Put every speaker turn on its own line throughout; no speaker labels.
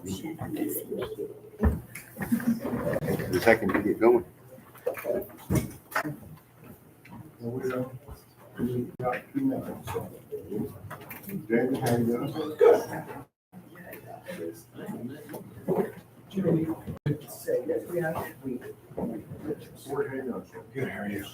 The second to get going.
We got 2 minutes. David, how you doing? Ford, how you doing, sir?
Good, how are you?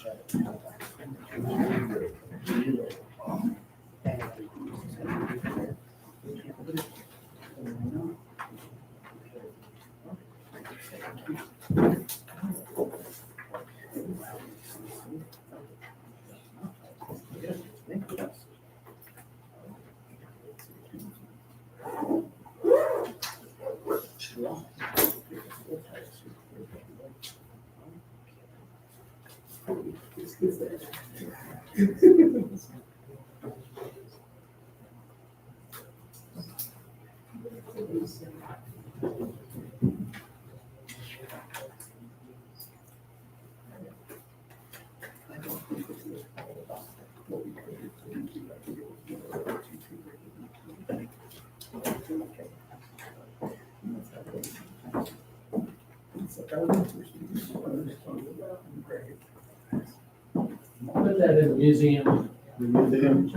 Put that in the museum.
The museum.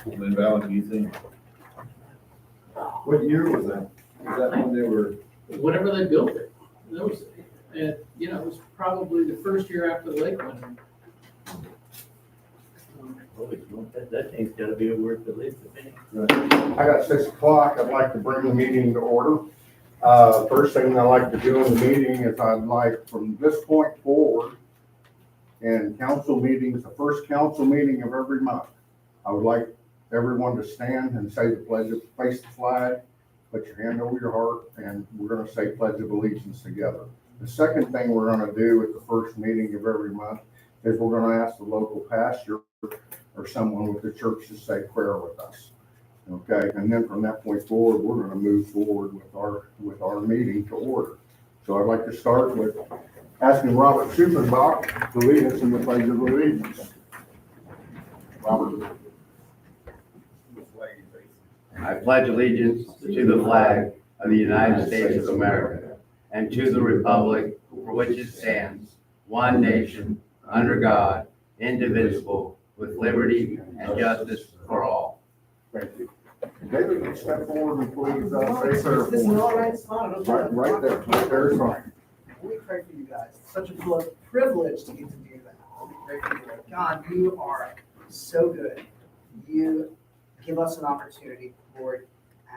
Linn Valley Museum.
What year was that? Was that when they were?
Whenever they built it. That was, it was probably the first year after the lake went in.
That thing's gotta be worth at least a minute.
I got 6 o'clock. I'd like to bring the meeting to order. First thing I like to do in the meeting is I'd like from this point forward in council meetings, the first council meeting of every month, I would like everyone to stand and say the pledge, face the flag, put your hand over your heart, and we're gonna say pledge of allegiance together. The second thing we're gonna do at the first meeting of every month is we're gonna ask the local pastor or someone with the church to say prayer with us. Okay, and then from that point forward, we're gonna move forward with our meeting to order. So I'd like to start with asking Robert Schuppenbach to lead us in the pledge of allegiance. Robert.
I pledge allegiance to the flag of the United States of America and to the republic for which it stands, one nation, under God, indivisible, with liberty and justice for all.
Thank you. David, can you step forward and please say prayer
This is
for
all
us?
right, it's fine.
Right there, there's fine.
We pray for you guys. It's such a privilege to get to do that. We pray for you. God, you are so good. You give us an opportunity, Lord,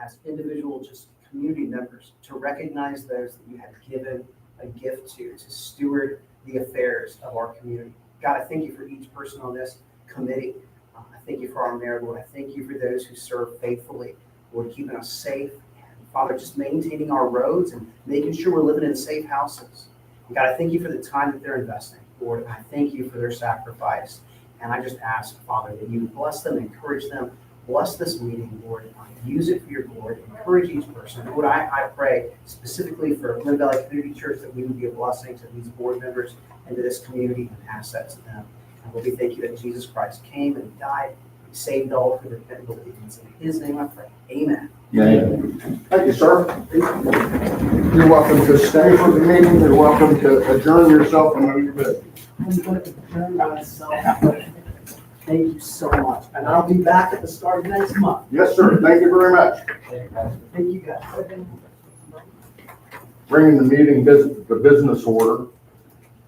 as individual just community members, to recognize those that you have given a gift to steward the affairs of our community. God, I thank you for each person on this committee. I thank you for our mayor, Lord. I thank you for those who serve faithfully, Lord, keeping us safe. And Father, just maintaining our roads and making sure we're living in safe houses. And God, I thank you for the time that they're investing, Lord. I thank you for their sacrifice. And I just ask, Father, that you bless them, encourage them, bless this meeting, Lord. Use it for your glory. Encourage each person. Lord, I pray specifically for Linn Valley Community Church that we would be a blessing to these board members and to this community and asset to them. And Lord, we thank you that Jesus Christ came and died, and saved all who repent and believe. In his name I pray. Amen.
Thank you, sir. You're welcome to stay for the meeting. You're welcome to adjourn yourself and move your business.
I'm going to adjourn myself. Thank you so much. And I'll be back at the start of next month.
Yes, sir. Thank you very much.
Thank you guys.
Bringing the meeting the business order,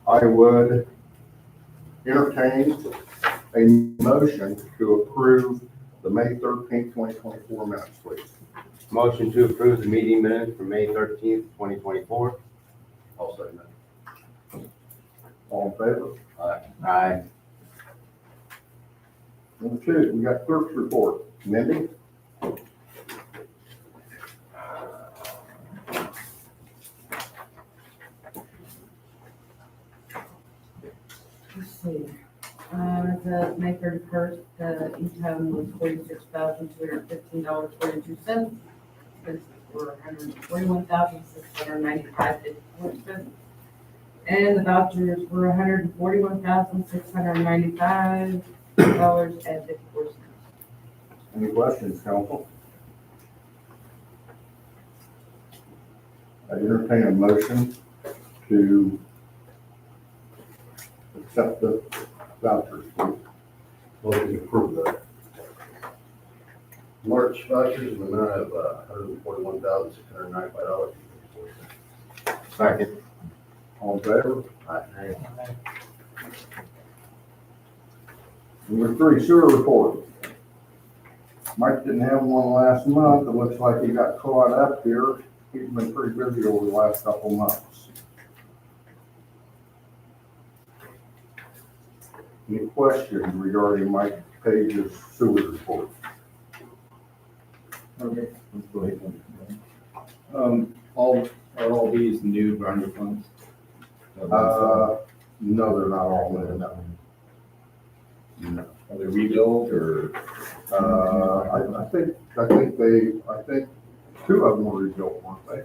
I would entertain a motion to approve the May 13th, 2024 minutes, please.
Motion to approve the meeting minutes for May 13th, 2024.
I'll say that. All in favor?
Aye.
Number 2, we got clerk's report. Mindy?
Let's see, the May 31st, the income was $46,215.42. Expenses were $141,695.54. And the vouchers were $141,695.54.
Any questions, council? I entertain a motion to accept the vouchers, please.
Motion to approve the March vouchers in the amount of $141,695.
Second.
All in favor?
Aye.
Number 3, sewer report. Mike didn't have one last month. It looks like he got caught up here. He's been pretty busy over the last couple months. Any questions regarding Mike Page's sewer report?
Okay, let's go ahead. Are all these new grinder pumps?
No, they're not all new, no. No.
Are they rebuilt or?
I think 2 of them were rebuilt, weren't they?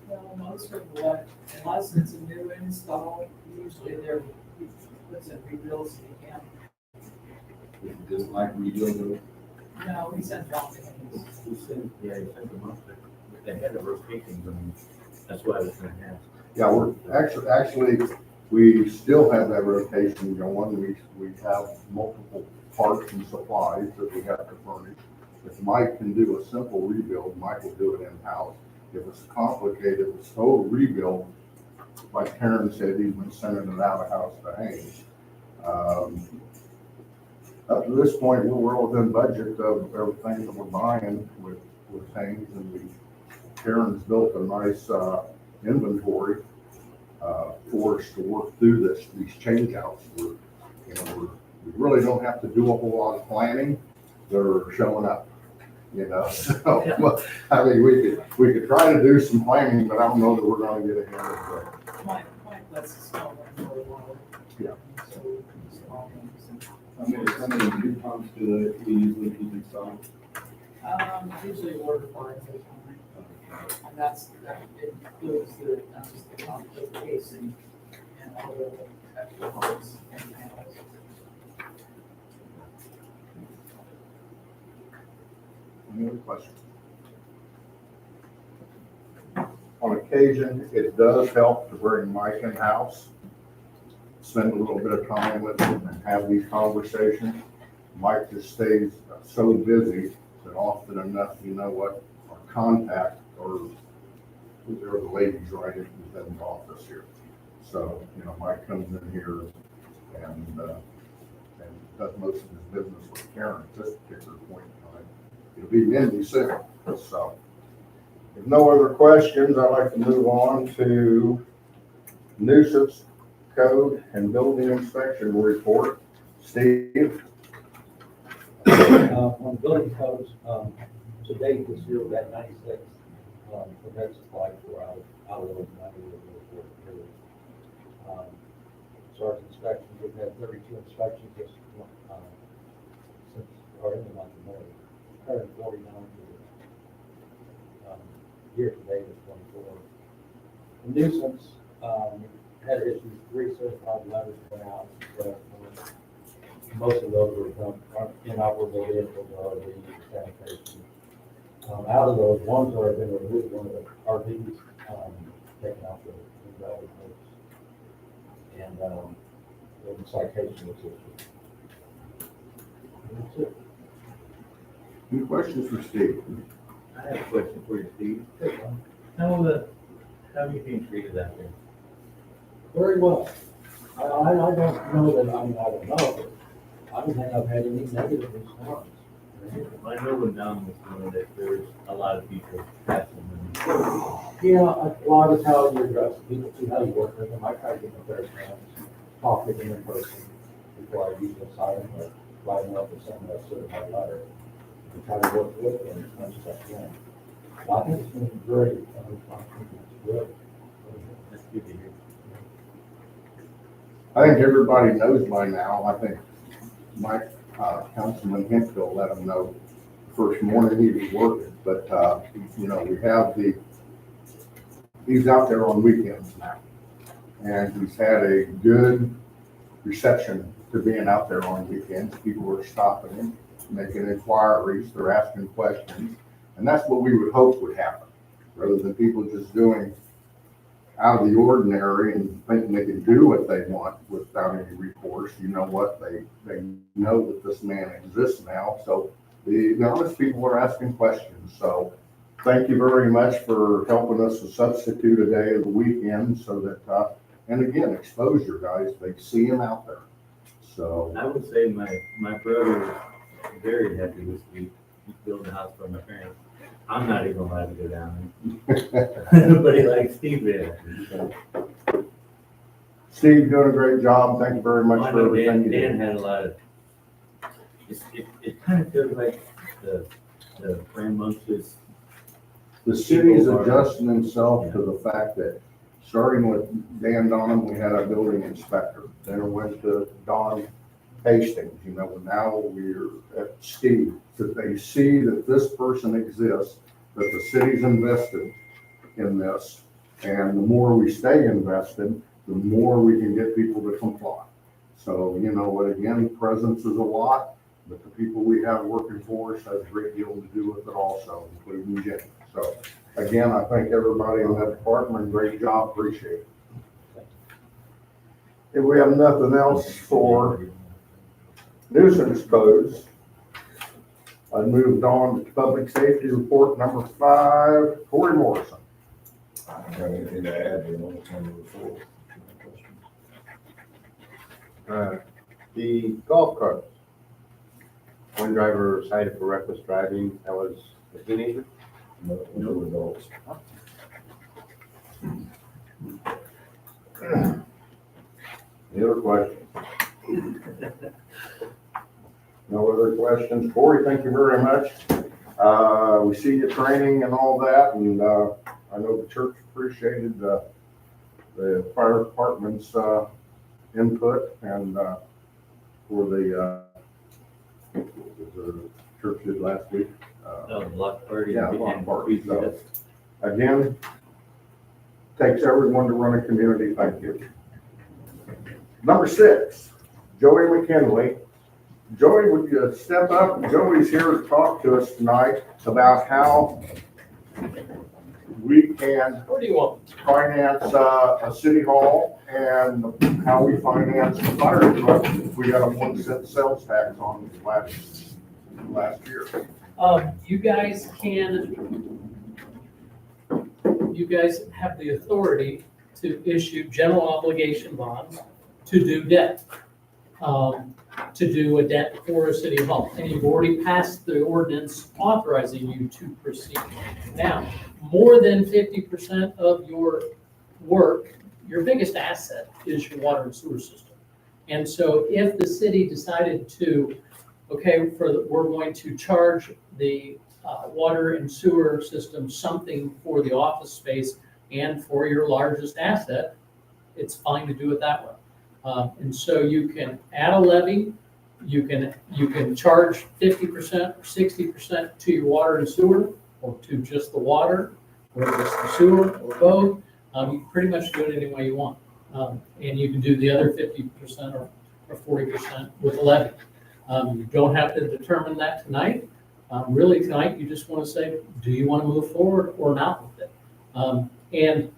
Well, most of what, unless it's a new install, usually they're, what's it, rebuilds the account.
Is it just like rebuild?
No, we sent them to him.
He sent them up, but they had a rotation going, that's why I was gonna ask.
Yeah, we're actually, we still have that rotation going. We have multiple parts and supplies that we have to furnish. If Mike can do a simple rebuild, Mike will do it in-house. If it's complicated, it's total rebuild, like Karen said, he's been sending it out of house to Haynes. Up to this point, we're well within budget of everything that we're buying with Haynes, and Karen's built a nice inventory for us to work through these change outs. We really don't have to do a whole lot of planning. They're showing up, so, well, I mean, we could try to do some planning, but I don't know that we're gonna get ahead of it.
Mike lets us know when we're low.
Yeah.
So, small things and,
How many new pumps do we usually keep in stock?
usually order 5 at a time. And that includes not just the pump, but the casing and all the extra pumps and panels.
Any other questions? On occasion, it does help to bring Mike in-house, spend a little bit of time with him and have these conversations. Mike just stays so busy that often enough, our contact or the ladies right in the office here. So, Mike comes in here and does most of his business with Karen at this particular point in time. It'll be Mindy soon, so. If no other questions, I'd like to move on to nuisance code and building inspection report. Steve?
On building codes, to date this year, we're at 96, permits applied for out of those 90 report period. As far as inspections, we've had 32 inspections this, since, or in the month of May. Current 49 year to date is 24. The nuisance, had issued 3 certified letters went out, but most of those are inoperable vehicles or the sanitation. Out of those, one's already been removed, one of the RVs, taken out the invalid notes. And, the citation was issued. That's it.
Any questions for Steve?
I have a question for you, Steve. How are you being treated out there?
Very well. I don't know that, I don't know, but I don't think I've had any negative response.
I know when Don was doing that, there's a lot of people passing them.
Yeah, a lot of how you address people, see how you work with them. I try to get them better friends, talk to them in person before I usually sign them or write them up or send them a certified letter. And try to work with them as much as I can. But I think it's been great. I think it's good.
That's good to hear.
I think everybody knows by now. I think Mike, Councilman Hinkville let him know the first morning he was working, but, we have he's out there on weekends now. And he's had a good reception to being out there on weekends. People are stopping him. making inquiries, they're asking questions. And that's what we would hope would happen, rather than people just doing out of the ordinary and thinking they can do what they want without any recourse. You know what, they know that this man exists now, so the honest people are asking questions. So thank you very much for helping us to substitute a day of the weekend so that, and again, exposure, guys, they see him out there. So,
I would say my brother is very happy this week. He's building a house for my parents. I'm not even allowed to go down there. But he likes Steve there.
Steve, doing a great job. Thank you very much
I
for
know
everything you
Dan
did.
had a lot of, it kind of feels like the rambunctious.
The city's adjusting themselves to the fact that, starting with Dan Donham, we had a building inspector. Then it went to Don Hastings, you know, and now we're at Steve. That they see that this person exists, that the city's invested in this, and the more we stay invested, the more we can get people to comply. So, you know what, again, presence is a lot, but the people we have working for us has a great deal to do with it also, including Jenny. So, again, I thank everybody in that department, great job, appreciate it. If we have nothing else for nuisance codes, I moved on to public safety report number 5, Corey Morrison.
Got anything to add, you know, it's number 4.
The golf carts. One driver cited for reckless driving, that was a teenager.
No adults.
Any other questions? No other questions. Corey, thank you very much. We see you training and all that, and I know the church appreciated the fire department's input and for the church did last week.
Block party.
Yeah, block party, so.
Yes.
Again, takes everyone to run a community. Thank you. Number 6, Joey McKinley. Joey, would you step up? Joey's here to talk to us tonight about how we can
What do you want?
finance a city hall and how we finance the fire truck. We got a 1-cent sales tax on last year.
You guys have the authority to issue general obligation bonds to do debt, to do a debt for a city hall. And you've already passed the ordinance authorizing you to proceed. Now, more than 50% of your work, your biggest asset is your water and sewer system. And so if the city decided to, okay, we're going to charge the water and sewer system something for the office space and for your largest asset, it's fine to do it that way. And so you can add a levy, you can charge 50% or 60% to your water and sewer, or to just the water, or just the sewer, or both. You can pretty much do it any way you want. And you can do the other 50% or 40% with a levy. You don't have to determine that tonight. Really tonight, you just want to say, do you want to move forward or not with it? And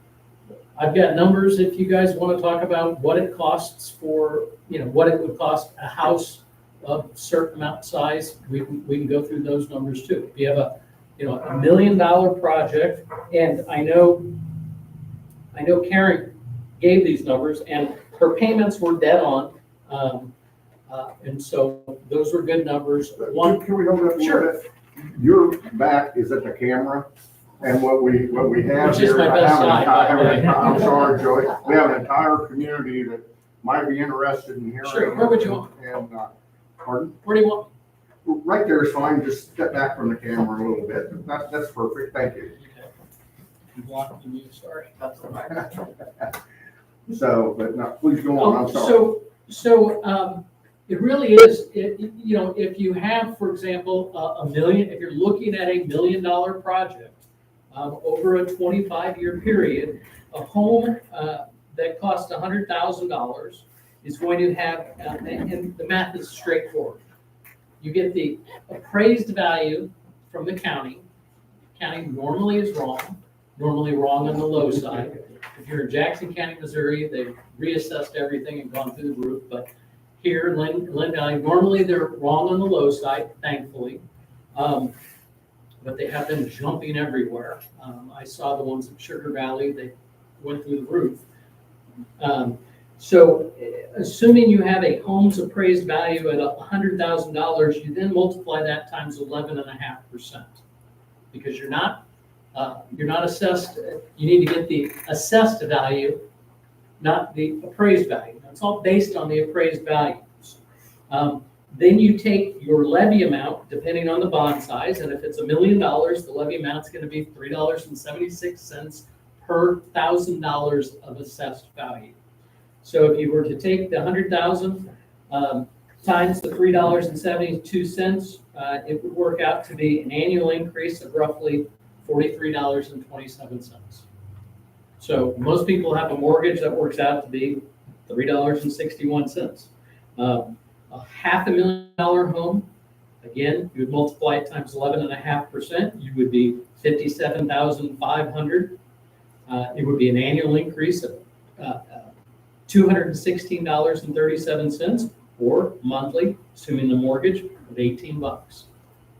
I've got numbers if you guys want to talk about what it costs for, what it would cost a house of a certain amount of size. We can go through those numbers too. If you have a $1 million project, and I know Karen gave these numbers and her payments were dead on. And so those were good numbers.
Can we hold that a little
Sure.
bit? Your back is at the camera, and what we have
Which is
here,
my
I
best
have an
side, by the way.
entire, I'm sorry, Joey, we have an entire community that might be interested in hearing.
Sure, where would you want?
And, pardon?
Where do you want?
Right there is fine, just step back from the camera a little bit. That's perfect, thank you.
You want me to start? That's the right.
So, but no, please go on, I'm sorry.
So it really is, if you have, for example, $1 million, if you're looking at a $1 million project over a 25-year period, a home that costs $100,000 is going to have, and the math is straightforward. You get the appraised value from the county. County normally is normally wrong on the low side. If you're in Jackson County, Missouri, they've reassessed everything and gone through the roof, but here, Linn Valley, normally they're wrong on the low side, thankfully. But they have been jumping everywhere. I saw the ones in Sugar Valley, they went through the roof. So assuming you have a home's appraised value at $100,000, you then multiply that times 11.5%. Because you're not assessed, you need to get the assessed value, not the appraised value. It's all based on the appraised values. Then you take your levy amount, depending on the bond size, and if it's $1 million, the levy amount's gonna be $3.76 per $1,000 of assessed value. So if you were to take the 100,000 times the $3.72, it would work out to be an annual increase of roughly $43.27. So most people have a mortgage that works out to be $3.61. A $500,000 home, again, you would multiply it times 11.5%, you would be $57,500. It would be an annual increase of $216.37, or monthly, assuming the mortgage, of $18.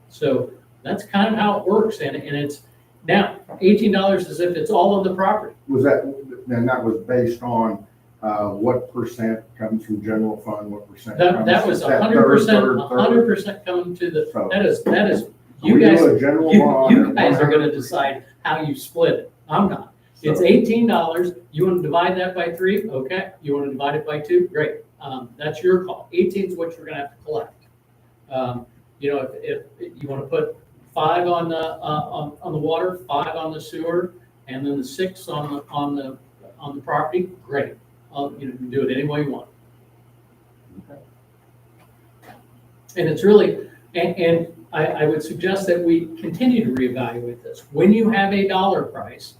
So that's kind of how it works, and it's now $18 as if it's all on the property.
Was that, and that was based on, what percent comes from general fund, what percent comes?
That was
that
100% coming to the,
So-
that is,
We
you
do
guys,
a general
you
bond
guys are gonna
100%.
decide how you split it. I'm not. It's
So-
$18. You want to divide that by 3? Okay. You want to divide it by 2? Great. That's your call. 18 is what you're going to have to collect. You know, if you want to put 5 on the water, 5 on the sewer, and then the 6 on the property, great. You can do it any way you want. And it's really, and I would suggest that we continue to reevaluate this. When you have a dollar price,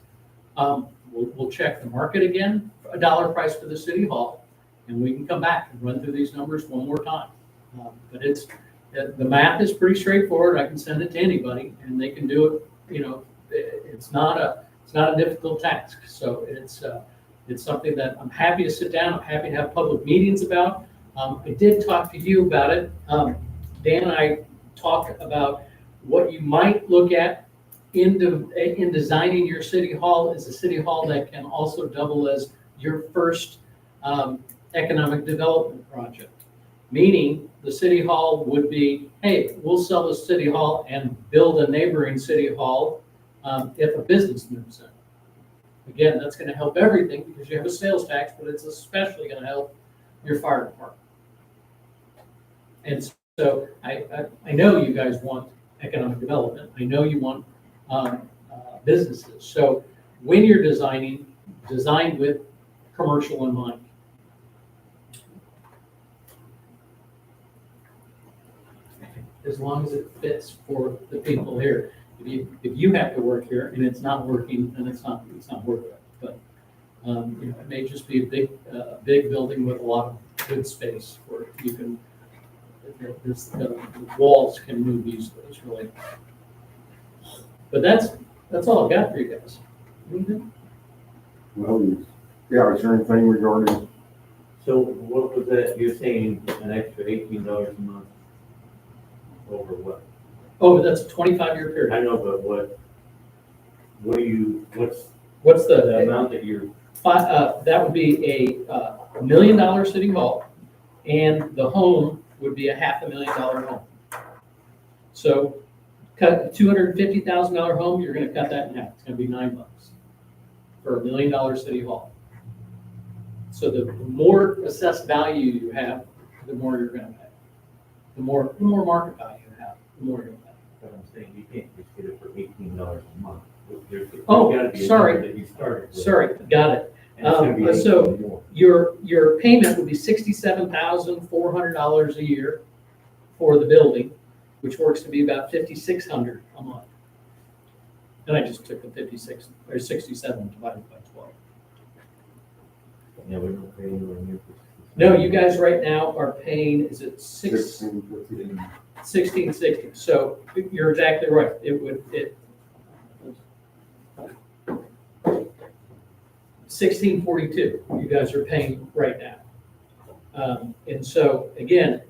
we'll check the market again, a dollar price for the city hall, and we can come back and run through these numbers one more time. But the math is pretty straightforward. I can send it to anybody and they can do it. You know, it's not a difficult task. So it's something that I'm happy to sit down. I'm happy to have public meetings about. I did talk to you about it. Dan and I talked about what you might look at in designing your city hall is a city hall that can also double as your first economic development project. Meaning the city hall would be, hey, we'll sell the city hall and build a neighboring city hall if a business moves in. Again, that's going to help everything because you have a sales tax, but it's especially going to help your fire department. And so I know you guys want economic development. I know you want businesses. So when you're designing, design with commercial in mind. As long as it fits for the people here. If you have to work here and it's not working, then it's not worth it. But it may just be a big building with a lot of good space where you can. The walls can move easily. It's really. But that's all I've got for you guys.
Well, yeah, is there anything regarding,
So what was that, you're saying an extra $18 a month over what?
Oh, that's a 25-year period.
I know, but what's
What's
the
the
amount that you're,
that would be a $1 million city hall, and the home would be a $500,000 home. So cut a $250,000 home, you're going to cut that in half. It's going to be $9 for $1 million city hall. So the more assessed value you have, the more you're going to pay. The more market value you have, the more you're going to pay.
what I'm saying, you can't just get it for $18 a month. There's
Oh,
gotta be a
sorry.
number that you started with.
Sorry, got it.
And it's gonna be
So
18 more.
your payment would be $67,400 a year for the building, which works to be about $5,600 a month. And I just took the 56 or 67 divided by 12.
Yeah, we don't pay anywhere near.
No, you guys right now are paying, is it 6?
16, 15?
1660. So you're exactly right. It would, 1642, you guys are paying right now. And so, again,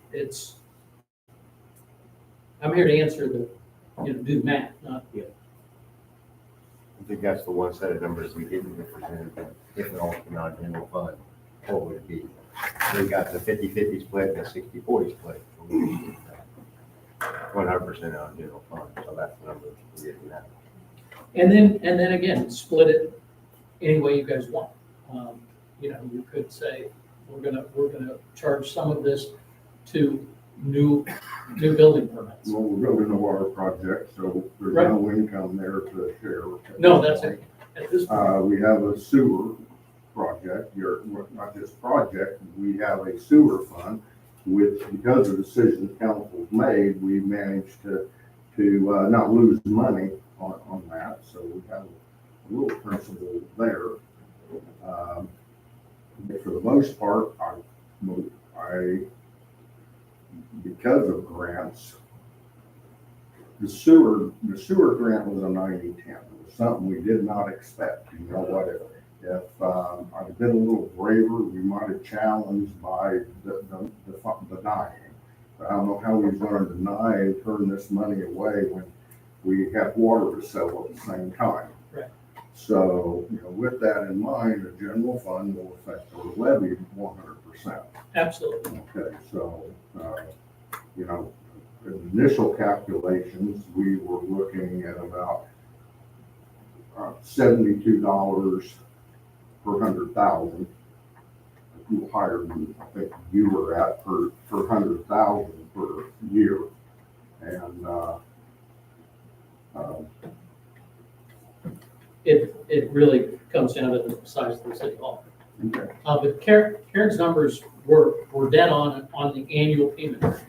I'm here to answer do the math, not.
I think that's the one set of numbers we didn't get presented, but if it all came out of general fund, what would it be? We got the 50-50 split and the 60-40 split. 100% out of general fund, so that's the number we're getting now.
And then again, split it any way you guys want. You could say, we're gonna charge some of this to new building permits.
Well, we're building a water project, so there's
Right.
no income there to share.
No, that's it. At this point,
We have a sewer project, not just project, we have a sewer fund, which because of decisions council's made, we managed to not lose money on that, so we have a little principle there. But for the most part, I, because of grants, the sewer grant was a 90-10. It was something we did not expect. You know what, if I'd been a little braver, we might have challenged by the denying. But I don't know how we're going to deny and turn this money away when we have water to sell at the same time.
Right.
So, with that in mind, the general fund will affect our levy 100%.
absolutely.
Okay, so, in initial calculations, we were looking at about $72 per 100,000. A little higher than I think you were at per 100,000 per year. And,
It really comes down to the size of the city hall.
okay.
But Karen's numbers were dead on the annual payment rate.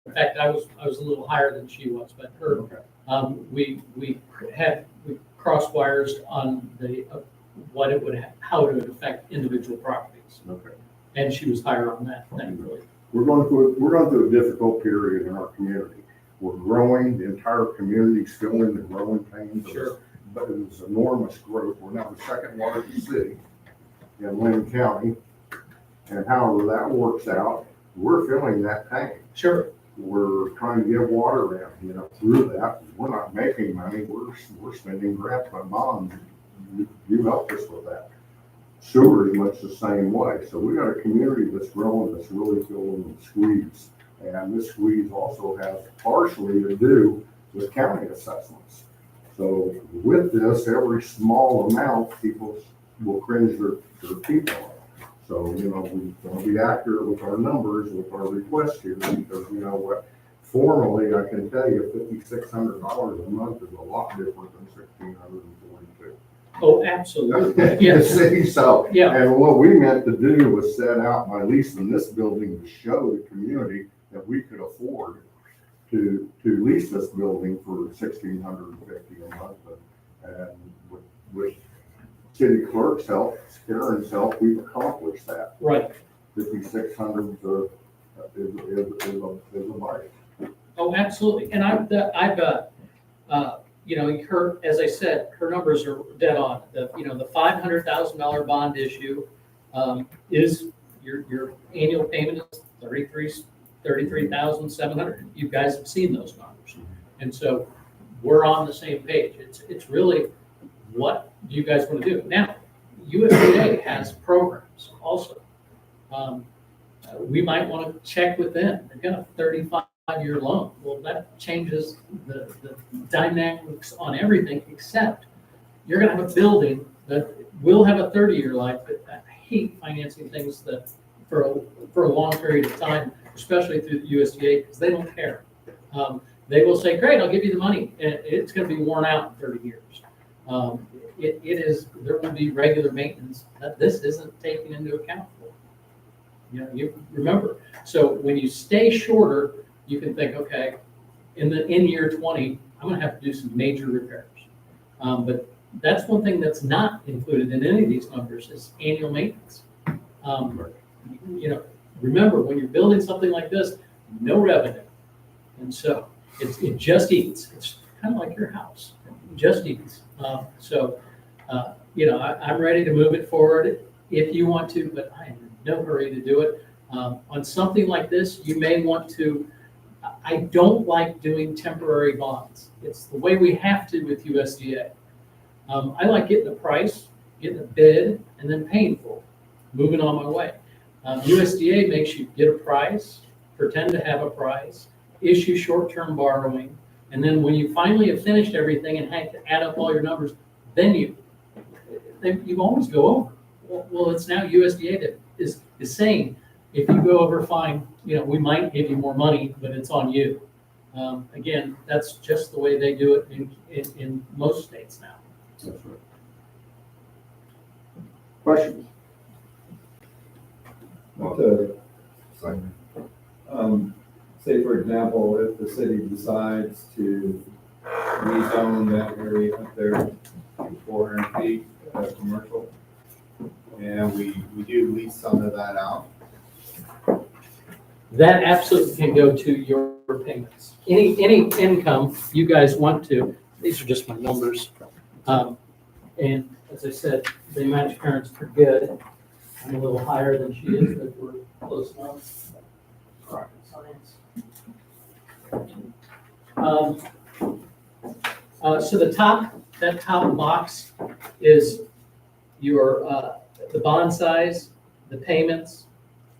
In fact, I was a little higher than she was, but her,
Okay.
we cross wires on how it would affect individual properties.
Okay.
And she was higher on that, thankfully.
We're going through a difficult period in our community. We're growing, the entire community's feeling the growing pains.
Sure.
But it was enormous growth. We're now the second largest city in Linn County. And however that works out, we're feeling that pain.
Sure.
We're trying to get water in, through that. We're not making money. We're spending grants by bonds. You helped us with that. Sewer is much the same way. So we got a community that's growing, that's really feeling the squeeze. And this squeeze also has partially to do with county assessments. So with this, every small amount, people will cringe their teeth on. So, we want to be accurate with our numbers, with our request here, because you know what, formally, I can tell you $5,600 a month is a lot different than $1,642.
Oh, absolutely. Yes.
See, so,
Yeah.
and what we meant to do was set out by leasing this building to show the community that we could afford to lease this building for $1,650 a month. And with city clerk's help, Karen's help, we've accomplished that.
Right.
5,600 is a bite.
Oh, absolutely. And her, as I said, her numbers are dead on. The $500,000 bond issue is your annual payment is $33,700. You guys have seen those numbers. And so we're on the same page. It's really, what do you guys want to do? Now, USDA has programs also. We might want to check with them. They've got a 35-year loan. Well, that changes the dynamics on everything, except you're going to have a building that will have a 30-year life. But I hate financing things that for a long period of time, especially through the USDA, because they don't care. They will say, great, I'll give you the money. And it's going to be worn out in 30 years. There will be regular maintenance that this isn't taken into account for. You remember. So when you stay shorter, you can think, okay, in year 20, I'm going to have to do some major repairs. But that's one thing that's not included in any of these numbers is annual maintenance. Remember, when you're building something like this, no revenue. And so it just eats. It's kind of like your house, it just eats. I'm ready to move it forward if you want to, but I am in no hurry to do it. On something like this, you may want to, I don't like doing temporary bonds. It's the way we have to with USDA. I like getting a price, getting a bid, and then paying for it, moving on my way. USDA makes you get a price, pretend to have a price, issue short-term borrowing, and then when you finally have finished everything and had to add up all your numbers, then you always go over. Well, it's now USDA that is saying, if you go over, fine, we might give you more money, but it's on you. Again, that's just the way they do it in most states now.
That's right. Questions?
Say for example, if the city decides to rezone that area up there to 400 feet, commercial, and we do lease some of that out.
That absolutely can go to your payments. Any income you guys want to, these are just my numbers. And as I said, they match parents for good. I'm a little higher than she is, but we're close enough. Rocket science. So that top box is your, the bond size, the payments,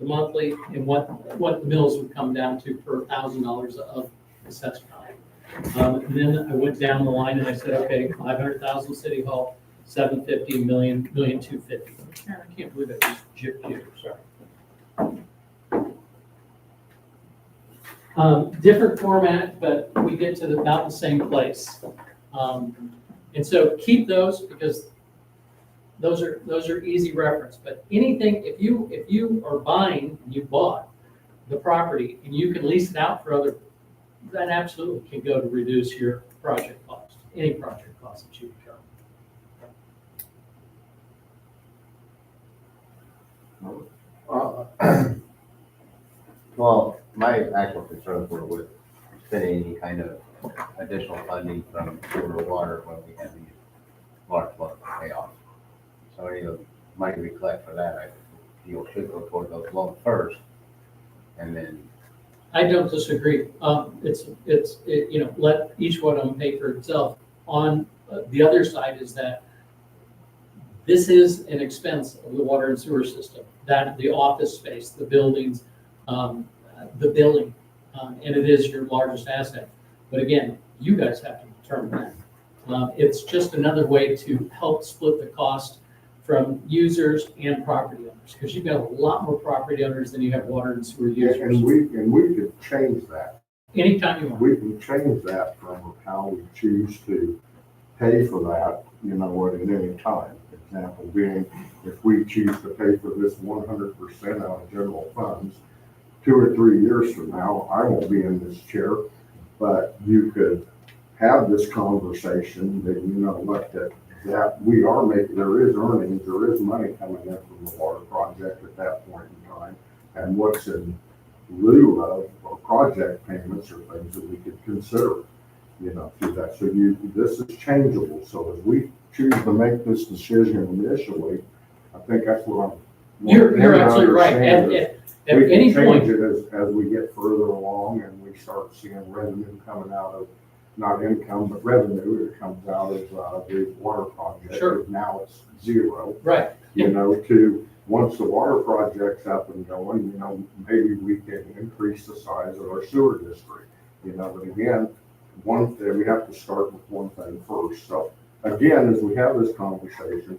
the monthly, and what the mills would come down to per $1,000 of assessed value. And then I went down the line and I said, okay, 500,000 City Hall, 750, million, 250. I can't believe it was JIP, sorry. Different format, but we get to about the same place. And so keep those because those are easy reference. But anything, if you are buying, you bought the property and you can lease it out for other, that absolutely can go to reduce your project cost, any project cost that you incur.
Well, my actual concerns were with spending any kind of additional funding from sewer or water when we have these large loans to pay off. So any of the money we collect for that, I feel should go toward those loans first, and then.
I don't disagree. Let each one of them pay for itself. On the other side is that this is an expense of the water and sewer system, that the office space, the buildings, the billing, and it is your largest asset. But again, you guys have to determine that. It's just another way to help split the cost from users and property owners, because you've got a lot more property owners than you have water and sewer users.
And we could change that.
Anytime you want.
We can change that from how we choose to pay for that, at any time. Example being, if we choose to pay for this 100% out of general funds, 2 or 3 years from now, I won't be in this chair, but you could have this conversation that, that we are making, there is earnings, there is money coming in from the water project at that point in time, and what's in lieu of project payments or things that we could consider, through that. So this is changeable. So as we choose to make this decision initially, I think that's what I'm.
You're absolutely right. At any point,
we can change it as we get further along and we start seeing revenue coming out of, not income, but revenue that comes out of the water project.
Sure.
Now it's zero.
right.
To once the water project's up and going, maybe we can increase the size of our sewer district. But again, we have to start with one thing first. So again, as we have this conversation,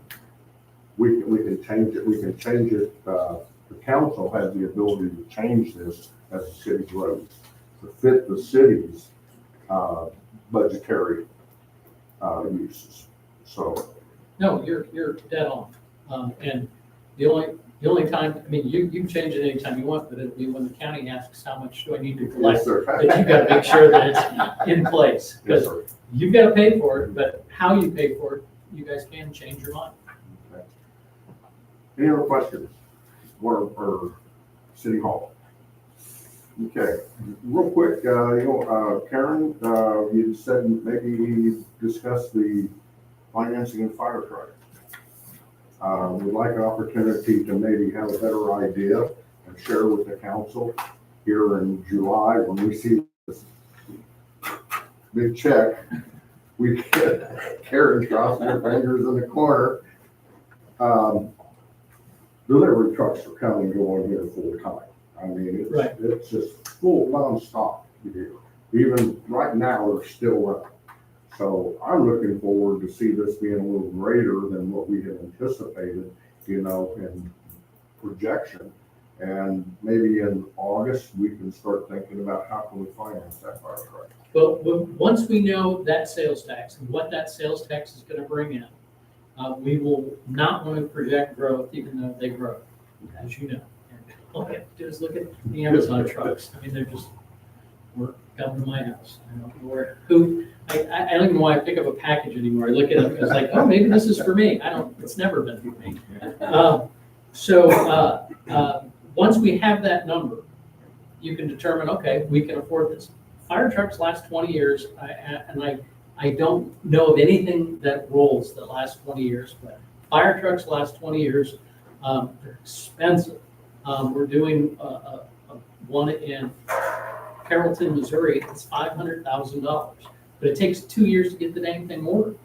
we can change it. We can change it. The council has the ability to change this as the city grows to fit the city's budgetary uses. So
No, you're dead on. And the only time, you can change it anytime you want, but it'll be when the county asks how much do I need to collect,
yes, sir.
that you've got to make sure that it's in place.
Yes,
Because
sir.
you've got to pay for it, but how you pay for it, you guys can change your mind.
Okay. Any other questions? Or City Hall? Okay, real quick, Karen, you said maybe discuss the financing and fire truck. We'd like an opportunity to maybe have a better idea and share with the council here in July when we see this big check. We get Karen crossing her fingers in the corner. Delivery trucks are coming and going here full time. I mean,
Right.
it's just full nonstop here. Even right now, they're still running. So I'm looking forward to see this being a little greater than what we had anticipated, in projection. And maybe in August, we can start thinking about how can we finance that fire truck.
Well, once we know that sales tax and what that sales tax is gonna bring in, we will not want to project growth even though they grow, as you know. And all you have to do is look at the Amazon trucks. I mean, they're just, we're coming to my house. I don't know I don't even know why I pick up a package anymore. I look at it, it's like, oh, maybe this is for me. It's never been for me. Once we have that number, you can determine, okay, we can afford this. Fire trucks last 20 years, I don't know of anything that rolls that lasts 20 years, but fire trucks last 20 years. They're expensive. We're doing one in Carrollton, Missouri. It's $500,000, but it takes 2 years to get the dang thing ordered.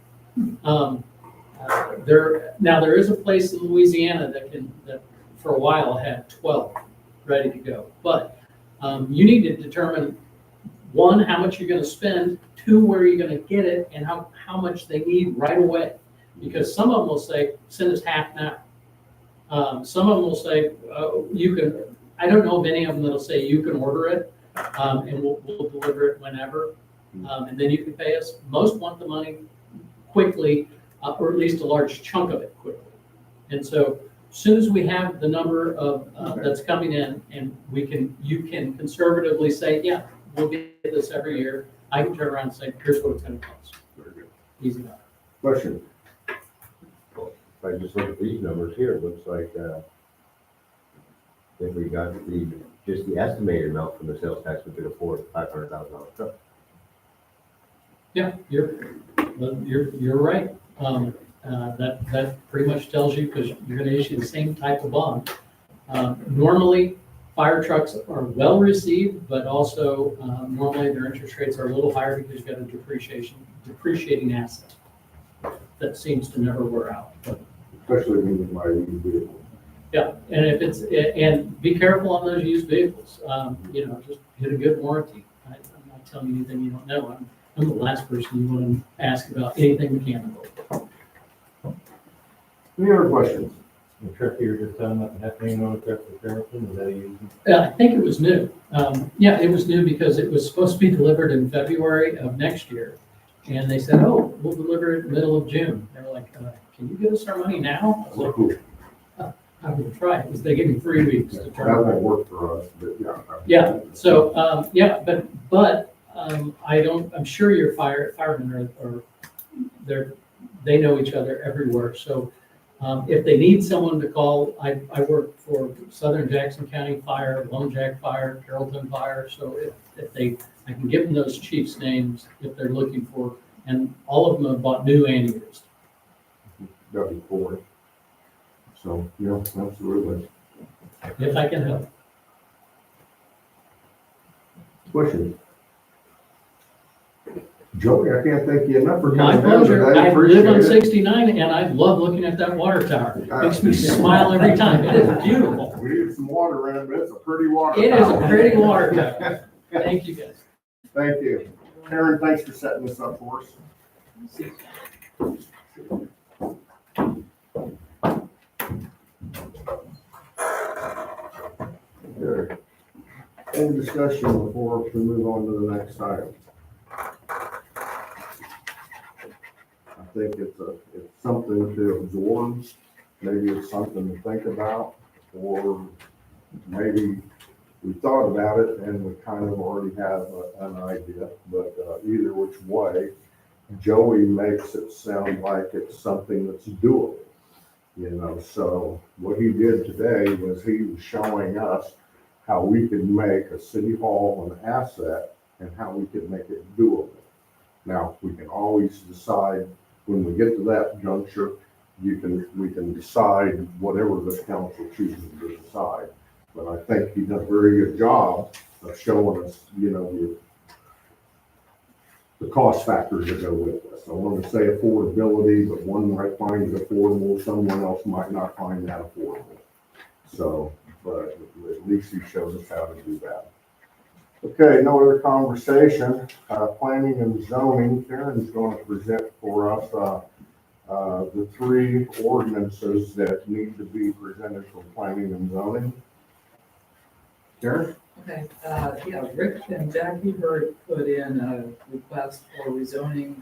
There is a place in Louisiana that for a while had 12 ready to go, but you need to determine, one, how much you're going to spend, two, where you're going to get it, and how much they need right away. Because some of them will say, send us half now. Some of them will say, you can, I don't know of any of them that'll say you can order it, and we'll deliver it whenever, and then you can pay us. Most want the money quickly, or at least a large chunk of it quickly. And so as soon as we have the number of that's coming in, and you can conservatively say, yeah, we'll get this every year. I can turn around and say, here's what it's going to cost.
Very good.
Easy enough.
Question?
If I just look at these numbers here, it looks like, if we got just the estimated amount from the sales tax, we could afford $500,000 truck.
Yeah, you're right. That pretty much tells you, because you're going to issue the same type of bond. Normally, fire trucks are well received, but also normally their interest rates are a little higher because you've got a depreciating asset that seems to never wear out.
Especially when you buy a new vehicle.
Yeah, and be careful on those used vehicles. Just get a good warranty. I'm not telling you anything you don't know. I'm the last person you want to ask about anything mechanical.
Any other questions?
The truck you were just talking about happening on the truck for Carrollton, is that a used?
I think it was new. Yeah, it was new because it was supposed to be delivered in February of next year. And they said, oh, we'll deliver it middle of June. They were like, can you get us our money now? I was like,
Cool.
I'm going to try it, because they gave me 3 weeks to turn
That
around.
won't work for us, but yeah.
Yeah, so, but I'm sure your firemen they know each other everywhere. So if they need someone to call, I work for Southern Jackson County Fire, Lone Jack Fire, Carrollton Fire. So I can give them those chiefs' names if they're looking for, and all of them have bought new and used.
That'd be cool. So, yeah, absolutely.
If I can help.
Questions? Joey, I can't thank you enough for
My
coming down
pleasure.
today.
I live
Appreciate
on
it.
69 and I love looking at that water tower. Makes me smile every time. It is beautiful.
We need some water in it, but it's a pretty water.
It is a
tower.
pretty water tower. Thank you, guys.
Thank you. Karen, thanks for setting this up for us. Good. Any discussion before we move on to the next item? I think it's something to absorb, maybe it's something to think about, or maybe we thought about it and we kind of already have an idea, but either which way, Joey makes it sound like it's something that's doable. So what he did today was he was showing us how we could make a city hall an asset and how we could make it doable. Now, we can always decide, when we get to that juncture, we can decide whatever this council chooses to decide. But I think he done a very good job of showing us, the cost factors that go with this. I want to say affordability, but one might find it affordable, someone else might not find that affordable. So, but at least he showed us how to do that. Okay, no other conversation. Planning and zoning, Karen's going to present for us, the 3 ordinances that need to be presented for planning and zoning. Karen?
Okay, yeah, Rick and Jackie Bird put in a request for rezoning,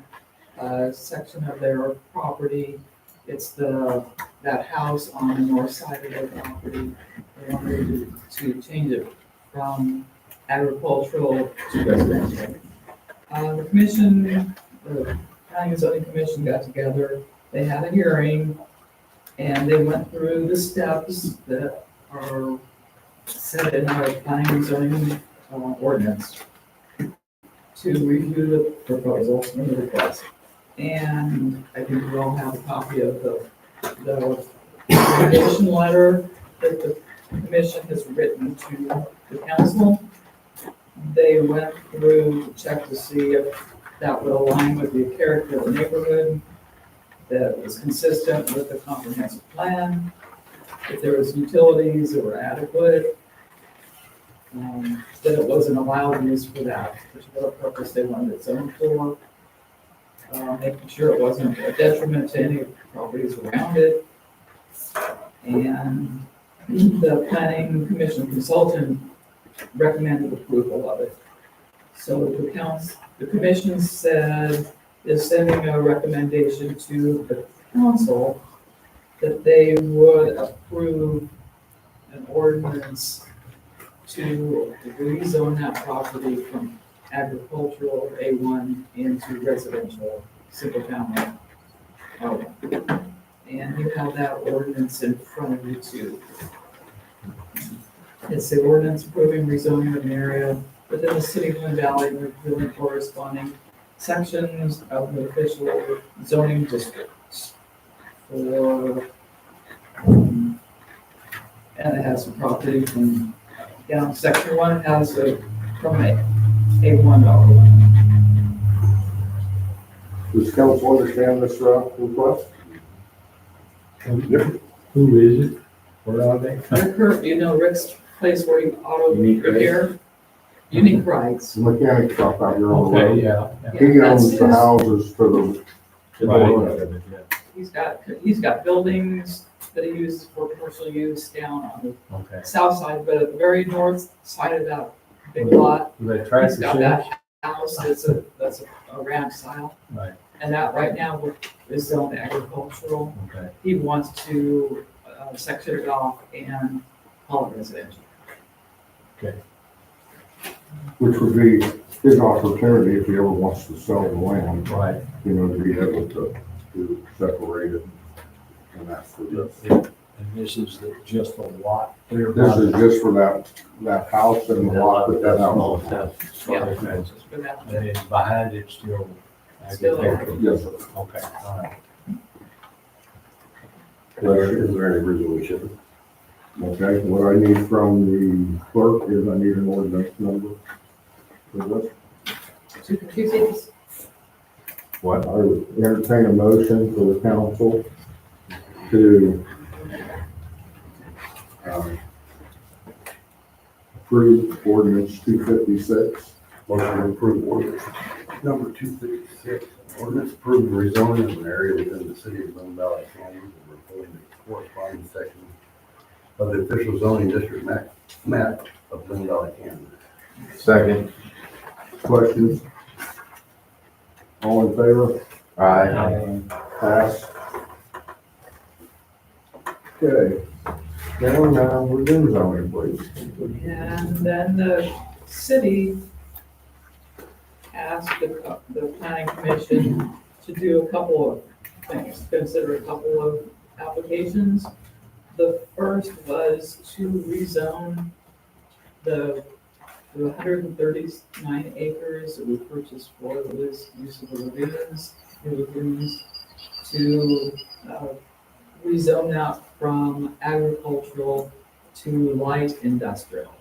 section of their property. It's that house on the north side of their property. They wanted to change it from agricultural to residential. The commission, the Planning and Zoning Commission got together, they had a hearing, and they went through the steps that are set in our planning and zoning ordinance to review the proposal and the request. And I think we all have a copy of the recommendation letter that the commission has written to the council. They went through to check to see if that would align with the character of the neighborhood, that was consistent with the comprehensive plan, if there was utilities that were adequate, that it wasn't allowed use for that particular purpose they wanted it zoned for, making sure it wasn't a detriment to any properties around it. And the planning commission consultant recommended approval of it. So the commission said, is sending a recommendation to the council that they would approve an ordinance to rezone that property from agricultural A1 into residential single family R1. And you have that ordinance in front of you too. It's the ordinance approving rezoning of an area within the city of Linn Valley, reviewing corresponding sections of the official zoning districts for, and it has some property from, down section 1, it has from A1 to R1.
Does council understand this request? Yep.
Who is it? Where are they?
Rick, you know Rick's place where he auto
Unique Rights.
repair? Unique Rights.
The mechanic shop out here on the road.
yeah.
He owns the houses for the,
He's got buildings that he uses for commercial use down on
Okay.
the south side, but at the very north side of that big lot,
They
he's got that house that's a ranch style.
Right.
And that right now is zoned agricultural.
Okay.
He wants to section it off and call it residential.
which would be his opportunity if he ever wants to sell the land,
Right.
to be able to separate it. And that's for this.
And this is just a lot.
This is just for that house and the lot that that house is.
Yeah.
Okay.
Just for that.
And then behind it still.
Still
agricultural.
Yes, sir.
Okay, all right.
Is there any resolution?
Okay, what I need from the clerk is I need an ordinance number for this.
Two things.
What? I would entertain a motion for the council to approve ordinance 256.
Motion to approve ordinance number 256, ordinance approving rezoning of an area within the city of Linn Valley, Kansas, and referring to corresponding section of the official zoning district map of Linn Valley, Kansas.
Second.
Questions? All in favor?
Aye.
Pass. Okay. Now, we're doing zoning, please.
And then the city asked the planning commission to do a couple of things, consider a couple of applications. The first was to rezone the 139 acres that we purchased for the use of the lagoons to rezone that from agricultural to light industrial.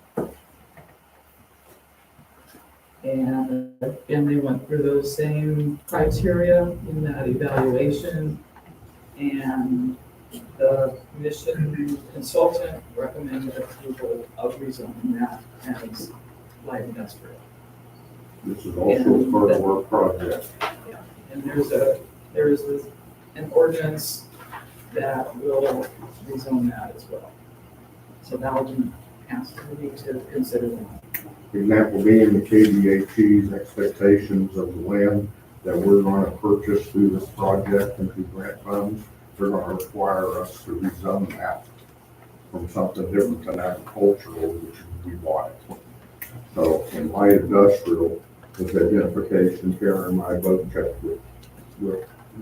And again, they went through those same criteria in that evaluation. And the commission consultant recommended approval of rezoning that as light industrial.
This is also part of our project.
And there's an ordinance that will rezone that as well. So that will be asked to need to consider that.
Example being the KDHE's expectations of the land that we're gonna purchase through this project and through grant funds. They're gonna require us to rezone that from something different than agricultural, which we bought it. So in light industrial, with identification, Karen and I both checked with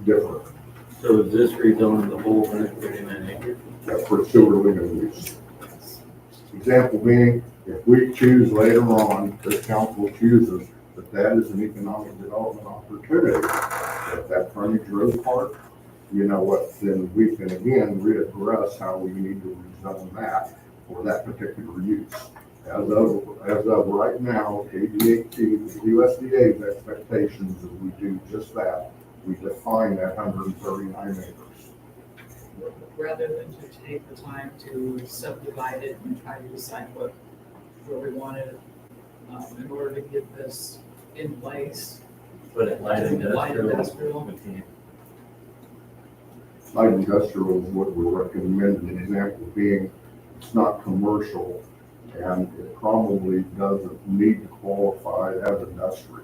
different,
So is this rezoning the whole 139 acres?
for sewer legal use. Example being, if we choose later on, this council chooses that that is an economic development opportunity, if that frontage road part, you know what, then we can again readdress how we need to rezone that for that particular use. As of right now, KDHE, USDA's expectations is we do just that. We define that 139 acres.
Rather than to take the time to subdivide it and try to decide where we want it, in order to get this in place.
But at light
Light
industrial,
industrial.
we can't.
Light industrial is what we recommend, an example being, it's not commercial, and it probably doesn't need to qualify as industrial.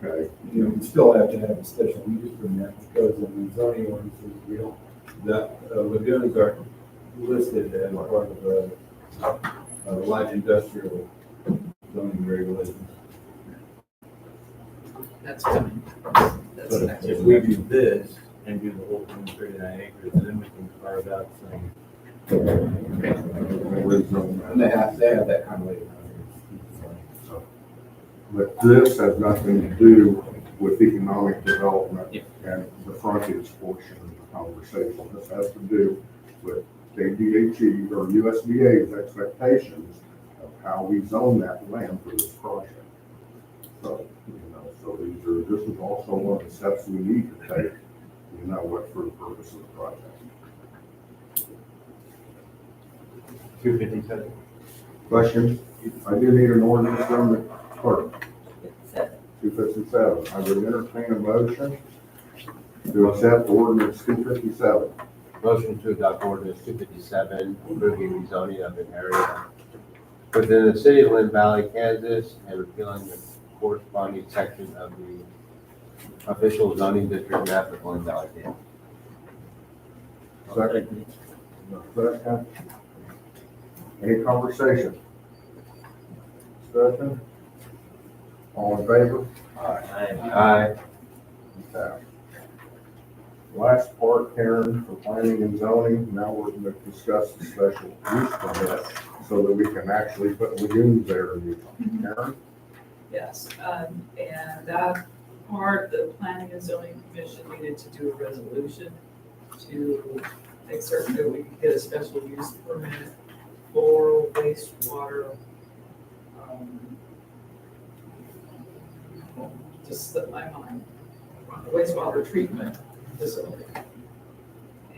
Okay,
You know, we still have to have a special use permit because in the zoning ordinances, we don't, the lagoons are listed as part of the light industrial zoning regulations.
That's coming. That's
But
next.
if we do this and do the whole 139 acres, then we can carve out some.
And they have that kind of later.
but this has nothing to do with economic development and the frontage portion of the conversation. This has to do with KDHE or USDA's expectations of how we zone that land for this project. So, this is also one of the steps we need to take, for the purpose of the project.
257.
Question? I do need an ordinance from the clerk. 257. I would entertain a motion to accept ordinance 257.
Motion to adopt ordinance 257, approving rezoning of an area within the city of Linn Valley, Kansas, and repealing the corresponding section of the official zoning district map of Linn Valley, Kansas.
Second. Second. Any conversation? Discussion? All in favor?
Aye.
Okay. Last part, Karen, for planning and zoning, now we're going to discuss the special use permit so that we can actually put lagoons there in Utah. Karen?
Yes, and that part, the planning and zoning commission needed to do a resolution to make certain that we could get a special use permit for wastewater. Just slipped my mind, wastewater treatment facility.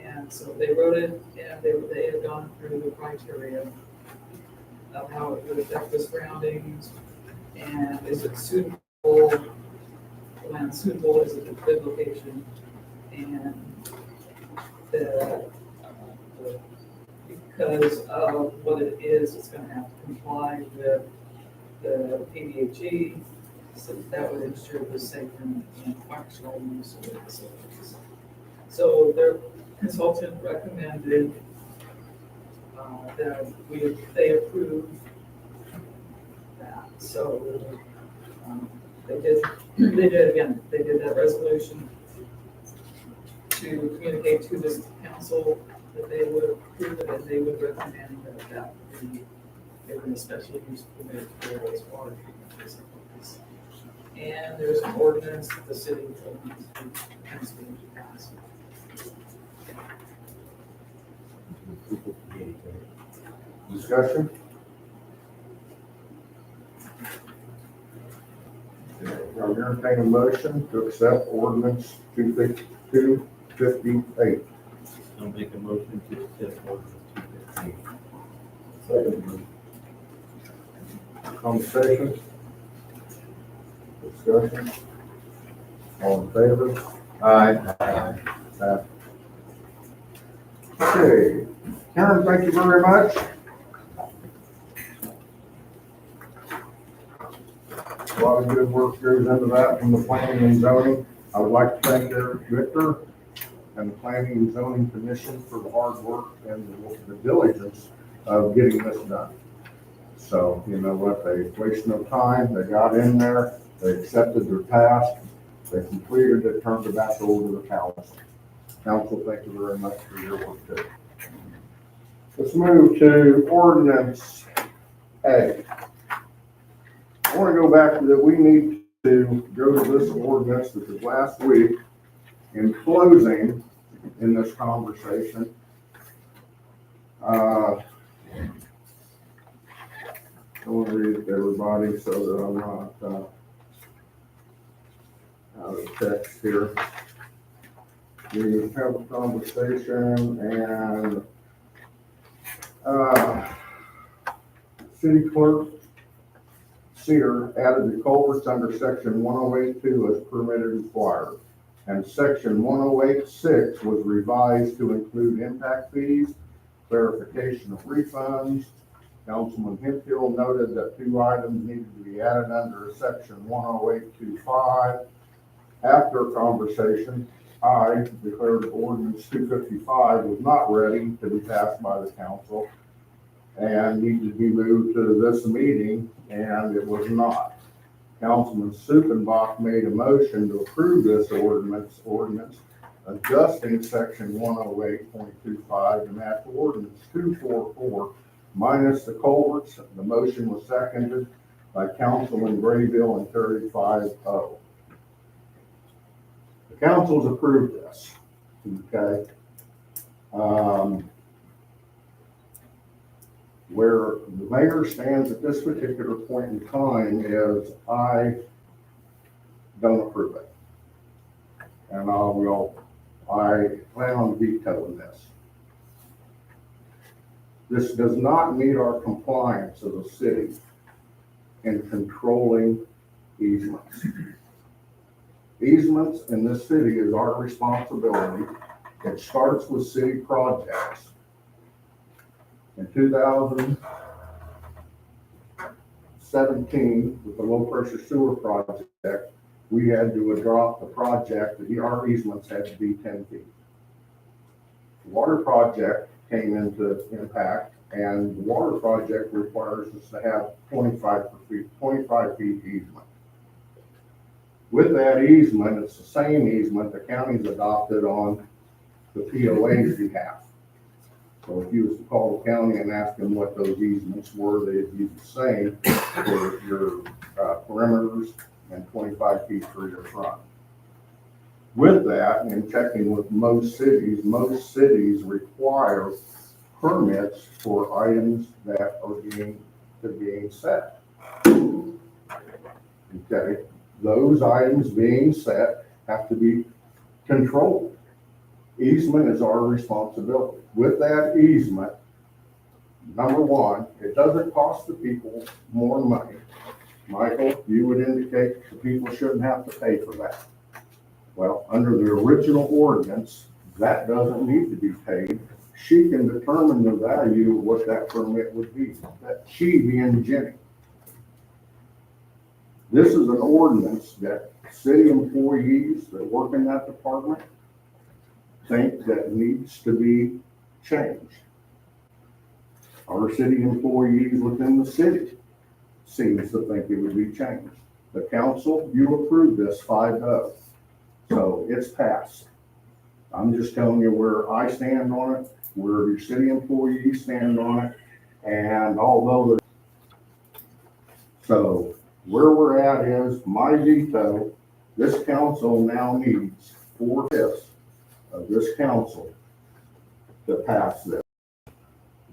And so they wrote it, and they had gone through the criteria of how it would affect the surroundings, and is it suitable, the land suitable, is it a good location, and because of what it is, it's gonna have to comply with the PDHE, so that would ensure the safe and functional use of the facilities. So their consultant recommended that they approve that. So they did that resolution to communicate to this council that they would approve it and they would recommend that be given the special use permit for wastewater treatment facilities. And there's an ordinance that the city will need to pass.
Discussion? I'll entertain a motion to accept ordinance 258.
I'll make a motion to accept ordinance 258.
Second. Conversation? Discussion? All in favor? Aye. Okay, Karen, thank you very much. A lot of good work goes into that from the planning and zoning. I would like to thank Eric Victor and the Planning and Zoning Commission for the hard work and the diligence of getting this done. So, you know what, they wasted no time, they got in there, they accepted their task, they completed it, turned it back over to the council. Council, thank you very much for your work too. Let's move to ordinance A. I want to go back to that. We need to go to this ordinance that was last week. In closing, in this conversation, I want to read it to everybody so that I'm not out of text here. We have a conversation and city clerk Sear added the culverts under section 108.2 as permitted required. And section 108.6 was revised to include impact fees, clarification of refunds. Councilman Hemphill noted that 2 items needed to be added under section 108.25. After conversation, I declared ordinance 255 was not ready to be passed by the council and needed to be moved to this meeting, and it was not. Councilman Suppenbach made a motion to approve this ordinance adjusting section 108.25 and that's ordinance 244 minus the culverts. The motion was seconded by Councilman Graybill and carried 5-0. The council's approved this, okay? Where the mayor stands at this particular point in time is I don't approve it. And I plan on vetoing this. This does not meet our compliance as a city in controlling easements. Easements in this city is our responsibility. It starts with city projects. In 2017, with the low pressure sewer project, we had to adopt the project that our easements had to be 10 feet. The water project came into impact, and the water project requires us to have 25 feet easement. With that easement, it's the same easement the county's adopted on the POA's behalf. So if you was to call the county and ask them what those easements were, they'd be the same for your perimeters and 25 feet for your front. With that, and checking with most cities require permits for items that are being set. Okay, those items being set have to be controlled. Easement is our responsibility. With that easement, number one, it doesn't cost the people more money. Michael, you would indicate the people shouldn't have to pay for that. Well, under the original ordinance, that doesn't need to be paid. She can determine the value of what that permit would be. That she being Jenny. This is an ordinance that city employees that work in that department think that needs to be changed. Our city employees within the city seems to think it would be changed. The council, you approved this 5-0, so it's passed. I'm just telling you where I stand on it, where your city employees stand on it, and although So where we're at is my veto, this council now needs 4/5 of this council to pass this.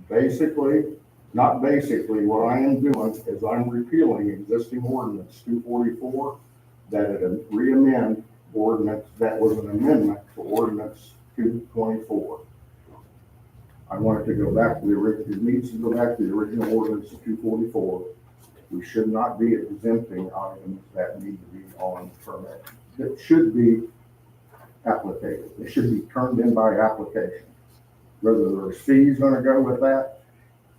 Basically, not basically, what I am doing is I'm repealing existing ordinance 244, that it re-amend ordinance, that was an amendment to ordinance 224. I want it to go back to the original, it needs to go back to the original ordinance of 244. We should not be exempting items that need to be on permit. It should be applicated. It should be turned in by application. Whether there's fees gonna go with that,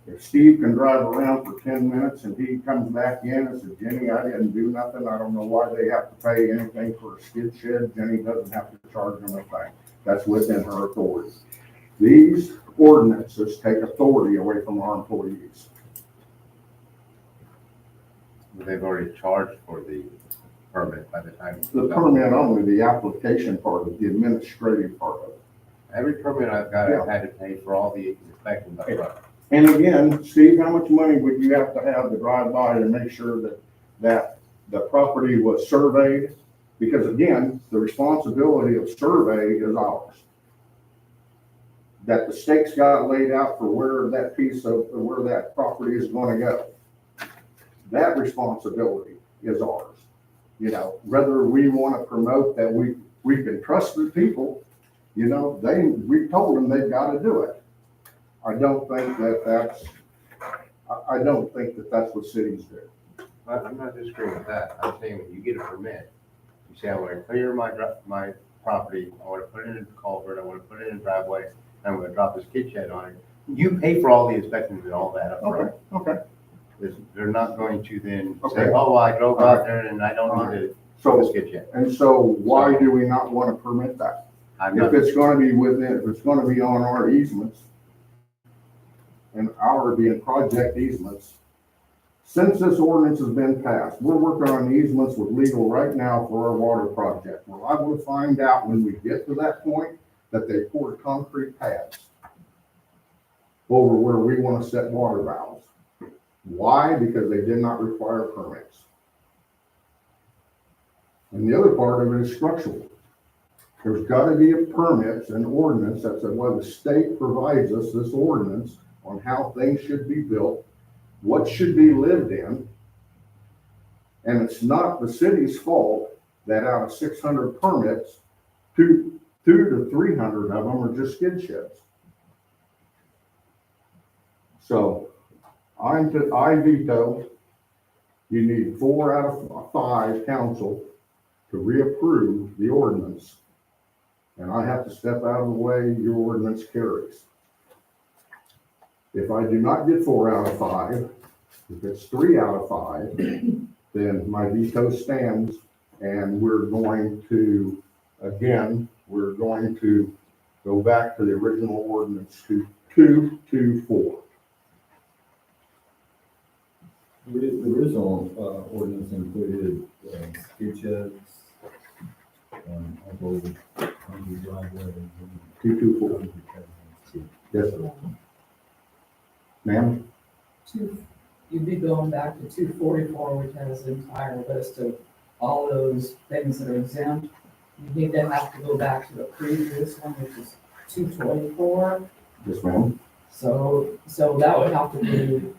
if Steve can drive around for 10 minutes and he comes back in and says, Jenny, I didn't do nothing, I don't know why they have to pay anything for a skid shed, Jenny doesn't have to charge them a thing. That's within her authority. These ordinances take authority away from our employees.
They've already charged for the permit by the time.
The permit only, the application part of it, the administrative part of it.
Every permit I've got, I've had to pay for all the inspections I've run.
And again, Steve, how much money would you have to drive by to make sure that the property was surveyed? Because again, the responsibility of survey is ours. That the stakes got laid out for where that property is gonna go. That responsibility is ours. You know, whether we wanna promote that we can trust the people, you know, we told them they've gotta do it. I don't think that's what cities do.
I'm not disagreeing with that. I'm saying when you get a permit, you say, I want to clear my property, I want to put it in a culvert, I want to put it in a driveway, and I'm going to drop a skid shed on it. You pay for all the inspections and all that up front.
Okay.
They're not going to then
Okay.
say, oh, I drove out there and I don't need to put a skid shed.
And so why do we not want to permit that? If it's gonna be on our easements, and our being project easements, since this ordinance has been passed, we're working on easements with legal right now for our water project. Well, I will find out when we get to that point that they poured concrete pads over where we want to set water valves. Why? Because they did not require permits. And the other part of it is structural. There's got to be a permits and ordinance that says, well, the state provides us this ordinance on how things should be built, what should be lived in. And it's not the city's fault that out of 600 permits, 200 to 300 of them are just skid sheds. So I veto, you need 4 out of 5 council to reapprove the ordinance. And I have to step out of the way your ordinance carries. If I do not get 4 out of 5, if it's 3 out of 5, then my veto stands, and we're going to go back to the original ordinance to 224.
The original ordinance included skid sheds, I believe, under driveways.
224. Yes, sir. Ma'am?
You'd be going back to 244, which has an entire list of all those things that are exempt. You need to have to go back to the previous one, which is 224.
Yes, ma'am.
So that would have to be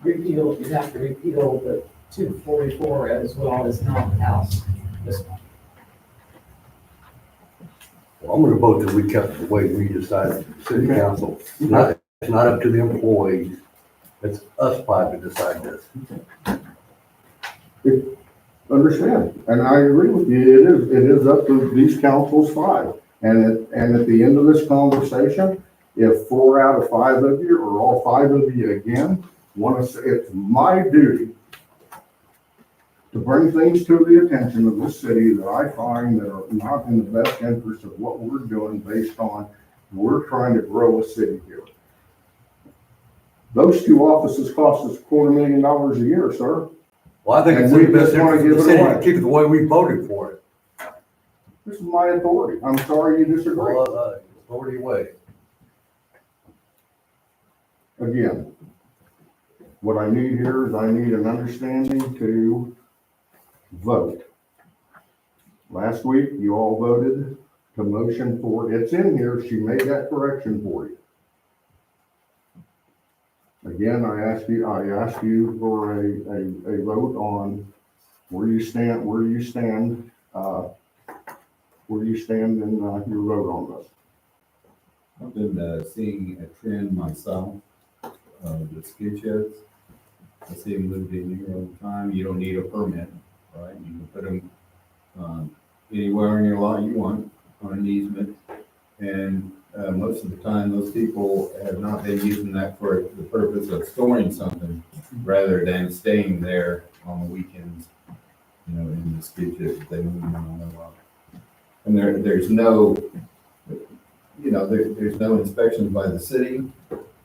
repealed. You'd have to repeal the 244 as well as not pass this one.
Well, I'm gonna vote that we kept it the way we decided, city council. It's not up to the employees. It's us 5 to decide this.
Understand, and I agree with you, it is up to these councils 5. And at the end of this conversation, if 4 out of 5 of you, or all 5 of you again, want to say, it's my duty to bring things to the attention of this city that I find that are not in the best interest of what we're doing based on, we're trying to grow a city here. Those 2 offices cost us $250,000 a year, sir.
Well, I think it's
And
in
we
the best
just wanna
interest of the
give it
city
away.
to keep it the way we voted for it.
This is my authority. I'm sorry you disagree.
Well, authority way.
Again, what I need here is I need an understanding to vote. Last week, you all voted to motion for, it's in here, she made that correction for you. Again, I asked you for a vote on where you stand in, your vote on this.
I've been seeing a trend myself of the skid sheds. I see them moved in here all the time. You don't need a permit, right? You can put them anywhere in your lot you want on an easement. And most of the time, those people have not been using that for the purpose of storing something rather than staying there on the weekends, in the skid sheds that they move in on their lot. And there's no, there's no inspections by the city.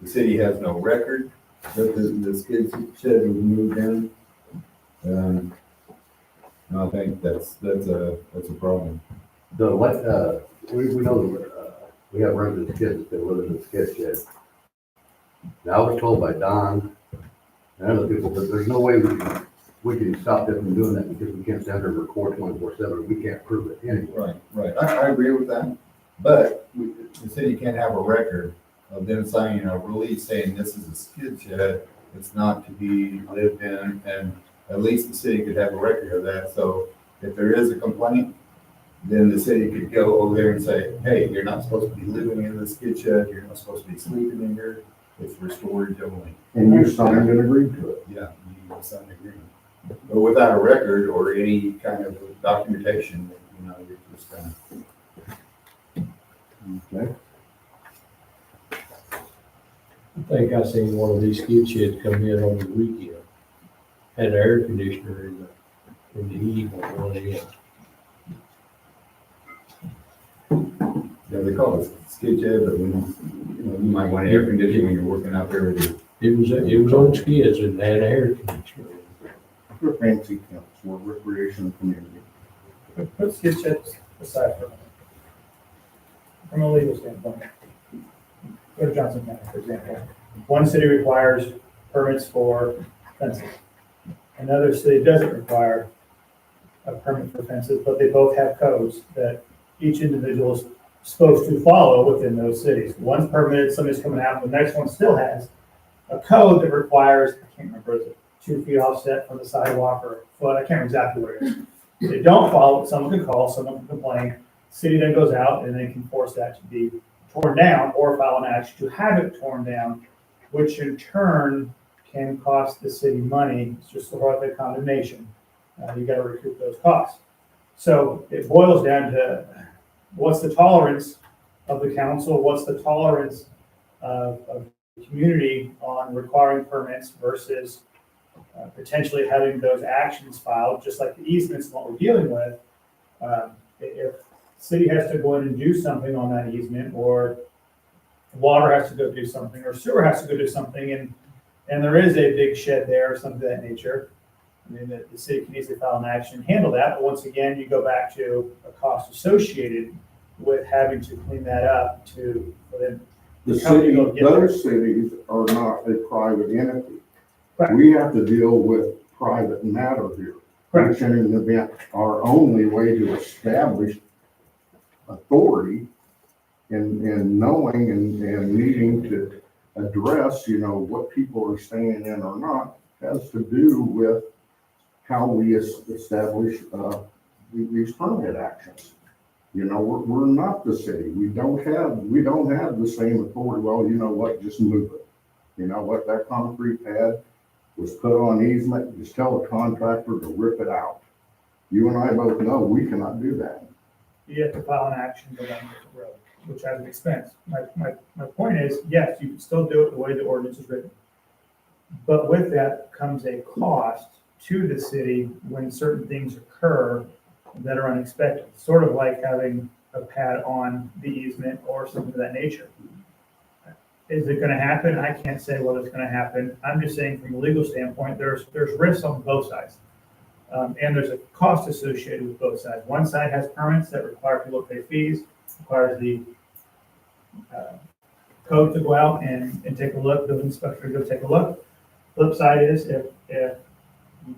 The city has no record that the skid shed was moved in. And I think that's a problem.
We know, we have resident kids that live in the skid shed. Now, I was told by Don and other people that there's no way we can stop them from doing that because we can't stand there and record 24/7. We can't prove it anyway.
Right. I agree with that. But the city can't have a record of them signing a release saying this is a skid shed. It's not to be lived in, and at least the city could have a record of that. So if there is a complaint, then the city could go over there and say, hey, you're not supposed to be living in the skid shed. You're not supposed to be sleeping in here. It's for storage only.
And you signed and agreed to it.
Yeah, you signed an agreement. But without a record or any kind of documentation, you're just
Okay.
I think I seen one of these skid sheds come in on the weekend. Had an air conditioner in the evening on it.
Yeah, they call it skid shed, but when, you might want air conditioning when you're working out there with your.
It was on skids and had air conditioner.
We're fancy camps, we're recreation community.
Put skid sheds aside for a minute. From a legal standpoint, go to Johnson County, for example. One city requires permits for fences. Another city doesn't require a permit for fences, but they both have codes that each individual is supposed to follow within those cities. One's permitted, somebody's coming out, the next one still has a code that requires, I can't remember, is it 2 feet offset from the sidewalk or a foot? I can't remember exactly what it is. If they don't follow it, someone can call, someone can complain. City then goes out and they can force that to be torn down or file an action to have it torn down, which in turn can cost the city money. It's just sort of like a condemnation. You got to recoup those costs. So it boils down to what's the tolerance of the council? What's the tolerance of the community on requiring permits versus potentially having those actions filed, just like the easements and what we're dealing with. If the city has to go in and do something on that easement, or water has to go do something, or sewer has to go do something, and there is a big shed there or something of that nature, I mean, the city can easily file an action and handle that, but once again, you go back to a cost associated with having to clean that up for them.
Those cities are not a private entity. Correct. We have to deal with private matter here.
Correct.
Which in an event, our only way to establish authority and knowing and needing to address, what people are staying in or not, has to do with how we establish these permit actions. We're not the city. We don't have the same authority. Well, you know what? Just move it. You know what? That concrete pad was put on easement. Just tell a contractor to rip it out. You and I both know we cannot do that.
You have to file an action to go down the road, which has an expense. My point is, yes, you can still do it the way the ordinance is written. But with that comes a cost to the city when certain things occur that are unexpected, sort of like having a pad on the easement or something of that nature. Is it going to happen? I can't say whether it's going to happen. I'm just saying from a legal standpoint, there's risks on both sides. And there's a cost associated with both sides. One side has permits that require people to pay fees, requires the code to go out and take a look, building inspector to go take a look. Flip side is if you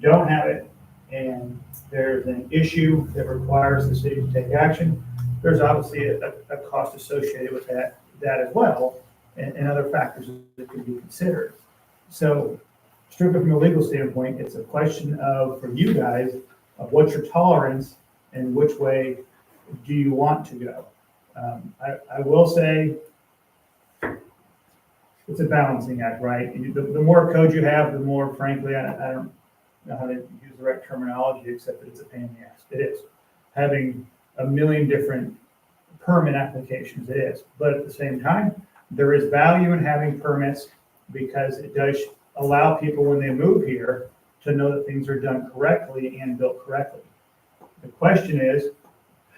don't have it and there's an issue that requires the city to take action, there's obviously a cost associated with that as well, and other factors that can be considered. So strictly from a legal standpoint, it's a question of, for you guys, of what's your tolerance and which way do you want to go. I will say, it's a balancing act, right? The more code you have, the more, frankly, I don't know how to use the right terminology, except that it's a pain in the ass. It is. Having a million different permit applications, it is. But at the same time, there is value in having permits because it does allow people when they move here to know that things are done correctly and built correctly. The question is,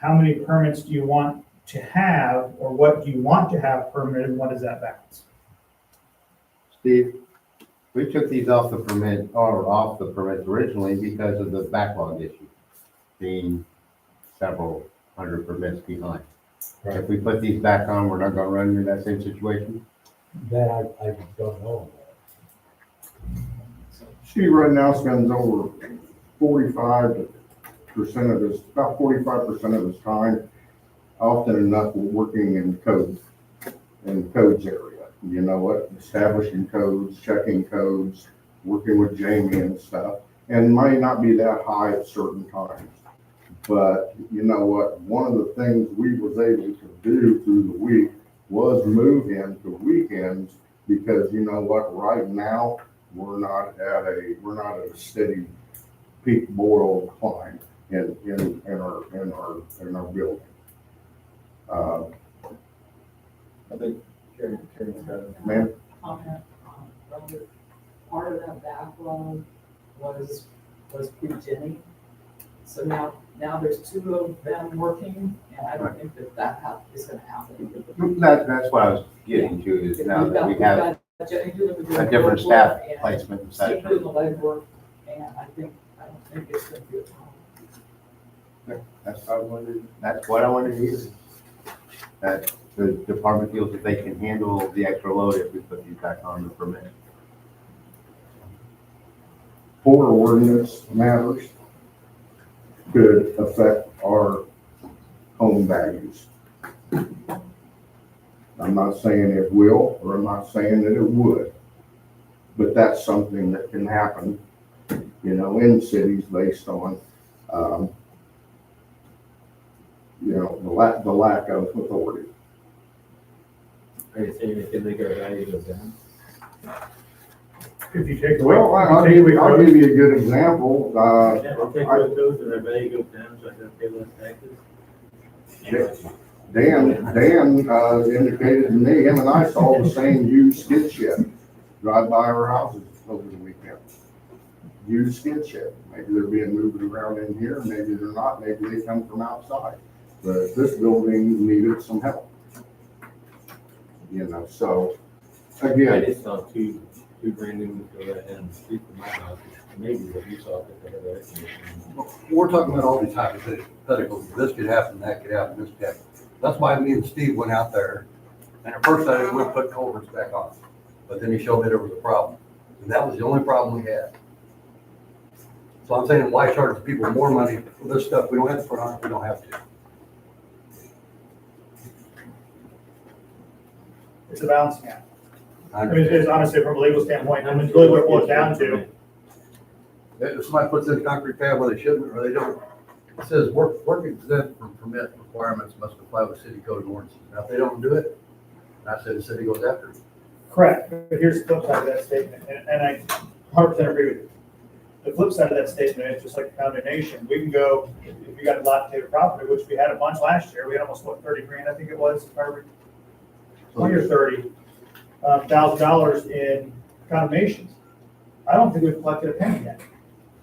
how many permits do you want to have, or what do you want to have permitted, and what is that balance?
Steve, we took these off the permits originally because of the backlog issue, being several hundred permits behind. If we put these back on, we're not gonna run into that same situation?
That I don't know.
Steve right now spends over 45% of his, about 45% of his time, often enough, working in codes area. You know what, establishing codes, checking codes, working with Jamie and stuff, and might not be that high at certain times. But you know what, one of the things we was able to do through the week was move him to weekends, because you know what, right now, we're not at a steady peak boil climb in our building.
I think Karen's got it.
Ma'am?
Comment, Robert, part of that backlog was pre-Jenny. So now there's two of them working, and I don't think that is gonna happen.
That's what I was getting to, is now that we have a different staff placement and such.
Steve doing the legwork, and I don't think it's gonna be a problem.
That's what I wanted to hear. That the department feels that they can handle the extra load if we put these back on the permit.
Poor ordinance matters could affect our home values. I'm not saying it will, or I'm not saying that it would, but that's something that can happen, you know, in cities based on, you know, the lack of authority.
Are you saying it can make our value go down?
If you take away.
Well, I'll give you a good example.
Yeah, we'll take those codes and our value goes down, so I gotta pay less taxes.
Dan indicated to me, him and I saw the same used skid shed drive by our houses over the weekend. Used skid shed. Maybe they're being moved around in here, maybe they're not, maybe they come from outside. But this building needed some help. You know, so
I
again,
just saw two brand new ones go right down the street from my house. Maybe what you saw, that they have air conditioning.
We're talking about all these hypotheticals. This could happen, that could happen, this could happen. That's why me and Steve went out there, and at first I didn't want to put culverts back on. But then he showed me there was a problem. And that was the only problem we had. So I'm saying, why charge people more money for this stuff we don't have to put on if we don't have to?
It's a balancing act.
I
I mean, it's honestly, from a legal standpoint, I mean, really what it boils down to.
If somebody puts in a concrete pad where they shouldn't, or they don't, it says work exempt from permit requirements must comply with city code and ordinances. Now, if they don't do it, I say the city goes after it.
Correct, but here's the flip side of that statement, and I 100% agree with you. The flip side of that statement is just like condemnation. We can go, if you got a dilapidated property, which we had a bunch last year, we had almost, what, 30 grand, I think it was, if I remember, 20 or 30 $1,000 in condemnations. I don't think we've collected a penny yet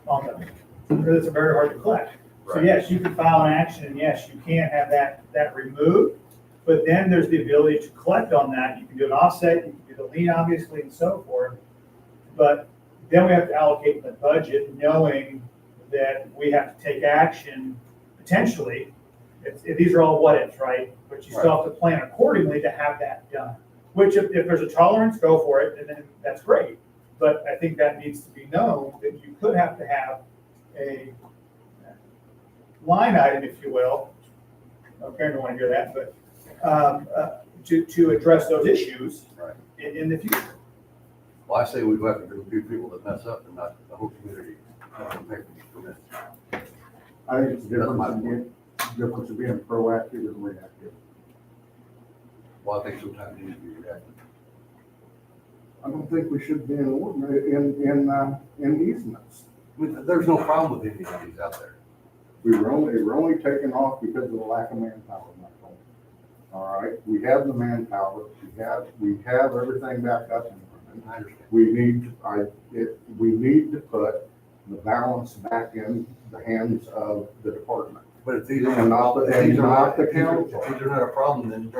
on them, because it's very hard to collect. So yes, you can file an action, and yes, you can have that removed, but then there's the ability to collect on that. You can do an offset, you can do the lien, obviously, and so forth. But then we have to allocate the budget, knowing that we have to take action potentially. These are all what ifs, right? But you still have to plan accordingly to have that done. Which if there's a tolerance, go for it, and then that's great. But I think that needs to be known, that you could have to have a line item, if you will. Okay, I don't want to hear that, but to address those issues
Right.
in the future.
Well, I say we go after the few people that mess up and not the whole community.
I think it's difference of being proactive and reactive.
Well, I think sometimes you need to be reactive.
I don't think we should be in easements.
I mean, there's no problem with any of these out there.
We were only taken off because of the lack of manpower, Michael. All right, we have the manpower, we have everything back up and running.
I understand.
We need to put the balance back in the hands of the department.
But if these
And not the- and not the council.
If these are not a problem, then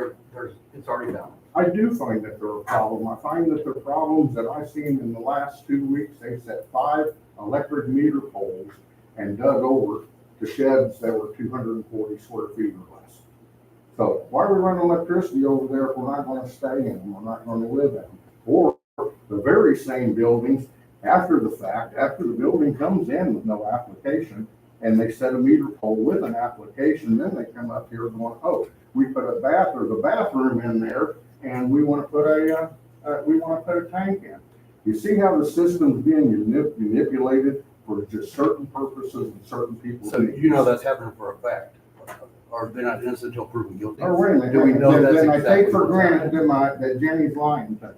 it's already down.
I do find that they're a problem. I find that they're problems that I've seen in the last 2 weeks. They set 5 electric meter poles and dug over to sheds that were 240 square feet or less. So why are we running electricity over there if we're not gonna stay in them, we're not gonna live in them? Or the very same buildings, after the fact, after the building comes in with no application, and they set a meter pole with an application, then they come up here going, oh, we put a bathroom in there, and we wanna put a tank in. You see how the system's being manipulated for just certain purposes and certain people?
So you know that's happening for a fact. Or they're not innocent until proven guilty.
Oh, wait a minute.
Do we know that's
Then I
exactly
take for
what's
granted
happening?
that Jenny's lying to me.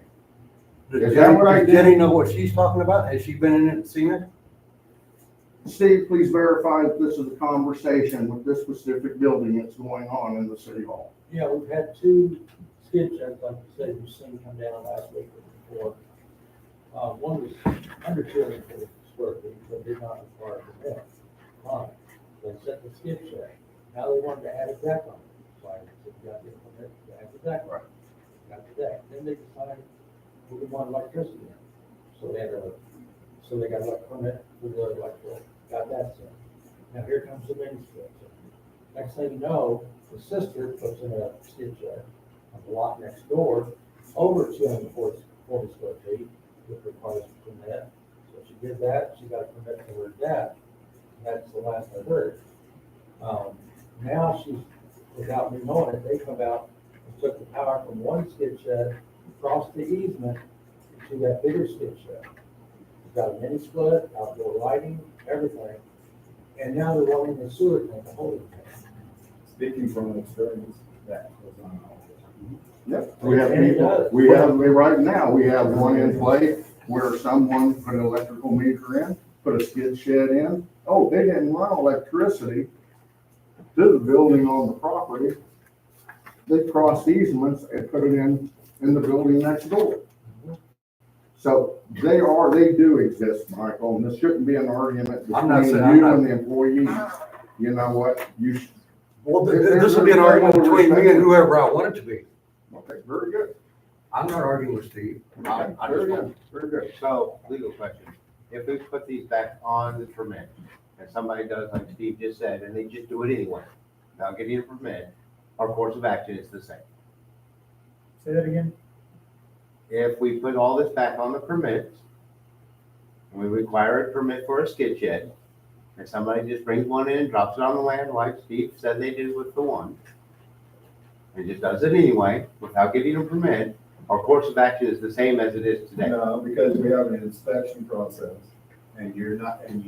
Does
Is that what I
Does
did?
Jenny know what she's talking about? Has she been in it and seen it?
Steve, please verify that this is a conversation with this specific building that's going on in the city hall.
Yeah, we've had 2 skid sheds, like you said, you've seen come down last week or before. One was under 240 square feet, but did not require a permit. Fine. They set the skid shed. Now they wanted to add a deck on it. So I said, you got to get a permit to add the deck.
Right.
Got the deck. Then they decided we didn't want electricity in. So they got a permit for the electrical, got that set. Now here comes the mini split. Next thing you know, the sister puts in a skid shed on the lot next door, over 240 square feet, which requires a permit. So she did that, she got a permit for her deck. That's the last I heard. Now she's, without me knowing it, they come out and took the power from one skid shed across the easement to that bigger skid shed. It's got a mini split, outdoor lighting, everything. And now they're running the sewer tank, the holding tank.
Speaking from experience, that goes on all the time.
Yep. Right now, we have one in play where someone put an electrical meter in, put a skid shed in. Oh, they didn't run electricity to the building on the property. They crossed easements and put it in the building next door. So they do exist, Michael, and this shouldn't be an argument
I'm not
between
saying-
you and the employees. You know what?
Well, this will be an argument between me and whoever I want it to be.
Okay, very good.
I'm not arguing with Steve. I
Very
just
good, very good.
So, legal question. If we put these back on the permit, and somebody does like Steve just said, and they just do it anyway, without getting a permit, our course of action is the same.
Say that again?
If we put all this back on the permits, and we require a permit for a skid shed, and somebody just brings one in, drops it on the land like Steve said they do with the one, and just does it anyway, without getting a permit, our course of action is the same as it is today.
No, because we have an inspection process, and you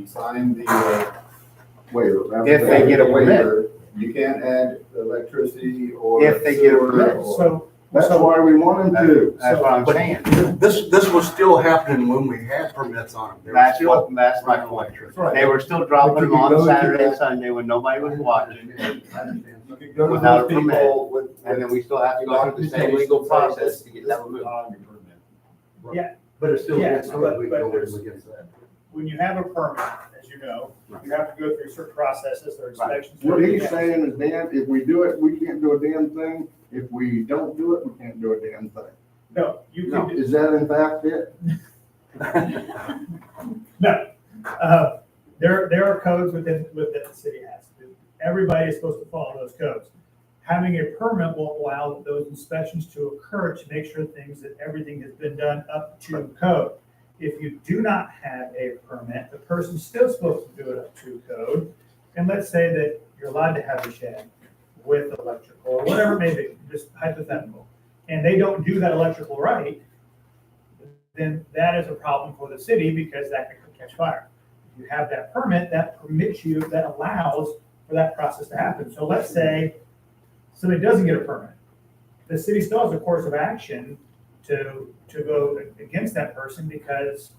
sign the
Waiver.
If they get a permit.
waiver, you can't add electricity or.
If they get a
sewer
permit.
or-
That's why we want them to.
That's what I'm saying.
This was still happening when we had permits on them. They were
That's
still
that's my
running
point.
electricity.
They were still dropping them on Saturday and Sunday when nobody was watching,
I understand.
You can go to
Without
those
a permit,
people with.
and then we still have to go through the same legal process to get that removed.
But it's still,
Yeah,
it's still, we
but
go
there's-
against that.
When you have a permit, as you know, you have to go through certain processes, there are inspections.
What he's saying is, Dan, if we do it, we can't do a damn thing. If we don't do it, we can't do a damn thing.
No, you can,
Is that in fact it?
no. There are codes within the city has. Everybody is supposed to follow those codes. Having a permit will allow those inspections to occur to make sure everything has been done up to code. if you do not have a permit, the person's still supposed to do it up to code. And let's say that you're allowed to have a shed with electrical, or whatever it may be, just hypothetical, and they don't do that electrical right, then that is a problem for the city because that could catch fire. If you have that permit, that permits you, that allows for that process to happen. So let's say somebody doesn't get a permit. The city still has a course of action to go against that person because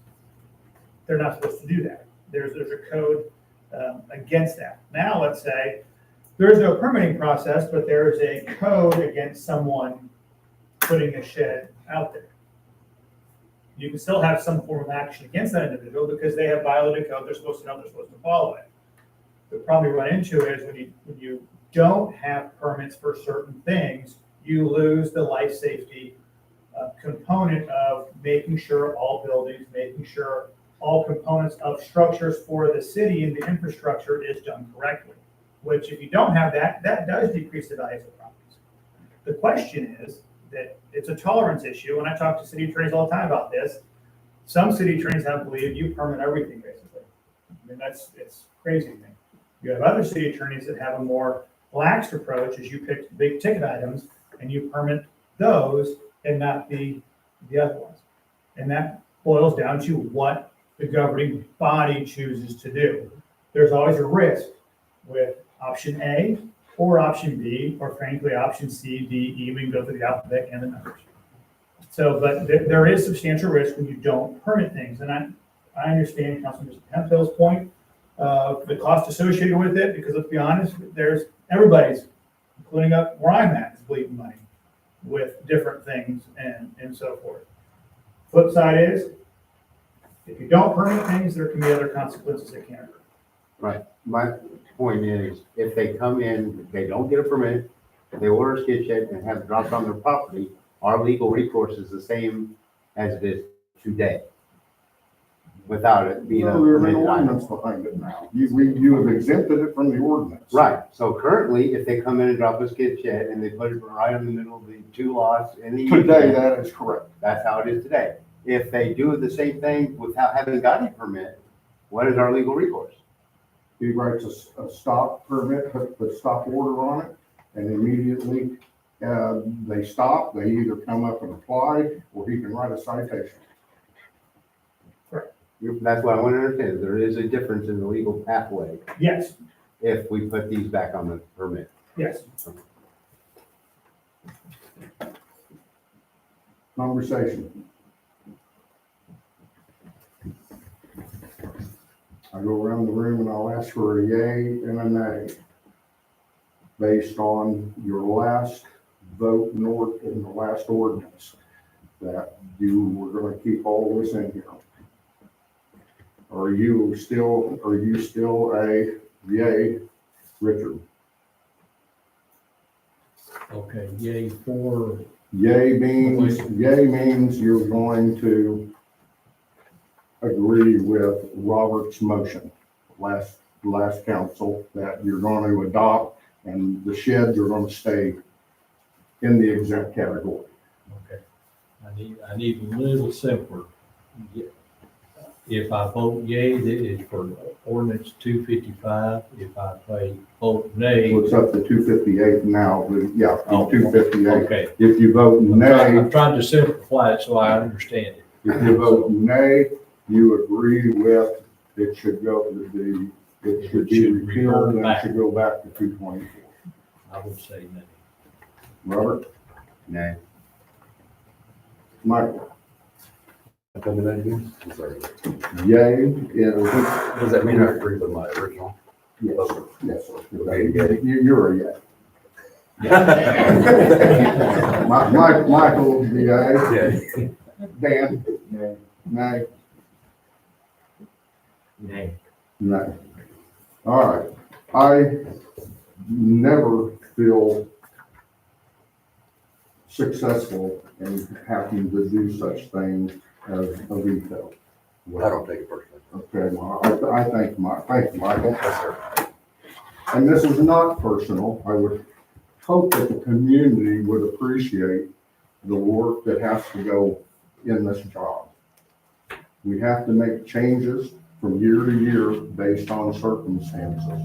they're not supposed to do that. There's a code against that. Now, let's say there's no permitting process, but there's a code against someone putting a shed out there. You can still have some form of action against that individual because they have violated code. They're supposed to know, they're supposed to follow it. The problem you run into is when you don't have permits for certain things, you lose the life safety component of making sure all buildings, making sure all components of structures for the city and the infrastructure is done correctly. Which if you don't have that, that does decrease the value of the properties. The question is that it's a tolerance issue, and I talk to city attorneys all the time about this. Some city attorneys have believed you permit everything, basically. I mean, it's crazy to me. You have other city attorneys that have a more relaxed approach, as you pick big ticket items and you permit those and not the other ones. And that boils down to what the governing body chooses to do. There's always a risk with option A or option B, or frankly, option C, D, E, we can go through the alphabet and the numbers. So, but there is substantial risk when you don't permit things. And I understand Councilman Hemphill's point, the cost associated with it, because let's be honest, everybody's, including up where I'm at, is bleeding money with different things and so forth. Flip side is, if you don't permit things, there can be other consequences that can occur.
Right. My point is, if they come in, they don't get a permit, if they order a skid shed and have it dropped on their property, our legal recourse is the same as it is today. Without it being a
No, there's an
permitted item.
ordinance behind it now. You have exempted it from the ordinance.
Right, so currently, if they come in and drop a skid shed and they put it right in the middle of the two lots in the.
Today, that is correct.
That's how it is today. If they do the same thing without having got a permit, what is our legal recourse?
He writes a stop permit, put the stop order on it, and immediately, they stop, they either come up and apply, or he can write a citation.
That's what I want to understand. There is a difference in the legal pathway
Yes,
if we put these back on the permit.
yes.
Conversation. I go around the room and I'll ask for a yay and a nay based on your last vote in the last ordinance that you were going to keep all this in here. Are you still a yay, Richard?
Okay, yay for,
Yay means you're going to agree with Robert's motion, last council, that you're going to adopt, and the sheds are going to stay in the exempt category.
okay, I need a little simpler. If I vote yea, that is for ordinance 255. If I vote nay.
Well, it's up to 258 now, but yeah,
Oh,
258.
Okay.
If you vote nay,
I'm trying to simplify it so I understand it.
if you vote nay, you agree with it should go to it should be repealed and it should go back to 224.
I would say nay.
Robert?
Nay.
Michael?
Tell me that again. I'm sorry.
Yay,
Does that mean I agree with my original?
yes, yes, sir.
Okay, yay.
You're a yay. Michael, the yay.
Yeah.
Dan? Nay.
Nay.
Nay. All right. I never feel successful in having to do such things as a veto.
I don't take it personally.
Okay, thank you, Michael.
Yes, sir.
And this is not personal. I would hope that the community would appreciate the work that has to go in this job. We have to make changes from year to year based on circumstances.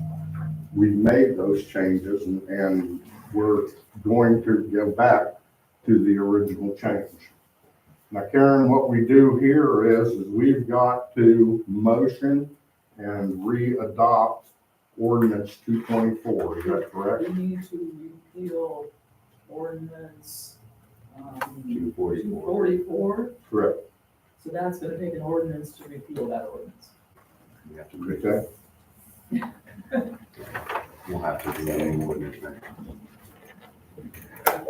We've made those changes and we're going to go back to the original change. Now, Karen, what we do here is we've got to motion and re-adopt ordinance 224, is that correct?
We need to repeal ordinance,
244.
244.
Correct.
So that's gonna take an ordinance to repeal that ordinance.
We have to,
Okay.
we'll have to do that in ordinance next.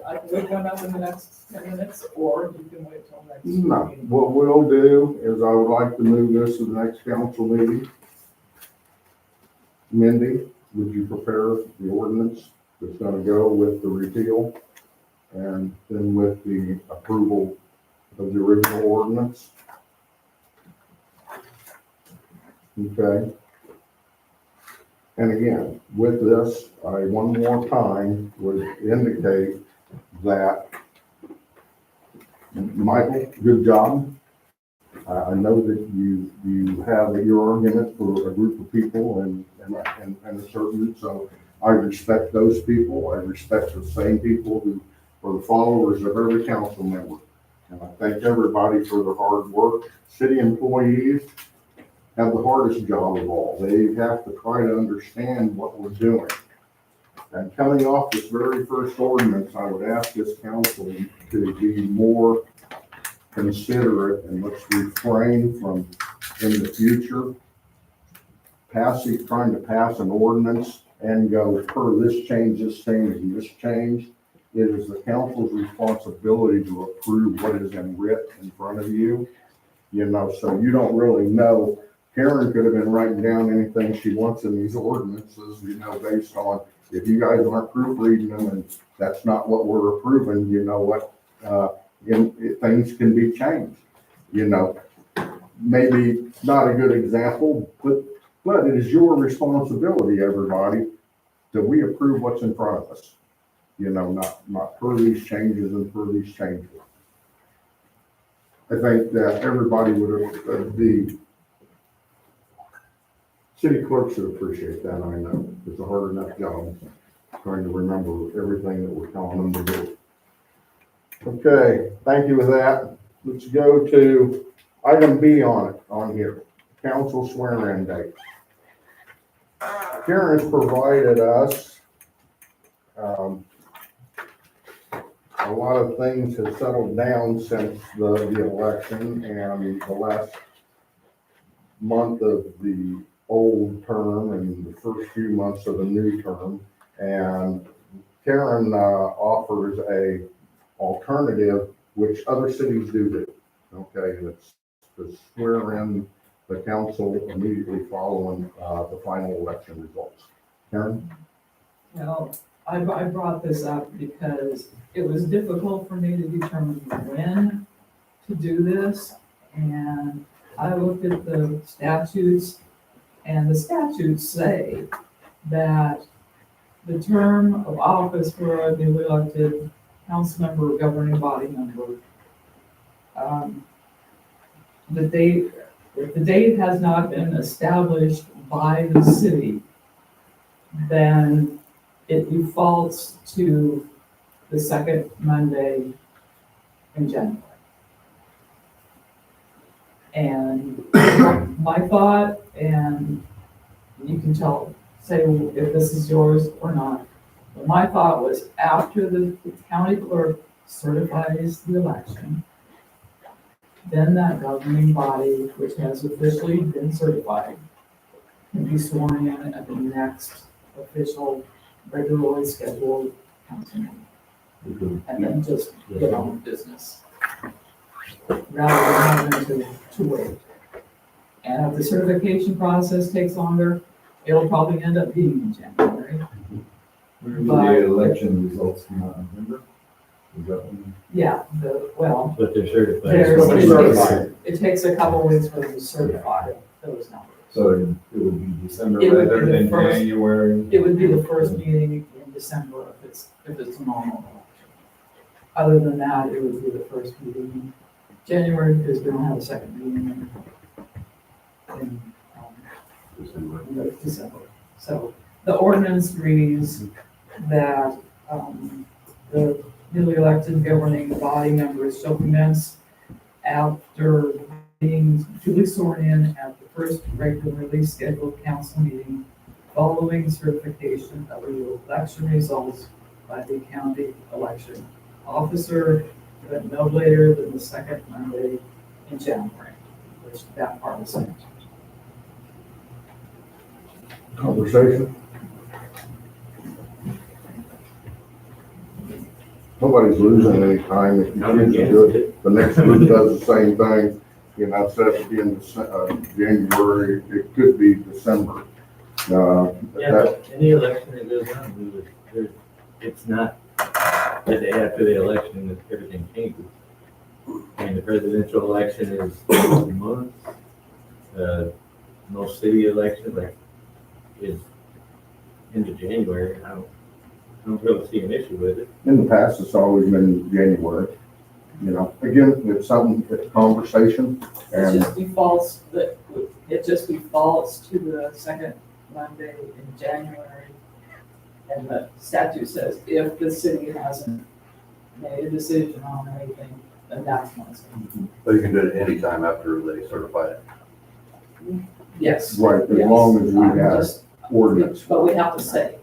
I can whip one up in the next 10 minutes, or you can wait till next
No,
meeting.
what we'll do is I would like to move this to the next council meeting. Mindy, would you prepare the ordinance that's gonna go with the repeal and then with the approval of the original ordinance? Okay. And again, with this, I one more time would indicate that, Michael, good job. I know that you have your argument for a group of people and a certain, so I respect those people. I respect the same people who are the followers of every council member. And I thank everybody for their hard work. City employees have the hardest job of all. They have to try to understand what we're doing. And coming off this very first ordinance, I would ask this council to be more considerate and let's refrain from, in the future, trying to pass an ordinance and go per this change, this change, and this change. It is the council's responsibility to approve what is written in front of you. You know, so you don't really know. Karen could have been writing down anything she wants in these ordinances, you know, based on, if you guys aren't proofreading them and that's not what we're approving, you know what, things can be changed. You know, maybe not a good example, but it is your responsibility, everybody, that we approve what's in front of us. You know, not per these changes and per these changes. I think that everybody would be, city clerks should appreciate that, I know. It's a hard enough job trying to remember everything that we're telling them to do. Okay, thank you with that. Let's go to item B on here, council swearing-in date. Karen has provided us, a lot of things have settled down since the election and the last month of the old term and the first few months of the new term. And Karen offers a alternative, which other cities do. Okay, and it's to swear in the council immediately following the final election results. Karen?
Well, I brought this up because it was difficult for me to determine when to do this. And I looked at the statutes, and the statutes say that the term of office for a newly elected council member or governing body member, if the date has not been established by the city, then it defaults to the second Monday in January. And my thought, and you can say if this is yours or not, but my thought was after the county clerk certifies the election, then that governing body, which has officially been certified, can be sworn in at the next official, regularly scheduled council meeting. And then just get on with business, rather than having to wait. And if the certification process takes longer, it'll probably end up being in January.
The election results come out in November? Is that when?
Yeah,
But they're certified.
it takes a couple weeks for them to certify those numbers.
So it would be December
It would be
rather
the
than
first-
January?
It would be the first meeting in December if it's a normal election. Other than that, it would be the first meeting in January because we don't have a second meeting in in December. So the ordinance reads that the newly elected governing body members shall commence after being duly sworn in at the first regularly scheduled council meeting following certification of the election results by the county election officer, but no later than the second Monday in January, which that part is sent.
Conversation? Nobody's losing any time if you choose to do it. The next group does the same thing, you know, instead of being January, it could be December.
Yeah,
That,
but any election that goes on, it's not the day after the election that everything changes. And the presidential election is a month. Most city election is into January. I don't really see an issue with it.
in the past, it's always been January. You know, again, it's something, it's conversation, and
It just defaults to the second Monday in January. And the statute says if the city hasn't made a decision on anything, then that's when it's going to be.
But you can do it anytime after they certify it.
Yes.
right, as
yes.
long as we
I'm
have
just-
ordinance.
But we have to say,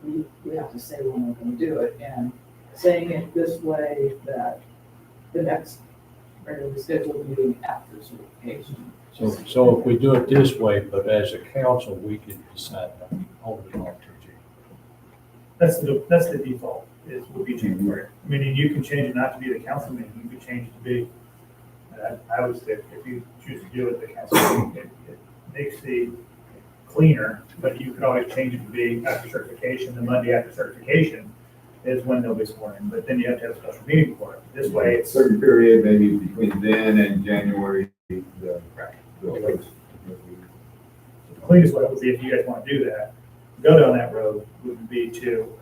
we have to say when we're gonna do it, and saying it this way that the next regularly scheduled meeting after certification.
So if we do it this way, but as a council, we can decide that on the alternate.
That's the default, is will be January. Meaning you can change it not to be the council meeting, you can change it to be, I would say, if you choose to do it the council meeting, it makes the cleaner, but you could always change it to be after certification, the Monday after certification is when they'll be sworn in, but then you have to have a special meeting for it. This way, it's
Certain period, maybe between then and January, the
the cleanest way would be, if you guys want to do that, go down that road, would be to,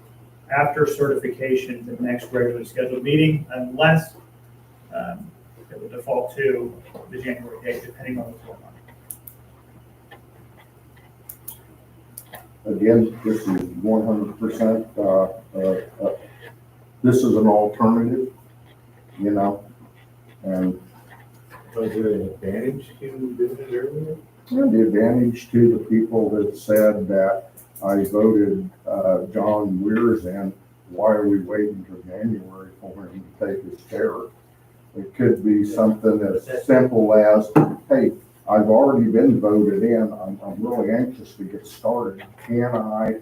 after certification, the next regularly scheduled meeting, unless it would default to the January date, depending on what's going on.
Again, this is 100%, this is an alternative, you know, and
Was there an advantage to doing it earlier?
the advantage to the people that said that I voted John Weirs in, why are we waiting till January for him to take his terror? It could be something as simple as, hey, I've already been voted in, I'm really anxious to get started. Can I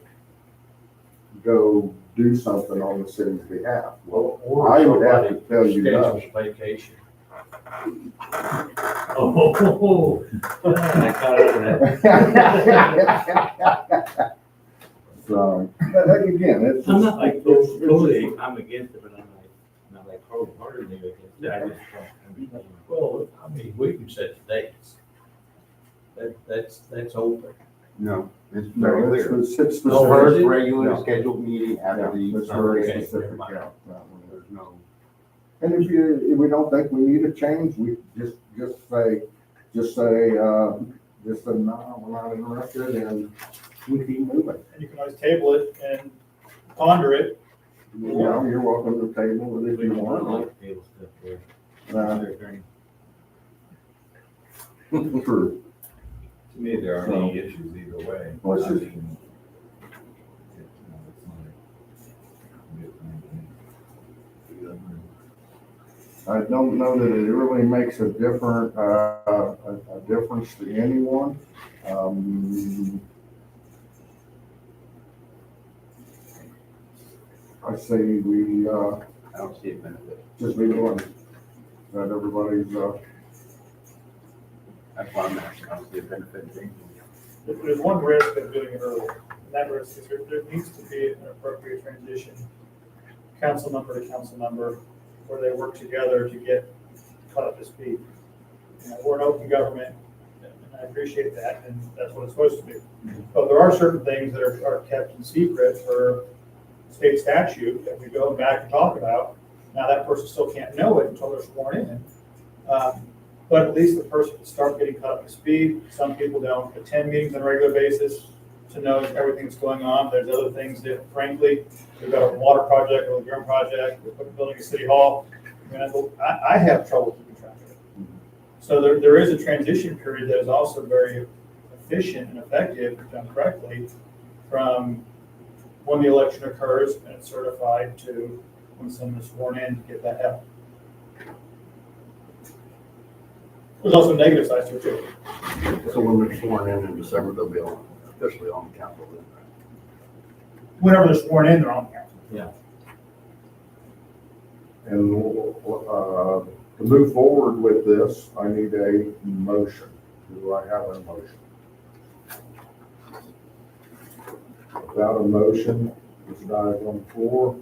go do something on the city's behalf? Well,
Or
I would have to
somebody
tell you no.
schedules vacation.
Oh, I caught up with that.
So, but again, it's.
I'm not like
it's-
totally, I'm against it, but I'm not like wholeheartedly against it. I just don't understand.
Well, I mean, we can set the dates. That's open.
No, it's
No,
very
it's,
clear.
it's
The
specific.
first regular
No.
scheduled meeting after
Yeah,
the.
it's very
Okay,
specific,
never mind.
yeah. that one.
There's no.
And if we don't think we need a change, we just say, no, we're not interested, and we keep moving.
And you can always table it and ponder it.
You know, you're welcome to table it if you
I don't
want.
like table stuff there.
True.
To me, there aren't any issues either way.
Well, it's
I
just-
mean,
I don't know that it really makes a difference to anyone. I say we,
I don't see a benefit.
just leave it alone. That everybody's,
That's why I'm asking. I don't see a benefit in changing it.
There's one risk of doing it early, and that risk is there needs to be an appropriate transition, council member to council member, where they work together to get caught up to speed. You know, we're an open government, and I appreciate that, and that's what it's supposed to be. But there are certain things that are kept in secret for state statute that we go back and talk about. Now, that person still can't know it until they're sworn in. but at least the person can start getting caught up to speed. Some people don't attend meetings on a regular basis to know everything that's going on. There's other things that frankly, we've got a water project, or a drum project, we're building a city hall. I have trouble keeping track of it. So there is a transition period that is also very efficient and effective, if done correctly, from when the election occurs and it's certified to when someone is sworn in to get that help. There's also negative sides to it too.
So when they're sworn in December, they'll be officially on the council then, right?
Whenever they're sworn in, they're on council.
And to move forward with this, I need a motion. Do I have a motion? Without a motion, this dies on the floor.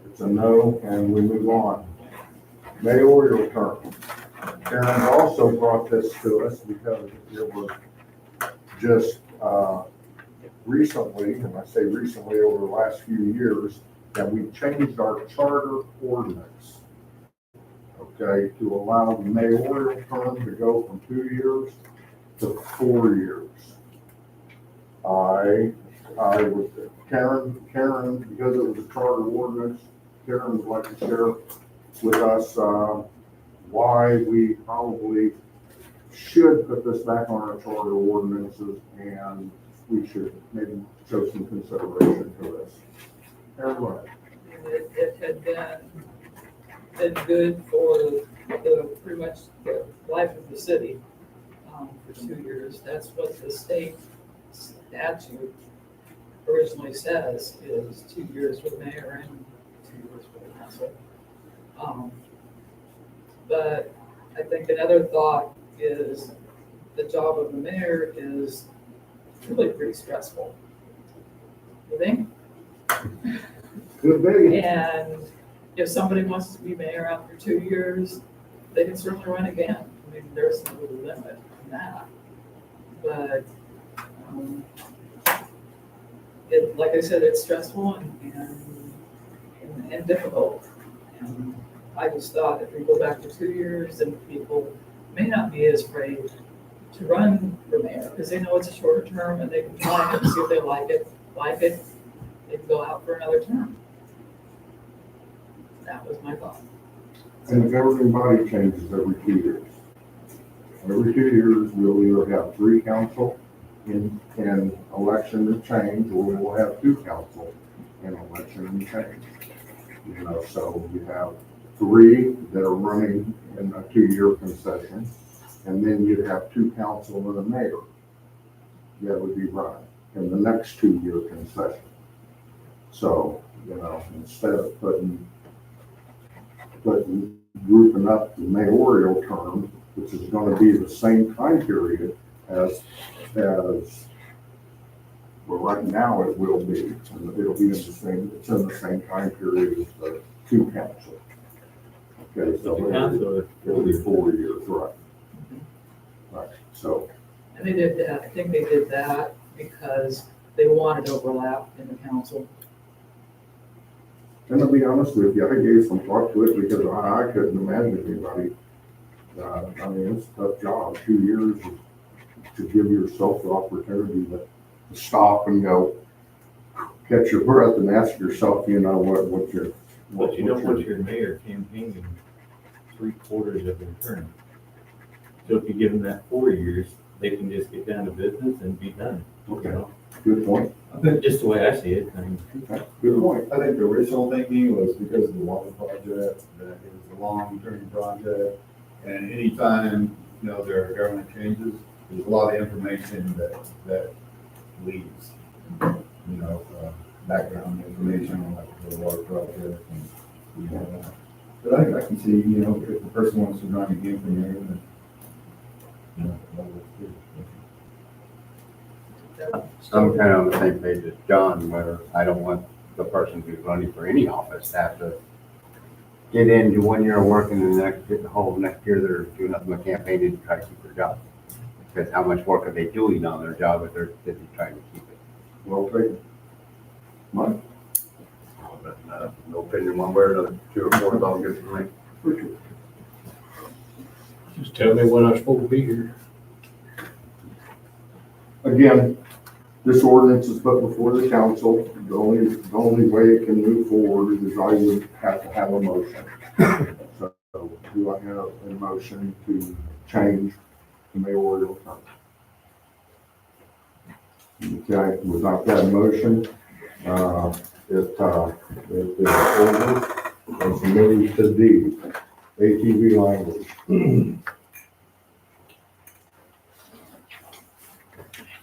It's a no, and we move on. Mayoral term. Karen also brought this to us because it was just recently, and I say recently over the last few years, that we changed our charter ordinance, okay, to allow the mayoral term to go from 2 years to 4 years. I was, Karen, because it was a charter ordinance, Karen would like to share with us why we probably should put this back on our charter ordinances, and we should maybe show some consideration for this. Karen, go ahead.
It had been good for pretty much the life of the city for 2 years. That's what the state statute originally says, is 2 years for the mayor and 2 years for the council. But I think another thought is the job of the mayor is really pretty stressful. You think?
Good day.
And if somebody wants to be mayor after 2 years, they can certainly run again. I mean, there's no limit on that. But it, like I said, it's stressful and difficult. And I just thought if we go back to 2 years, then people may not be as afraid to run for mayor because they know it's a shorter term and they can try it and see if they like it. They can go out for another term. That was my thought.
And the governing body changes every 2 years. Every 2 years, we'll either have 3 council in election and change, or we will have 2 council in election and change. You know, so you have 3 that are running in a 2-year concession, and then you'd have 2 council and a mayor that would be running in the next 2-year concession. So, you know, instead of grouping up the mayoral term, which is going to be the same time period as well, right now it will be, and it'll be in the same time period as the 2 council. Okay, so it'll be 4 years, right? Right, so.
And they did that, I think they did that because they wanted overlap in the council.
And to be honest with you, I gave some thought to it because I couldn't imagine anybody. I mean, it's a tough job, 2 years to give yourself the opportunity to stop and go, catch your breath and ask yourself, you know, what you're.
But you don't want your mayor campaigning 3/4 of their term. So if you give them that 4 years, they can just get down to business and be done.
Okay.
You know?
Good point.
I think,
Just the way I see it. I mean,
Good point.
I think the original thinking was because of the water project, that it was a long-term project. And anytime, you know, there are government changes, there's a lot of information that leaves. You know, background information on like the water project and, you know. But I can see, you know, if the person wants to run again from there, then, you know, that works too.
I'm kind of on the same page as John, where I don't want the person who's running for any office to have to get into 1 year of work and then get the whole next year they're doing nothing but campaigning to try to keep their job. Because how much work are they doing on their job if they're busy trying to keep it?
Well taken. Mike?
No opinion one way or another, 2 or 4 is all good for me.
Just tell me when I'm supposed to be here.
Again, this ordinance is put before the council. The only way it can move forward is I would have to have a motion. So do I have a motion to change the mayoral term? Okay, without that motion, it is over. It's moved to D, ATV language.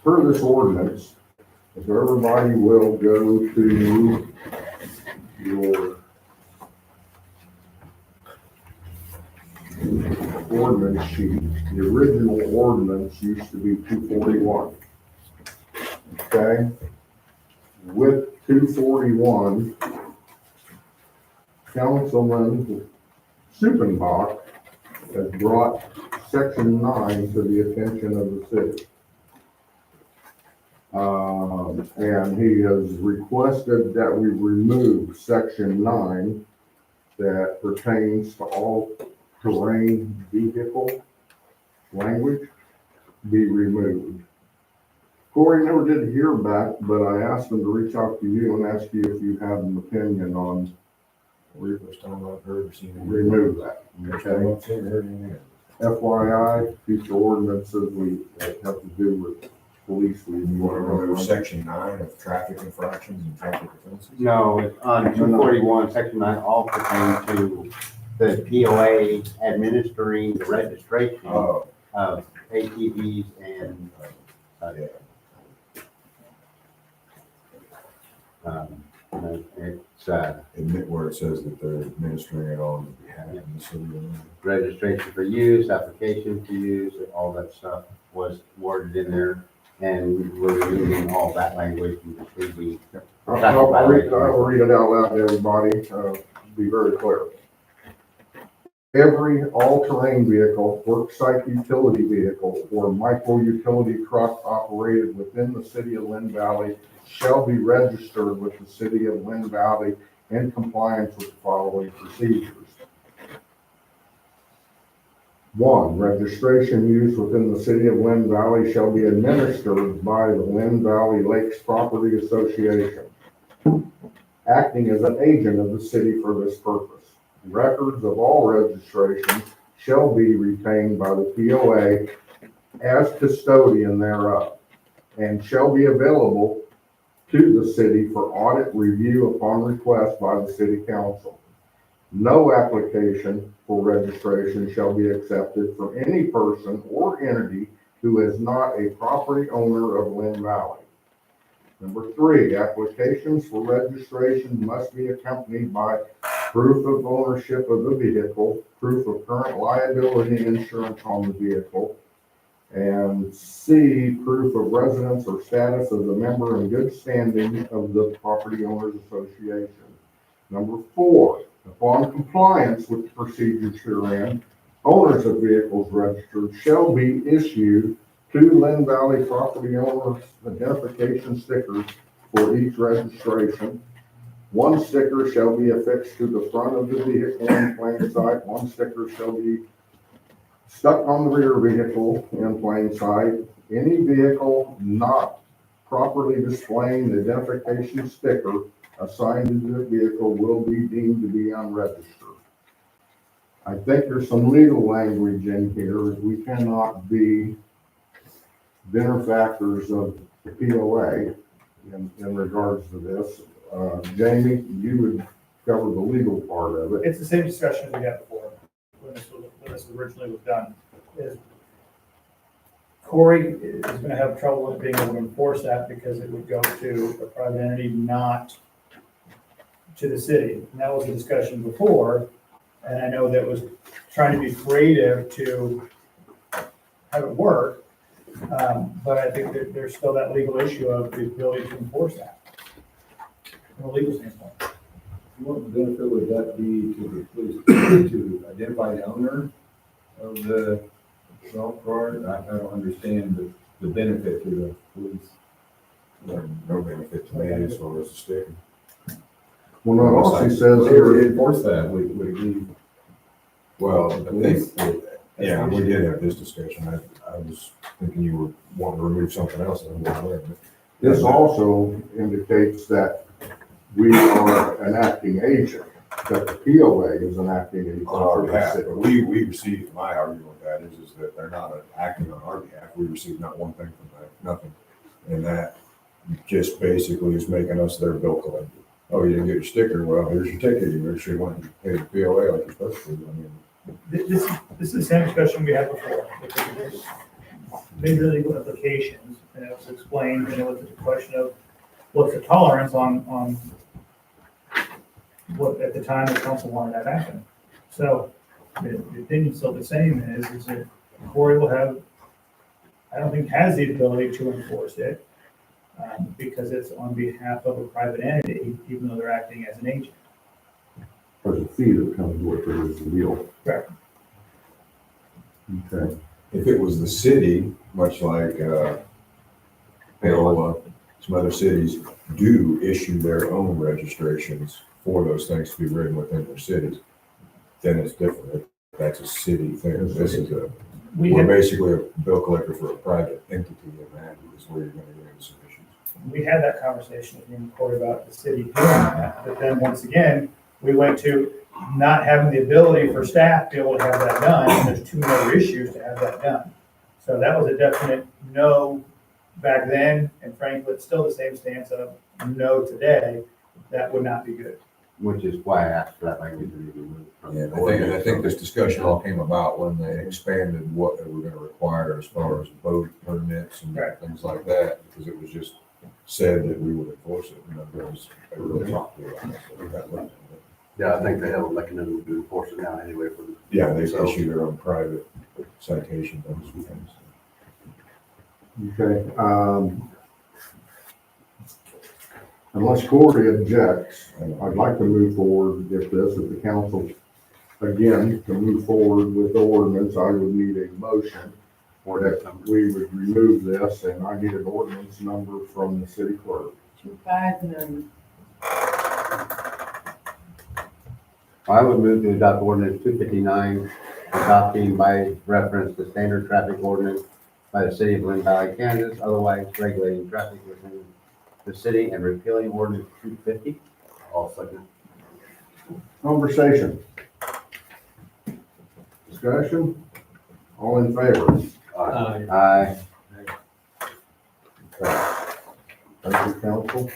Per this ordinance, if everybody will go to your ordinance sheet, the original ordinance used to be 241. Okay? With 241, Councilman Suppenbach has brought section 9 to the attention of the city. And he has requested that we remove section 9 that pertains to all terrain vehicle language be removed. Corey never did hear back, but I asked him to reach out to you and ask you if you had an opinion on remove that. Okay? FYI, future ordinances we have to do with police. We want to remove
section 9 of traffic infractions and traffic offenses?
No, it's on 241, section 9, all pertain to the POA administering the registration
Oh,
of ATVs and, it's,
admit where it says that they're administering it on behalf of the city.
registration for use, application to use, all that stuff was worded in there. And we're removing all that language and just leaving.
I'll read it out loud to everybody, be very clear. Every all-terrain vehicle, worksite utility vehicle, or micro-utility truck operated within the city of Linn Valley shall be registered with the city of Linn Valley in compliance with the following procedures. 1, registration used within the city of Linn Valley shall be administered by the Linn Valley Lakes Property Association, acting as an agent of the city for this purpose. Records of all registrations shall be retained by the POA as custodian thereof, and shall be available to the city for audit review upon request by the city council. No application for registration shall be accepted from any person or entity who is not a property owner of Linn Valley. Number 3, applications for registration must be accompanied by proof of ownership of the vehicle, proof of current liability insurance on the vehicle, and C, proof of residence or status as a member in good standing of the Property Owners Association. Number 4, upon compliance with the procedures herein, owners of vehicles registered shall be issued 2 Linn Valley property owners identification stickers for each registration. 1 sticker shall be affixed to the front of the vehicle in plain sight. 1 sticker shall be stuck on the rear vehicle in plain sight. Any vehicle not properly displaying the identification sticker assigned to the vehicle will be deemed to be unregistered. I think there's some legal language in here. We cannot be benefactors of the POA in regards to this. Jamie, you would cover the legal part of it.
It's the same discussion as we had before, when this originally was done, is Corey is gonna have trouble with being able to enforce that because it would go to a private entity, not to the city. And that was a discussion before, and I know that was trying to be creative to have it work. But I think that there's still that legal issue of the ability to enforce that from a legal standpoint.
What benefit would that be to the police, to identify the owner of the golf cart? I don't understand the benefit to the police.
No benefit to me as far as the sticker.
Well, no, it also says here,
Enforce that, would it be?
Well, I think, yeah, we did have this discussion. I was thinking you were wanting to remove something else and I'm not aware of it.
this also indicates that we are an acting agent, that the POA is an acting agent.
On our
for the
behalf,
city.
but we received, my argument with that is that they're not acting on our behalf. We received not one thing from that, nothing. And that just basically is making us their bill collector. Oh, you didn't get your sticker, well, here's your ticket, you actually went and paid the POA like you're supposed to. I mean,
This is the same discussion we had before. Major legal implications, and it was explained, and it was a question of what's the tolerance on what at the time the council wanted that to happen. So the opinion's still the same, is that Corey will have, I don't think has the ability to enforce it, because it's on behalf of a private entity, even though they're acting as an agent.
There's a fee that comes with it as the deal.
Right.
Okay.
if it was the city, much like, Paola, some other cities do issue their own registrations for those things to be written within their cities, then it's different. That's a city thing. This is we're basically a bill collector for a private entity, and that is where you're gonna get into some issues.
We had that conversation with me and Corey about the city doing that, but then once again, we went to not having the ability for staff to be able to have that done, and there's two other issues to have that done. So that was a definite no back then, and frankly, it's still the same stance of no today. That would not be good.
Which is why I asked for that language to be removed from
Yeah,
the
I
ordinance.
think this discussion all came about when they expanded what they were gonna require as far as boat permits and
Right.
things like that, because it was just said that we would enforce it, and nobody was ever really talked to about it. So that was-
Yeah, I think they have a mechanism to enforce it now anyway for the.
Yeah, they issue their own private citation, those things.
Okay, unless Corey objects, I'd like to move forward if the council, again, to move forward with the ordinance, I would need a motion or that we would remove this, and I need an ordinance number from the city clerk.
259.
I would move to adopt ordinance 259, adopting by reference the standard traffic ordinance by the city of Linn Valley, Kansas, otherwise regulating traffic within the city and repealing ordinance 250.
All second.
Conversation. Discussion? All in favor?
Aye.
Thank you, council.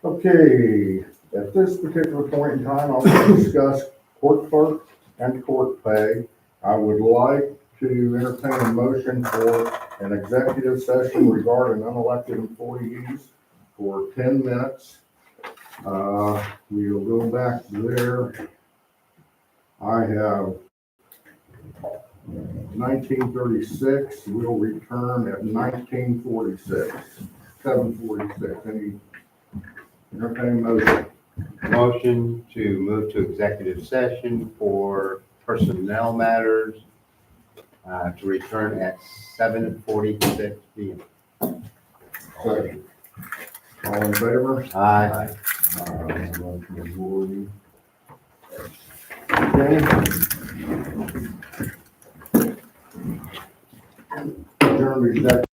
Okay, at this particular point in time, I'll discuss court clerk and court pay. I would like to entertain a motion for an executive session regarding unelected employees for 10 minutes. We'll go back there. I have 1936, we'll return at 1946, 746. Any entertaining motion?
Motion to move to executive session for personnel matters, to return at 7:46 PM.
Second. All in favor?
Aye.
Majority. Okay. Adjourn to executive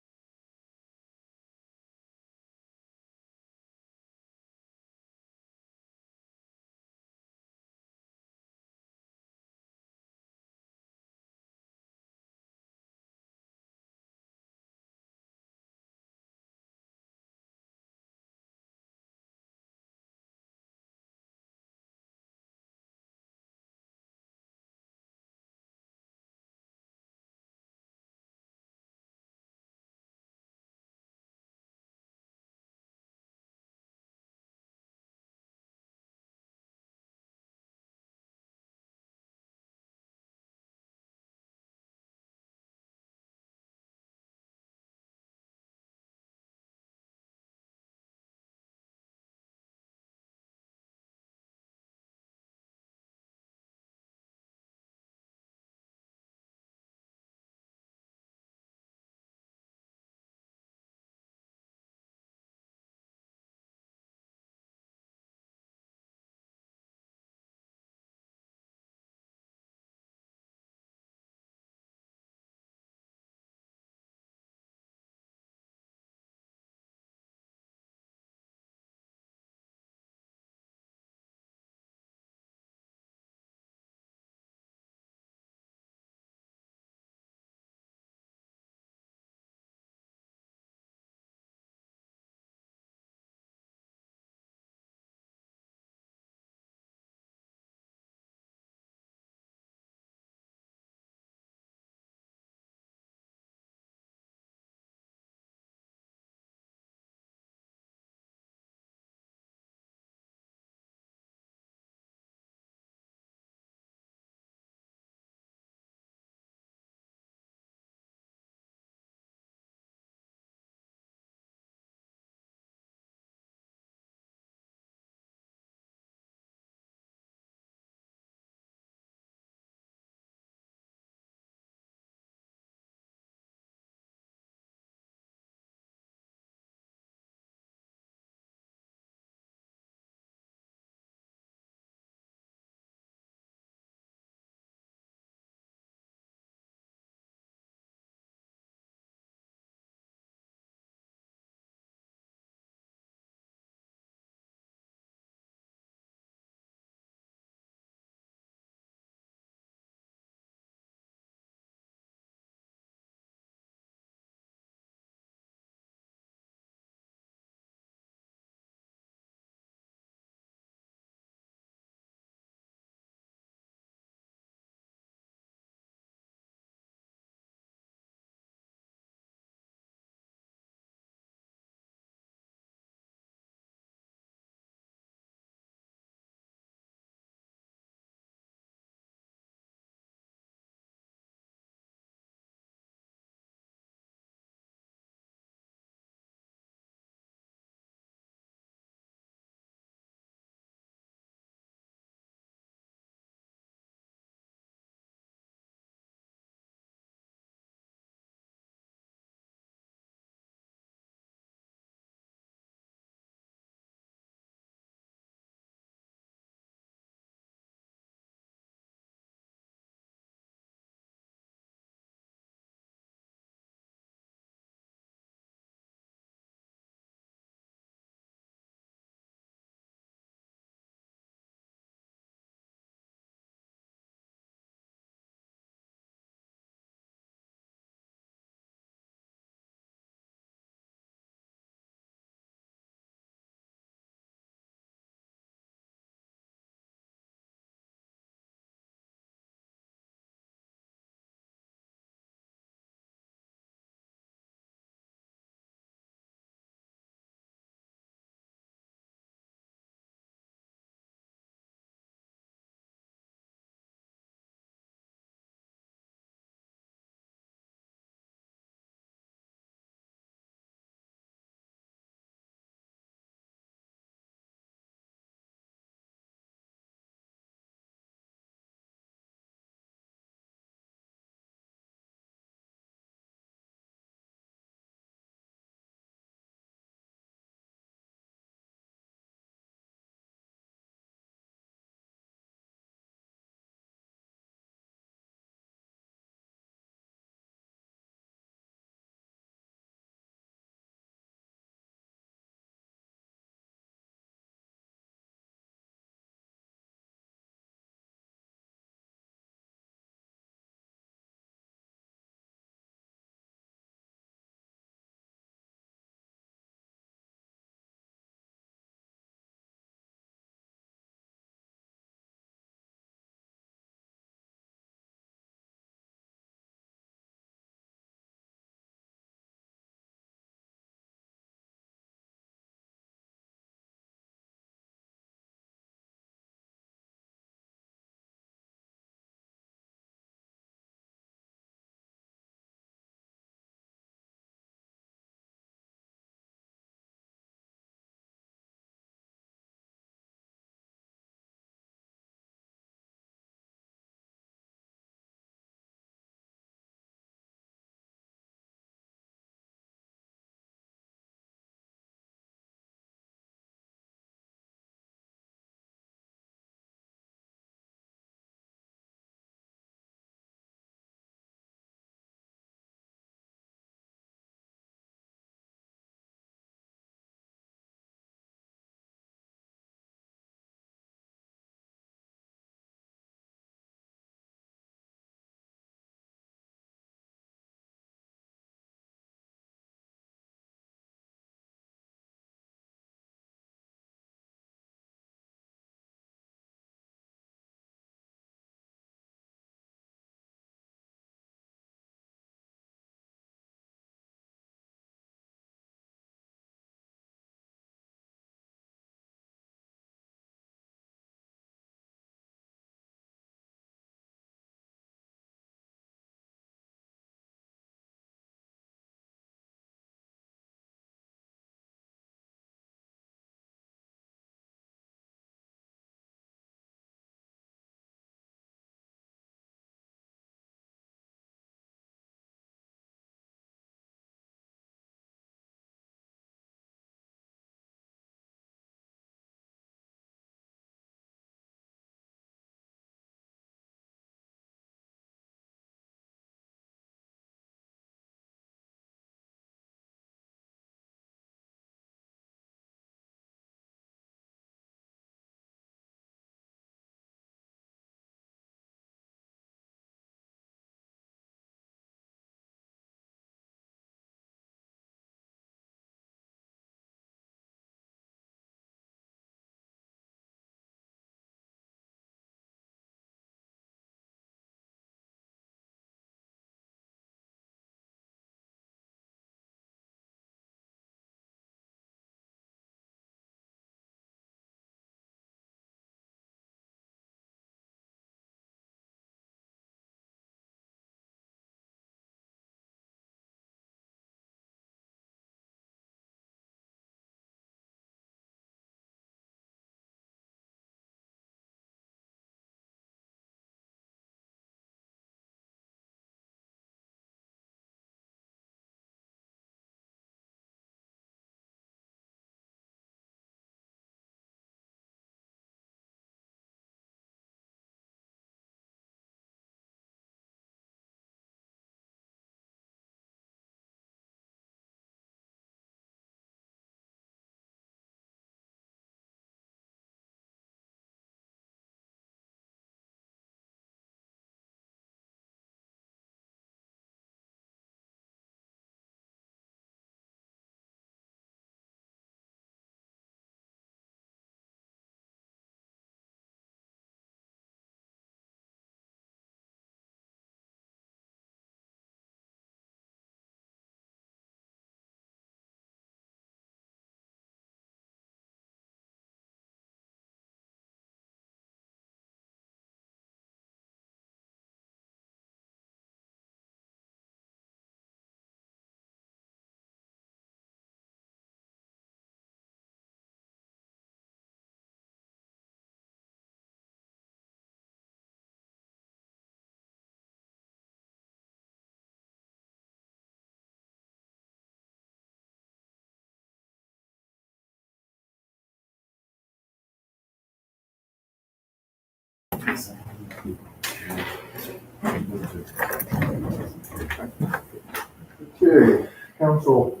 Okay, council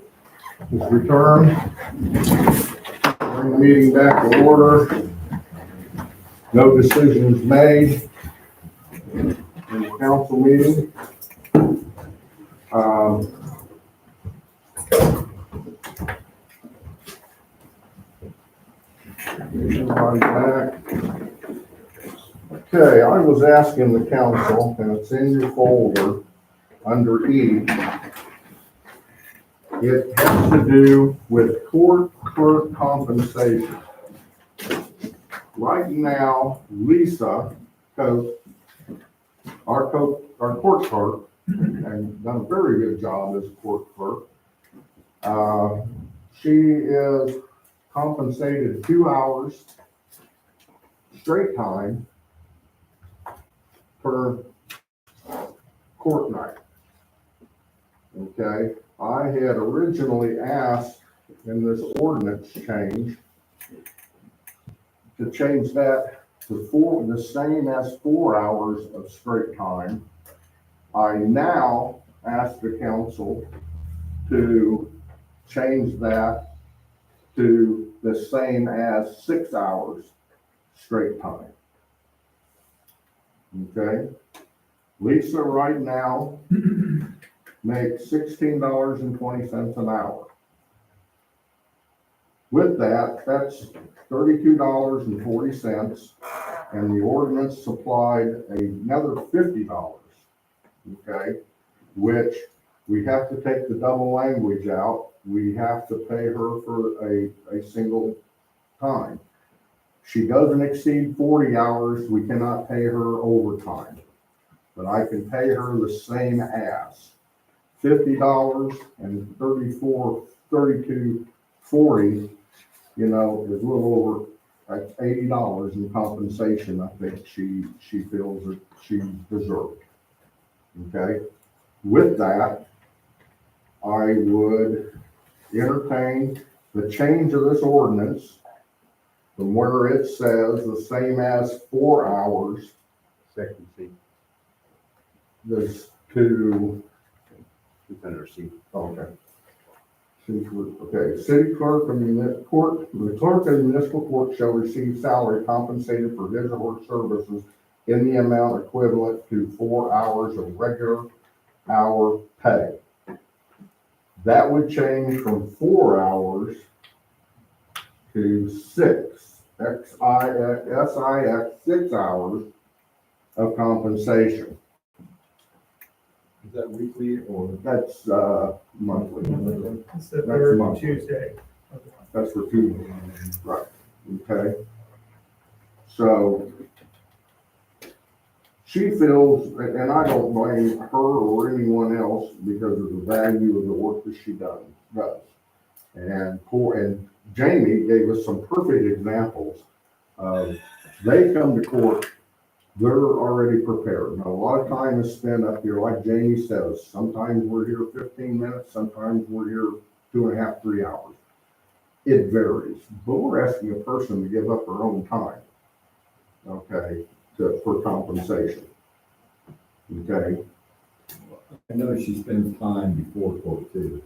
is returned. Bring the meeting back to order. No decisions made in the council meeting. Everybody back. Okay, I was asking the council, and it's in your folder under E. It has to do with court clerk compensation. Right now, Lisa Coates, our court clerk, and done a very good job as a court clerk. She is compensated 2 hours straight time per court night. Okay, I had originally asked in this ordinance change to change that to the same as 4 hours of straight time. I now ask the council to change that to the same as 6 hours straight time. Okay? Lisa right now makes $16.20 an hour. With that, that's $32.40, and the ordinance supplied another $50, okay? Which we have to take the double language out. We have to pay her for a single time. She doesn't exceed 40 hours, we cannot pay her overtime. But I can pay her the same as $50 and $32.40, you know, is a little over like $80 in compensation. I think she feels that she deserved. Okay, with that, I would entertain the change of this ordinance from where it says the same as 4 hours.
Section C.
This to,
It's under C.
okay. Okay, city clerk of the court, the clerk of the municipal court shall receive salary compensated for his or her services in the amount equivalent to 4 hours of regular hour pay. That would change from 4 hours to 6, SIX, 6 hours of compensation.
Is that weekly or?
That's monthly.
It's the
That's
third
monthly.
Tuesday.
That's for 2 months, right, okay? So she feels, and I don't blame her or anyone else because of the value of the work that she does. And Jamie gave us some perfect examples of, they come to court, they're already prepared. Now, a lot of time is spent up here, like Jamie says, sometimes we're here 15 minutes, sometimes we're here 2.5, 3 hours. It varies, but we're asking a person to give up her own time, okay, for compensation. Okay,
I know she spends time before court too,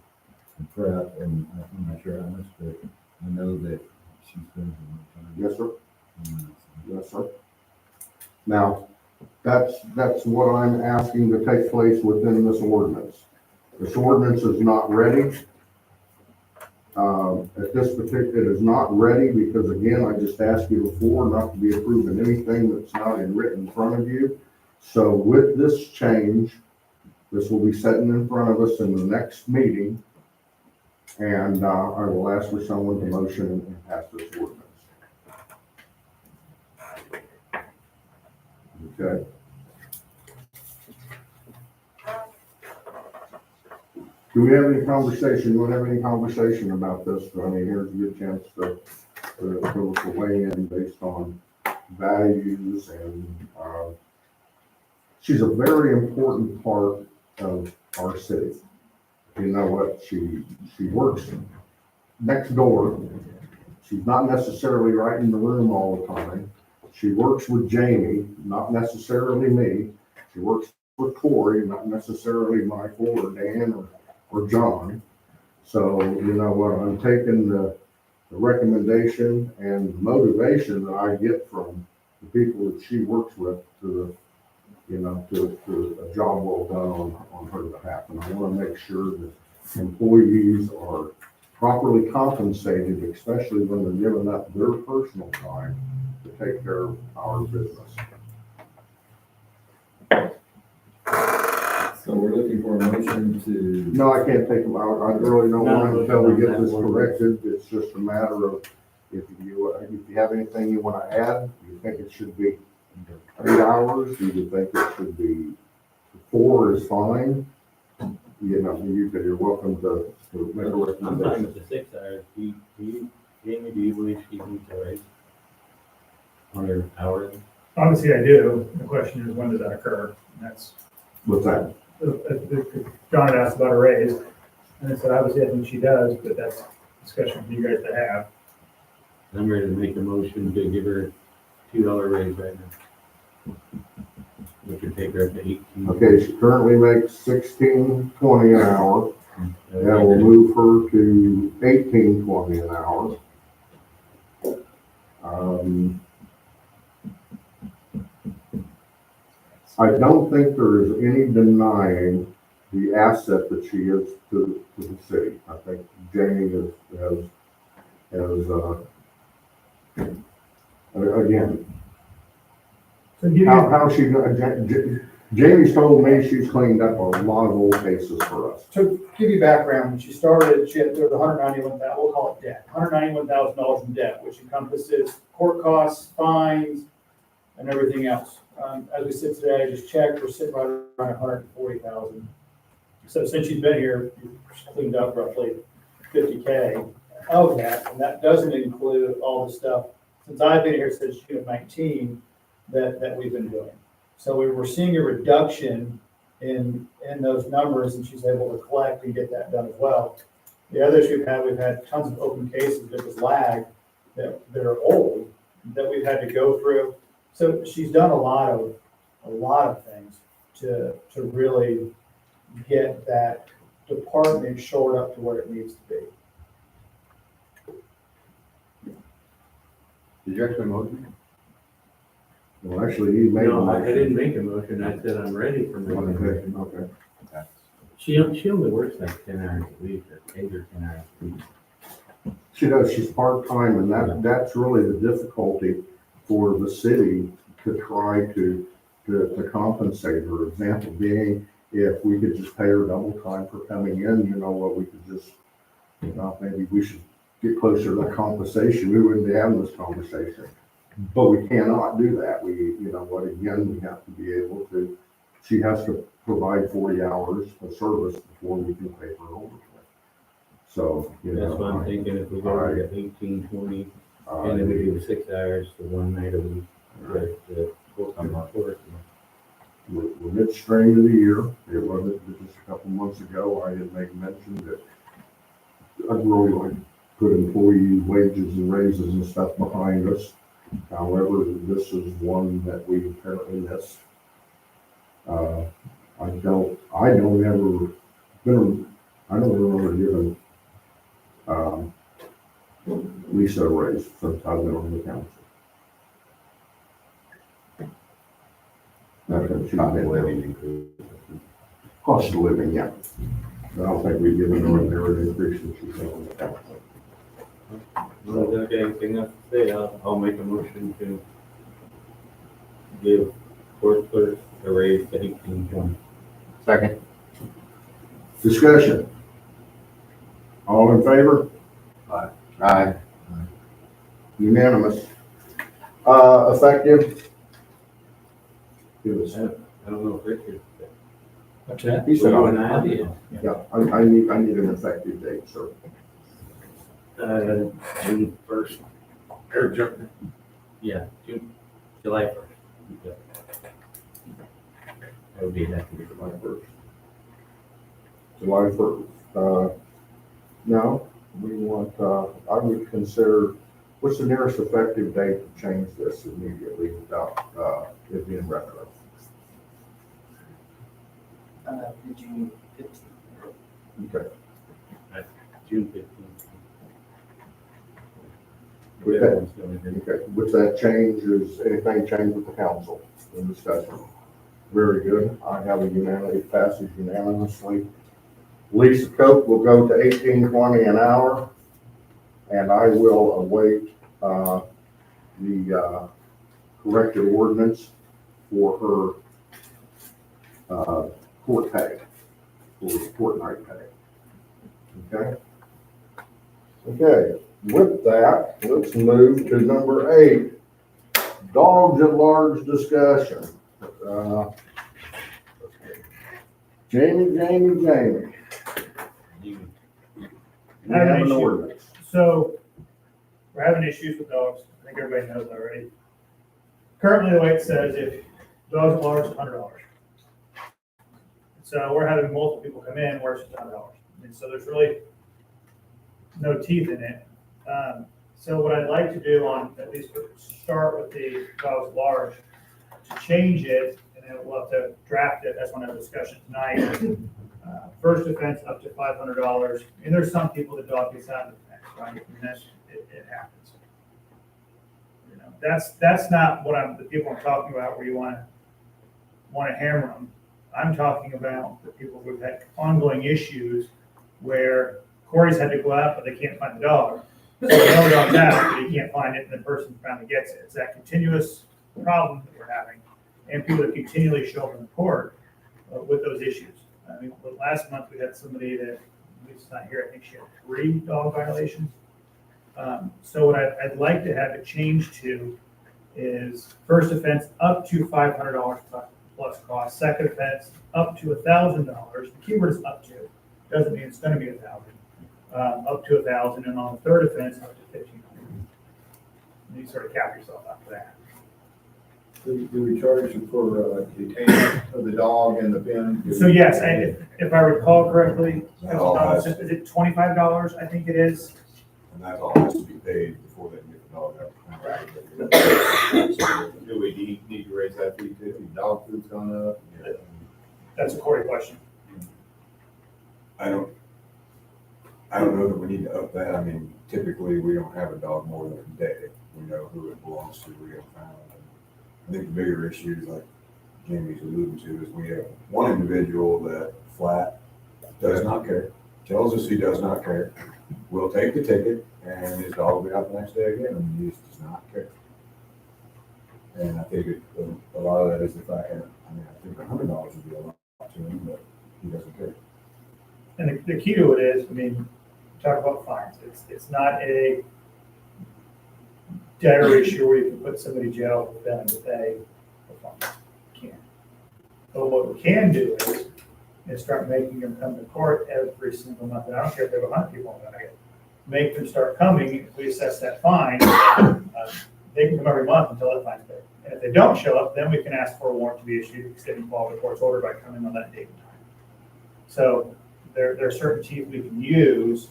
and prep, and I'm not sure how much, but I know that she spends a lot of time.
yes, sir. Yes, sir. Now, that's what I'm asking to take place within this ordinance. This ordinance is not ready. At this particular, it is not ready because, again, I just asked you before not to be approving anything that's not written in front of you. So with this change, this will be sitting in front of us in the next meeting, and I will ask for someone to motion and pass this ordinance. Okay. Do we have any conversation? You want to have any conversation about this? I mean, here's a good chance to weigh in based on values, and she's a very important part of our city. You know what? She works next door. She's not necessarily right in the room all the time. she works with Jamie, not necessarily me. She works with Corey, not necessarily Michael or Dan or John. So, you know what, I'm taking the recommendation and motivation that I get from the people that she works with to a job well done on her behalf. And I want to make sure that employees are properly compensated, especially when they're giving up their personal time to take care of our business.
So we're looking for a motion to,
No, I can't take them out. I really don't want until we get this corrected. It's just a matter of if you have anything you want to add, you think it should be 8 hours, do you think it should be 4 is fine? You know, you're welcome to make a
I'm fine
recommendation.
with the 6 hours. Jamie, do you believe she needs a raise? On her hours?
Obviously, I do. The question is, when does that occur? And that's,
What's that?
John had asked about a raise, and I said, obviously, I think she does, but that's a discussion for you guys to have.
I'm ready to make a motion to give her $2 raise right now. Which would take her up to 18.
Okay, she currently makes $16.20 an hour. That will move her to $18.20 an hour. I don't think there is any denying the asset that she is to the city. I think Jamie has again,
So give you,
how she, Jamie's told me she's cleaned up a lot of old cases for us.
to give you background, when she started, there was $191,000, we'll call it debt, $191,000 in debt, which encompasses court costs, fines, and everything else. As we sit today, I just checked, we're sitting right around 140,000. So since she's been here, she's cleaned up roughly 50K of that, and that doesn't include all the stuff, since I've been here since June of 19, that we've been doing. So we were seeing a reduction in those numbers, and she's able to collect and get that done as well. The other issue we've had tons of open cases that was lag, that are old, that we've had to go through. So she's done a lot of things to really get that department shored up to where it needs to be.
Did you actually motion?
Well, actually, you made a
No, I
motion.
didn't make a motion. I said I'm ready for my motion.
Okay.
She only works like 10 hours a week, or 8 or 10 hours a week.
She does, she's part-time, and that's really the difficulty for the city to try to compensate her. Example being, if we could just pay her double time for coming in, you know what, we could just, maybe we should get closer to that compensation. We wouldn't be having this conversation. But we cannot do that. Again, we have to be able to, she has to provide 40 hours of service before we can pay her overtime. So,
That's what I'm thinking, if we go to 18, 20, and then we do 6 hours for one night a week. The full-time work.
We're midstream of the year. It wasn't just a couple months ago, I had made mention that I'd really like to put employee wages and raises and stuff behind us. However, this is one that we apparently missed. I don't remember giving Lisa a raise since I've been on the council. Cost of living, yeah. I don't think we've given her a merit increase since she's been on the council.
Well, if there's anything else to say, I'll make a motion to give court clerk a raise to 18.20.
Second.
Discussion. All in favor?
Aye.
Unanimous. Effective? Give us.
I don't know if Richard.
What's that?
He said,
Well, you and I did.
yeah, I need an effective date, sir.
June 1st. Yeah, July 1st. Yeah. That would be effective.
July 1st. July 1st. No, we want, I would consider What's the nearest effective date to change this immediately without, it being retro?
June 15th.
Okay.
June 15th.
With that,
Everyone's going to-
okay, with that change, is anything changed with the council in discussion? Very good. I have a unanimous, it passes unanimously. Lisa Cope will go to $18.20 an hour, and I will await, the corrected ordinance for her, court pay, for fortnight pay. Okay? Okay, with that, let's move to number 8, dogs at large discussion. Jamie.
You-
We have an ordinance.
So, we're having issues with dogs, I think everybody knows already. Currently, the way it says, if dogs at large, $100. So we're having multiple people come in where it's just $100. And so there's really no teeth in it. So what I'd like to do on, at least start with the dogs at large, to change it, and then we'll have to draft it, that's one of the discussions tonight. First offense up to $500, and there's some people that dog gets out of the fence, right? And it happens. You know, that's not what the people I'm talking about where you want to hammer them. I'm talking about the people who've had ongoing issues where Corey's had to go out, but they can't find the dog. So they know the dog's out, but he can't find it, and the person finally gets it. It's that continuous problem that we're having, and people that continually show up in court with those issues. I mean, last month we had somebody that, Lisa's not here, I think she had 3 dog violations. So what I'd like to have it changed to is first offense up to $500 plus cost, second offense up to $1,000. The keyword is up to, doesn't mean it's gonna be 1,000. Up to 1,000, and on the third offense, up to 1,500. And you sort of cap yourself after that.
Do we charge you for detainment of the dog in the pen?
So yes, if I recall correctly,
That all has-
is it $25, I think it is?
And that all has to be paid before they can get the dog out.
Do we need to raise that fee too? Dog food's gone up.
That's a Corey question.
I don't know that we need to up that. I mean, typically, we don't have a dog more than a day. We know who it belongs to, we have found. I think the bigger issue, like Jamie's alluding to, is we have one individual that flat does not care, tells us he does not care, will take the ticket, and his dog will be out the next day again, and he just does not care. And I think a lot of that is the fact that, I think $100 would be a lot to him, but he doesn't care.
And the key to it is, I mean, talk about fines. It's not a debtor issue where you can put somebody in jail for them to pay the fine. You can't. But what we can do is start making them come to court every single month. And I don't care if they have 100 people on it. Make them start coming. If we assess that fine, they can come every month until that fine's paid. And if they don't show up, then we can ask for a warrant to be issued, extending all the court's order by coming on that date and time. So there are certain teeth we can use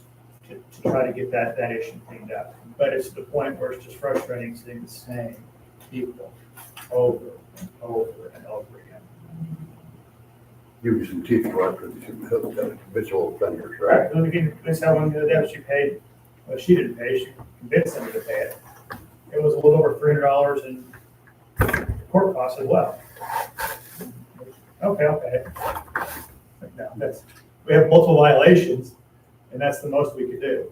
to try to get that issue cleaned up. But it's to the point where it's just frustrating seeing the same people over and over and over again.
Give you some teeth left for the habitual offenders, right?
Right, let me give this how one the other day she paid, well, she didn't pay, she convinced them to pay it. It was a little over $300 in court costs as well. Okay, I'll pay it. Like, no, we have multiple violations, and that's the most we could do.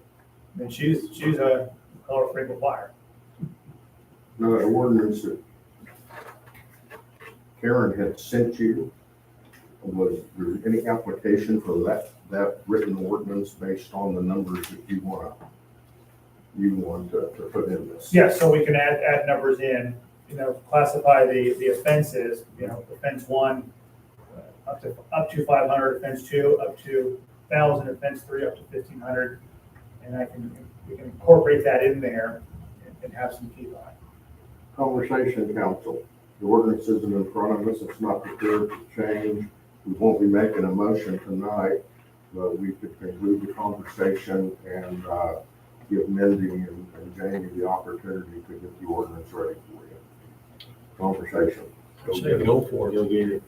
I mean, she's a color frequent flyer.
No, the ordinance that Karen had sent you, was there any application for that written ordinance based on the numbers that you want to put in this?
Yeah, so we can add numbers in, classify the offenses, offense 1, up to 500, offense 2, up to 1,000, offense 3, up to 1,500. And we can incorporate that in there and have some teeth on it.
Conversation council. The ordinance isn't in front of us. It's not prepared to change. We won't be making a motion tonight, but we could conclude the conversation and give Mindy and Jamie the opportunity to get the ordinance ready for you. Conversation. Go
Say
get it.
go for it.
You'll get it.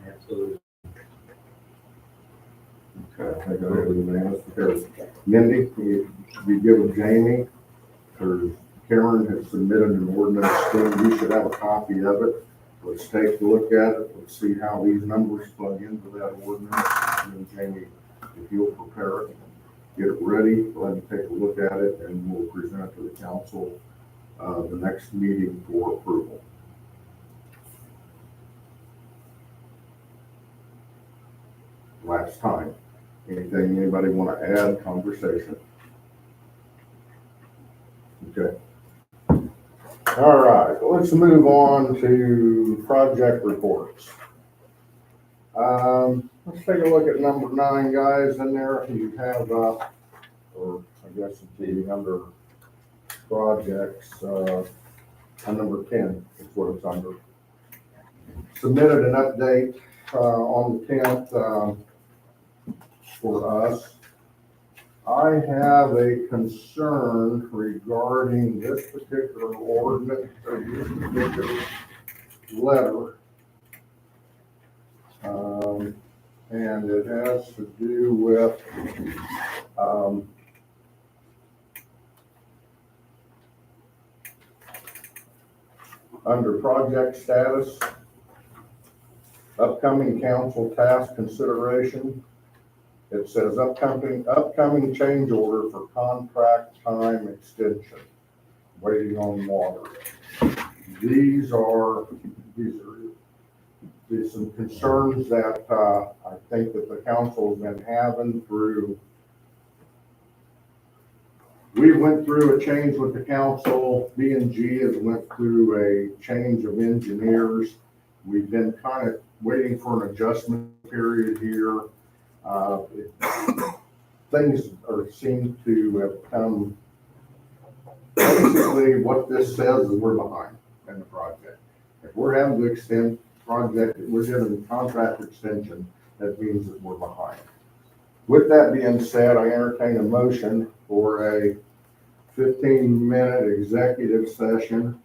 Absolutely.
Okay, I think I have everything else prepared. Mindy, can you give Jamie, or Karen has submitted an ordinance thing, you should have a copy of it. Let's take a look at it, let's see how these numbers plug into that ordinance. And then Jamie, if you'll prepare it, get it ready, go ahead and take a look at it, and we'll present it to the council, the next meeting for approval. Last time. Anything anybody want to add? Conversation. Okay. All right, let's move on to project reports. Let's take a look at number 9, guys. In there, you have, or I guess it'd be under projects, on number 10 is what it's under. Submitted an update on the 10th for us. I have a concern regarding this particular ordinance, or this particular letter. And it has to do with, under project status, upcoming council task consideration. It says upcoming change order for contract time extension, waiting on water. These are some concerns that I think that the council's been having through. We went through a change with the council. B&G has went through a change of engineers. We've been kind of waiting for an adjustment period here. Things seem to have come, basically what this says is we're behind in the project. If we're having to extend project, if we're getting a contract extension, that means that we're behind. With that being said, I entertain a motion for a 15-minute executive session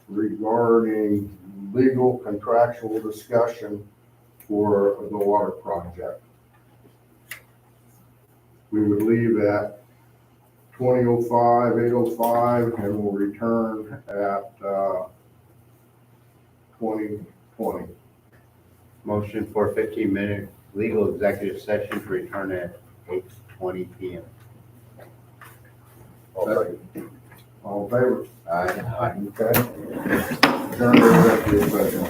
regarding legal contractual discussion for the water project. We would leave at 20:05, 8:05, and we'll return at 20:20.
Motion for 15-minute legal executive session to return at 8:20 p.m.
All in favor?
Aye.
Okay. Turn to executive session.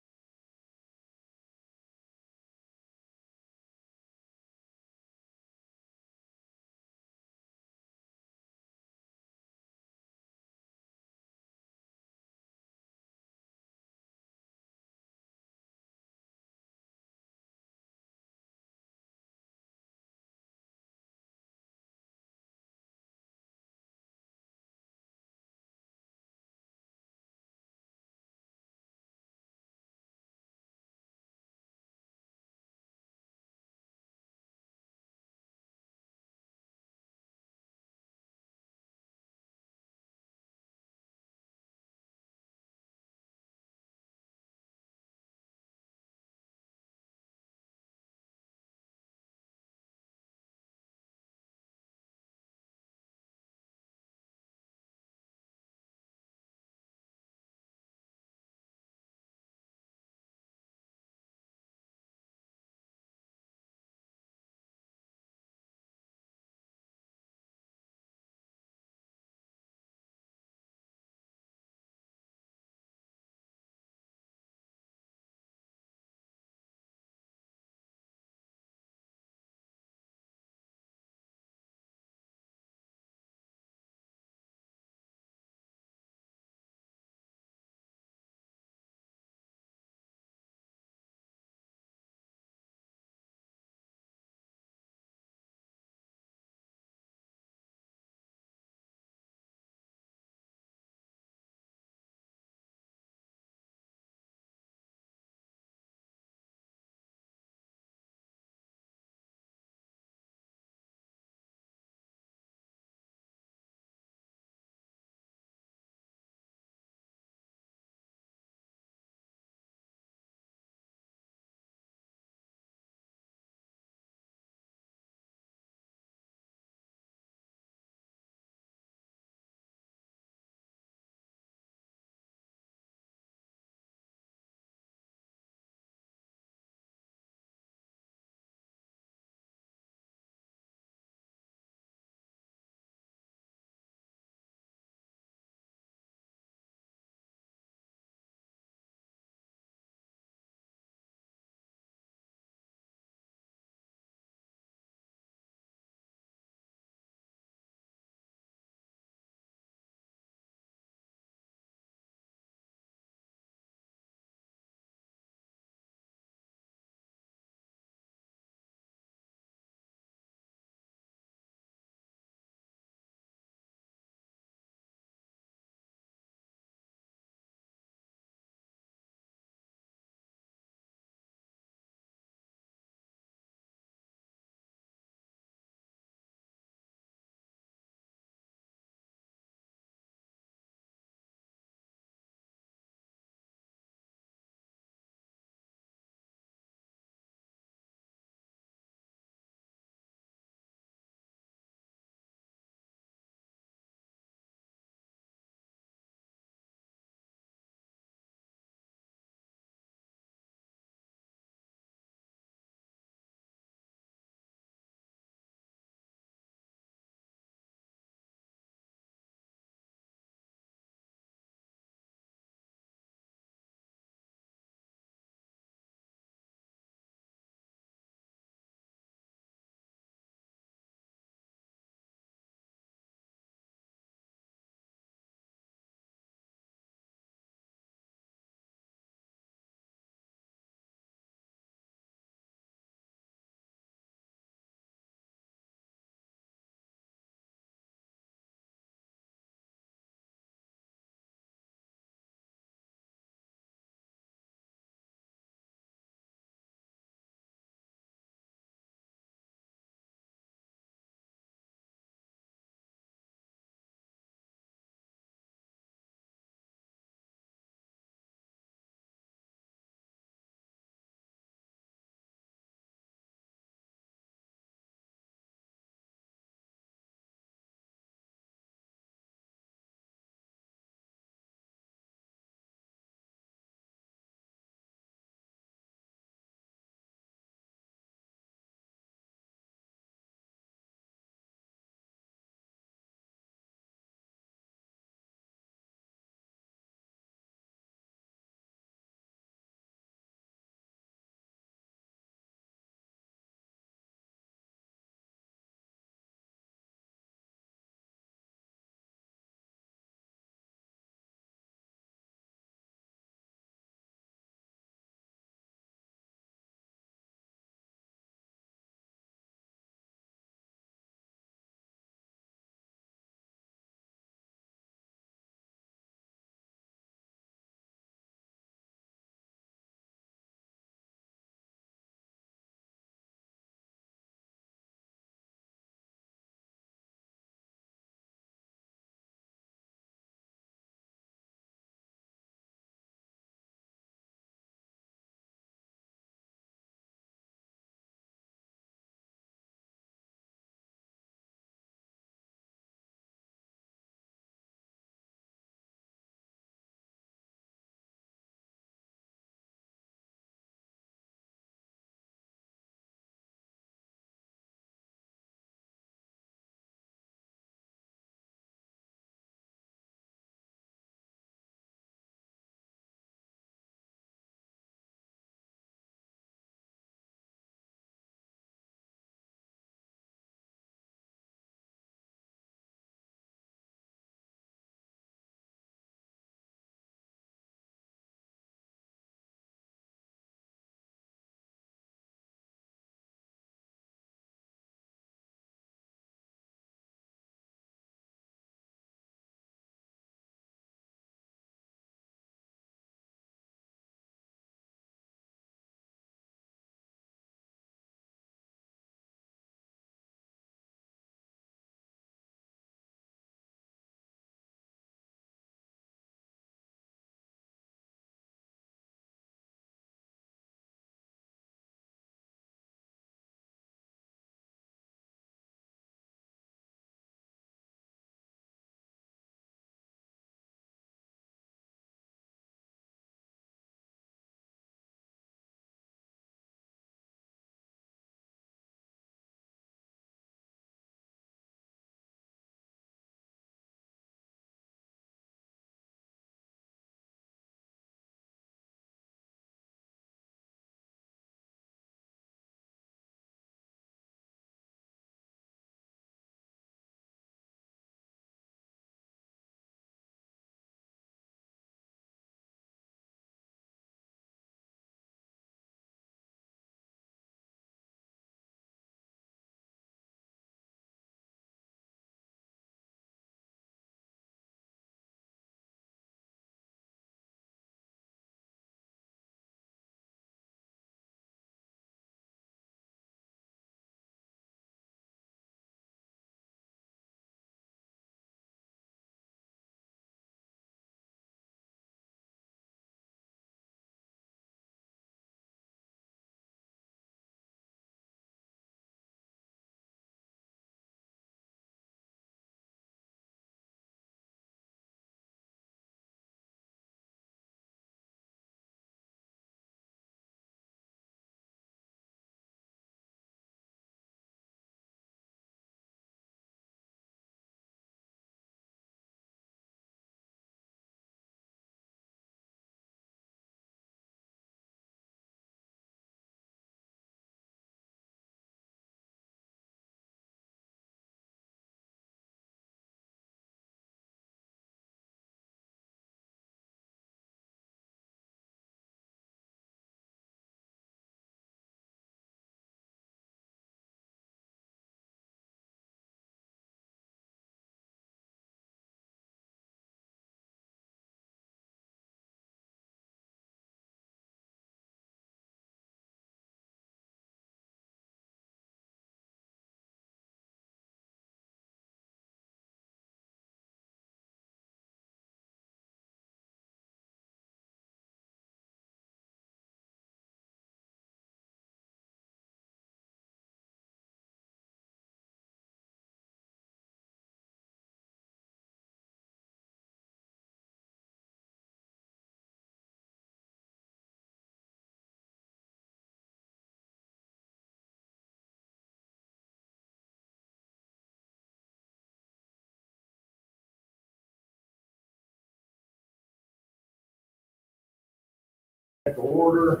To order.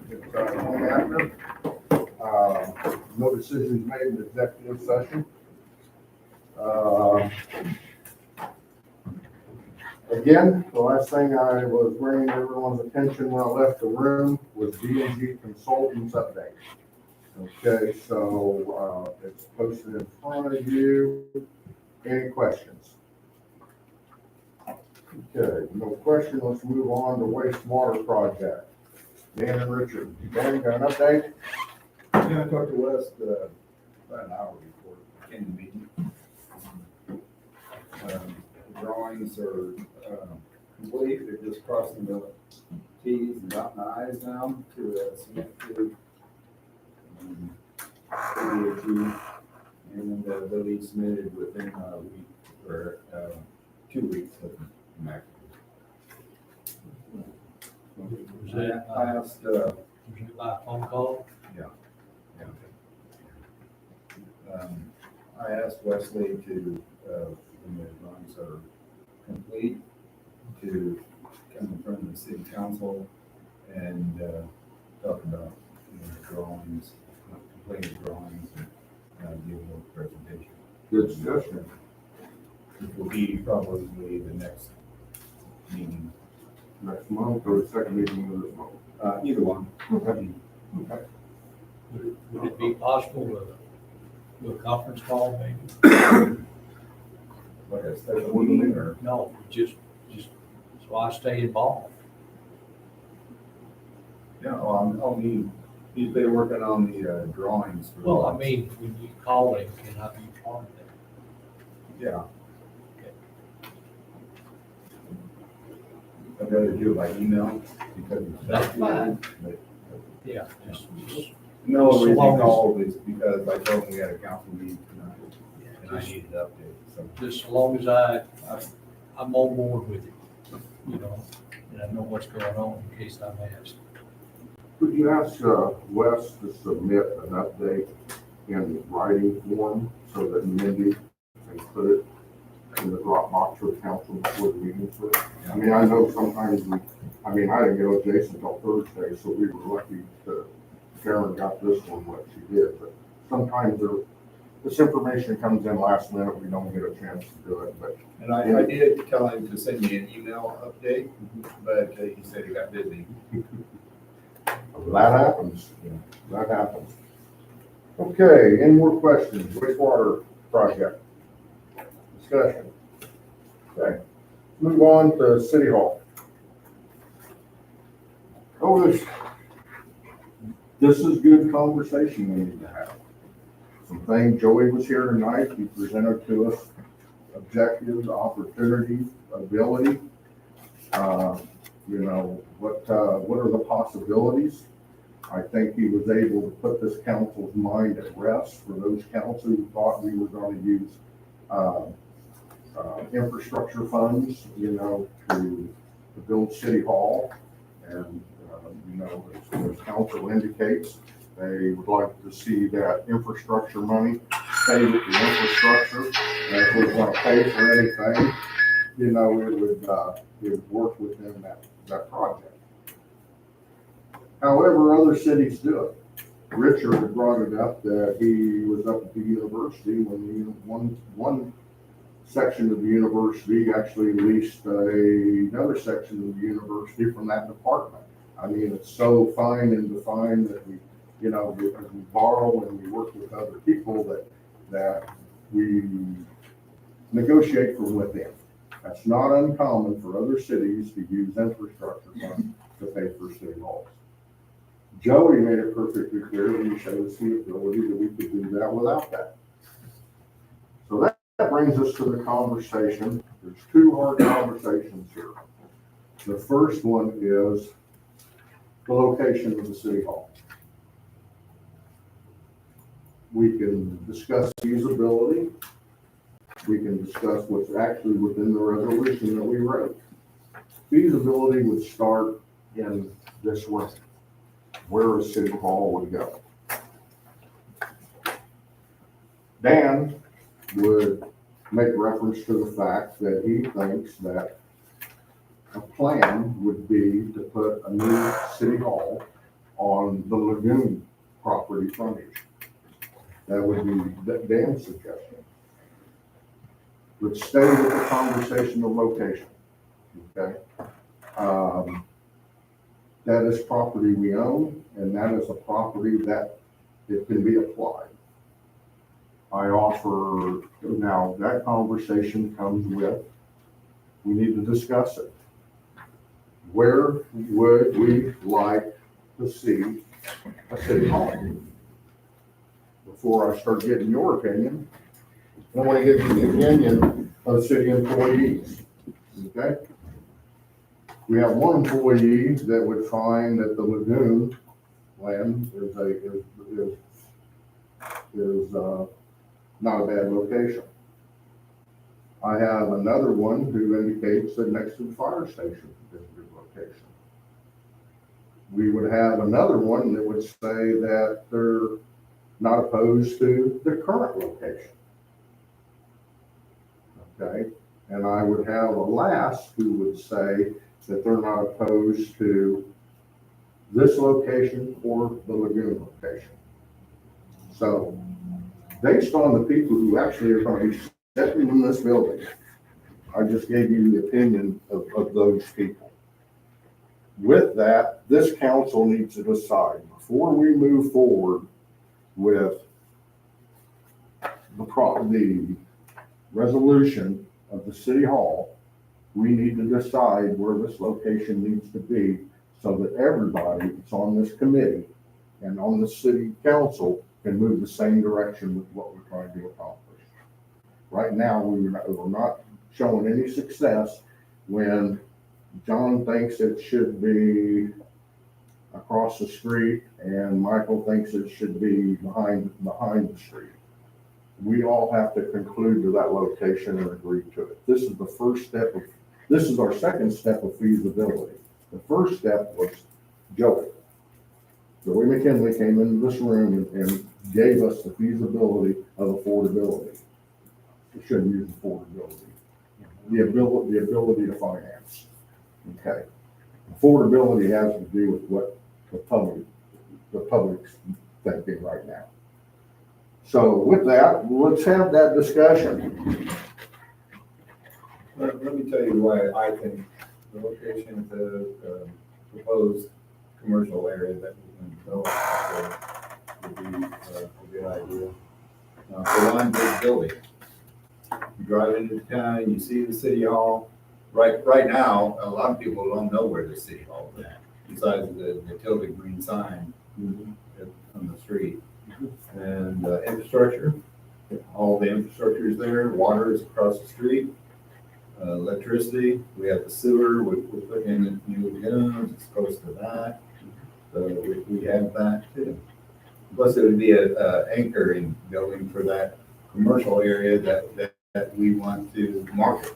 It's, home after. No decisions made in executive session. Again, the last thing I was bringing everyone's attention when I left the room was D&G Consultants update. Okay, so, it's posted in front of you. Any questions? Okay, no question. Let's move on to wastewater project. Dan and Richard. Dan, got an update?
Yeah, I talked to Wes, about an hour before I came to the meeting. The drawings are, complete, they're just crossing the T's and dotting the I's now to, submit to, DOT. And, they'll be submitted within a week or, 2 weeks of max.
Was that,
I asked,
was it by phone call?
I asked Wesley to, when the drawings are complete, to come in front of the city council and, talk about, drawings, completed drawings, and give a little presentation.
Good suggestion.
Which will be probably the next meeting,
Next month or the second meeting of this month?
either one.
Okay.
Would it be possible to do a conference call maybe?
Like a special meeting or?
No, just so I stay involved.
Yeah, well, I'll need, he's been working on the, drawings. for-
Well, I mean, when you call him, can I be part of that?
Yeah. I'd rather do it by email because it's.
That's fine.
But
Yeah, just
no
So
reason
long as-
called is because I told him we had a council meeting tonight and I needed an update, so.
just as long as I'm on board with it, and I know what's going on in case I'm asked.
Could you ask, Wes to submit an update in writing form so that Mindy can put it in the Dropbox for the council before the meeting? I mean, I know sometimes I didn't get with Jason until Thursday, so we were lucky that Karen got this one, what she did, but sometimes this information comes in last minute, we don't get a chance to do it, but.
And I did tell him to send me an email update, but he said he got busy.
That happens. That happens. Okay, any more questions? Wastewater project. Discussion. Okay, move on to City Hall. Oh, this is good conversation we need to have. Some things, Joey was here tonight, he presented to us objectives, opportunities, ability. What are the possibilities? I think he was able to put this council's mind at rest for those council who thought we were going to use infrastructure funds, to build City Hall. And, as council indicates, they would like to see that infrastructure money stay with the infrastructure. And if we want to pay for anything, it would work within that project. However, other cities do it. Richard had brought it up that he was up at the university when one section of the university actually leased another section of the university from that department. I mean, it's so fine and defined that we borrow and we work with other people that we negotiate from within. That's not uncommon for other cities to use infrastructure funds to pay for city halls. Joey made it perfectly clear when he showed us the ability that we could do that without that. So that brings us to the conversation. There's two hard conversations here. The first one is the location of the city hall. We can discuss feasibility. We can discuss what's actually within the resolution that we wrote. Feasibility would start in this way, where a city hall would go. Dan would make reference to the fact that he thinks that a plan would be to put a new city hall on the lagoon property frontage. That would be Dan's suggestion. But stay with the conversation of location, okay? That is property we own, and that is a property that it can be applied. I offer, now that conversation comes with, we need to discuss it. Where would we like to see a city hall? Before I start getting your opinion, I want to give you the opinion of city employees, okay? We have one employee that would find that the lagoon land is not a bad location. I have another one who indicates that next to the fire station is a good location. We would have another one that would say that they're not opposed to the current location. Okay, and I would have a last who would say that they're not opposed to this location or the lagoon location. So, based on the people who actually are going to be sitting in this building, I just gave you the opinion of those people. With that, this council needs to decide before we move forward with the resolution of the city hall, we need to decide where this location needs to be so that everybody that's on this committee and on the city council can move the same direction with what we're trying to accomplish. Right now, we're not showing any success when John thinks it should be across the street and Michael thinks it should be behind the street. We all have to conclude to that location and agree to it. This is the first step this is our second step of feasibility. The first step was Joey. Joey McKinley came into this room and gave us the feasibility of affordability. We shouldn't use affordability. The ability to finance. Okay. Affordability has to do with what the public's thinking right now. So with that, let's have that discussion.
Let me tell you why I think the location of the proposed commercial area that we're going to develop would be a good idea. For one, big building. You drive into town, you see the city hall. Right now, a lot of people don't know where the city hall is at, besides the tilted green sign on the street. And infrastructure, all the infrastructure is there, water is across the street. Electricity, we have the sewer, we're putting in new lagoons, it's close to that. So we have that too. Plus it would be a anchoring building for that commercial area that we want to market.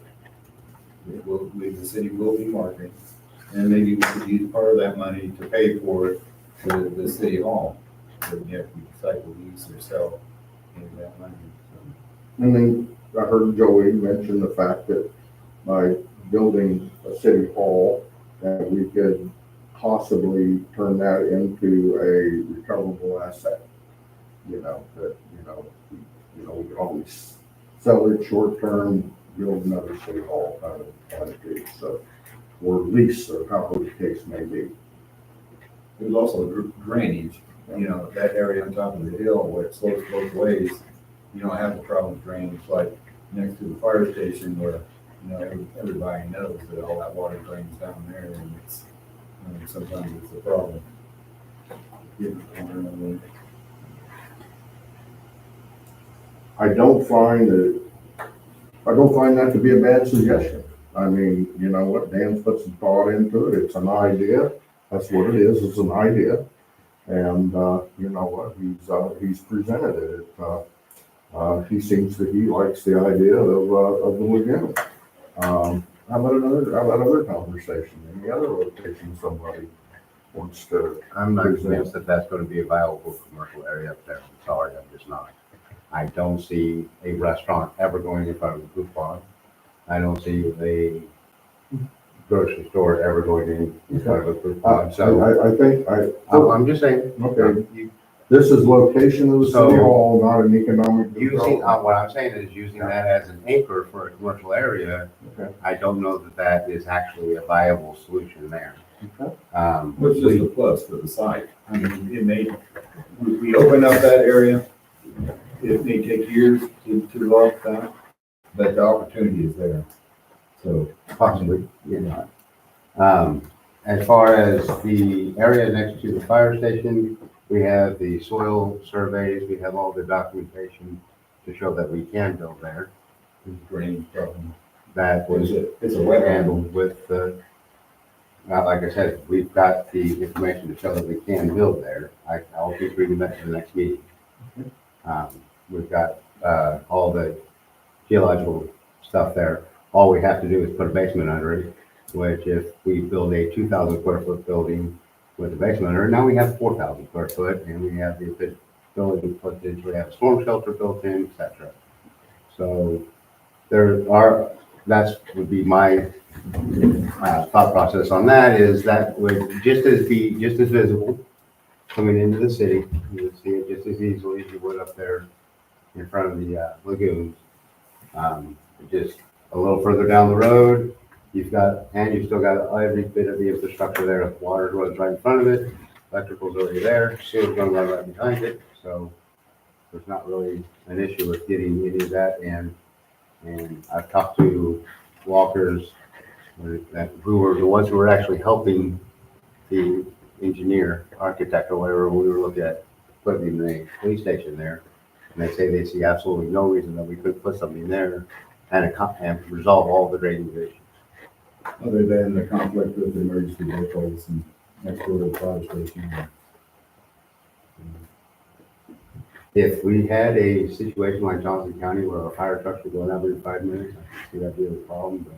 The city will be marketing, and maybe we could use part of that money to pay for the city hall. So we have to decide to lease or sell any of that money. So.
And then I heard Joey mention the fact that by building a city hall, that we could possibly turn that into a recoverable asset. We could always sell it short term, build another city hall kind of thing. So, or lease, or however the case may be.
There's also drainage, that area on top of the hill where it slopes both ways. You don't have the problem with drainage like next to the fire station where, everybody knows that all that water drains down there, and it's, sometimes it's a problem.
I don't find that to be a bad suggestion. I mean, you know what, Dan's put some thought into it. It's an idea. That's what it is. It's an idea. And, you know what, he's presented it. He seems that he likes the idea of the lagoon. How about another conversation? Any other location somebody wants to?
I'm not convinced that that's going to be a viable commercial area up there. I'm sorry, I'm just not. I don't see a restaurant ever going in front of a food farm. I don't see a grocery store ever going in front of a group. So,
I think,
I'm just saying.
okay,
you-
this is location of the city
So-
hall, not an economic
Using,
development.
what I'm saying is using that as an anchor for a commercial area,
Okay.
I don't know that that is actually a viable solution there.
Okay.
Which is a plus for the site. I mean, it may, we open up that area, it may take years to develop that, but the opportunity is there. So,
Possibly, you know. As far as the area next to the fire station, we have the soil surveys, we have all the documentation to show that we can build there.
drainage problem.
That
What
was
is it? It's a wetland.
handled with the, like I said, we've got the information to show that we can build there. I'll keep reading that to the next meeting. We've got, all the geological stuff there. All we have to do is put a basement under it, which if we build a 2,000 square foot building with a basement under it, now we have 4,000 square foot, and we have the ability to potentially have a storm shelter built in, et cetera. So that would be my thought process on that, is that would be just as visible coming into the city. You would see it just as easily as you would up there in front of the lagoons. Just a little further down the road, you've still got every bit of the infrastructure there. Water runs right in front of it, electrical's already there, sewer's gonna run right behind it, so there's not really an issue with getting any of that in. And I've talked to walkers who were the ones who were actually helping the engineer, architect, or whatever, when we were looking at putting the police station there. And they say they see absolutely no reason that we could put something there and resolve all the drainage issues.
Other than the conflict with the emergency vehicles and next door to the fire station.
If we had a situation like Johnson County where our fire trucks were going every 5 minutes, I could see that being a problem, but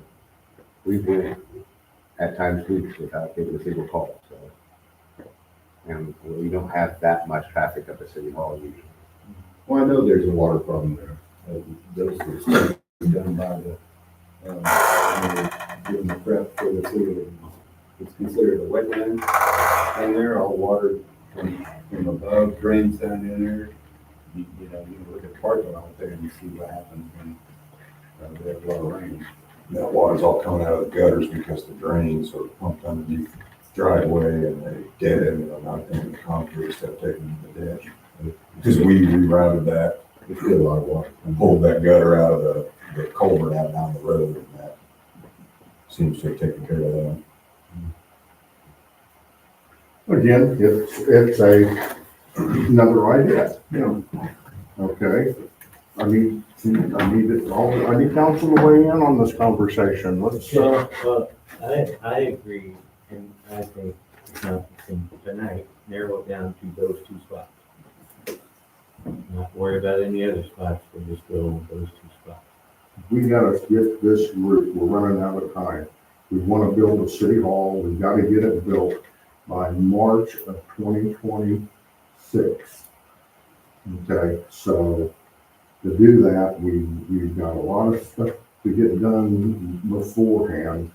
we went at times weeks without getting a single call, so. And we don't have that much traffic at the city hall usually.
Well, I know there's a water problem there. Those were studies done by doing the prep for the city. It's considered a wetland, and there all water from above drains down in there. You know, you can look at the parking lot there and you see what happens when they have a lot of rain.
That water's all coming out of the gutters because the drains are pumped underneath the driveway and they dead end it, not in the concrete instead of taking the ditch. Because we rerouted that,
It's a lot of water.
and pulled that gutter out of the culvert out down the road, and that seems to have taken care of that.
Again, it's another idea. Yeah. Okay. I need council to weigh in on this conversation. Let's,
Well, I agree, and I think it's not tonight, narrow it down to those two spots. Not worry about any other spots, we'll just go with those two spots.
we gotta get this route. We're running out of time. We wanna build a city hall. We've gotta get it built by March of 2026. Okay, so to do that, we've got a lot of stuff to get done beforehand.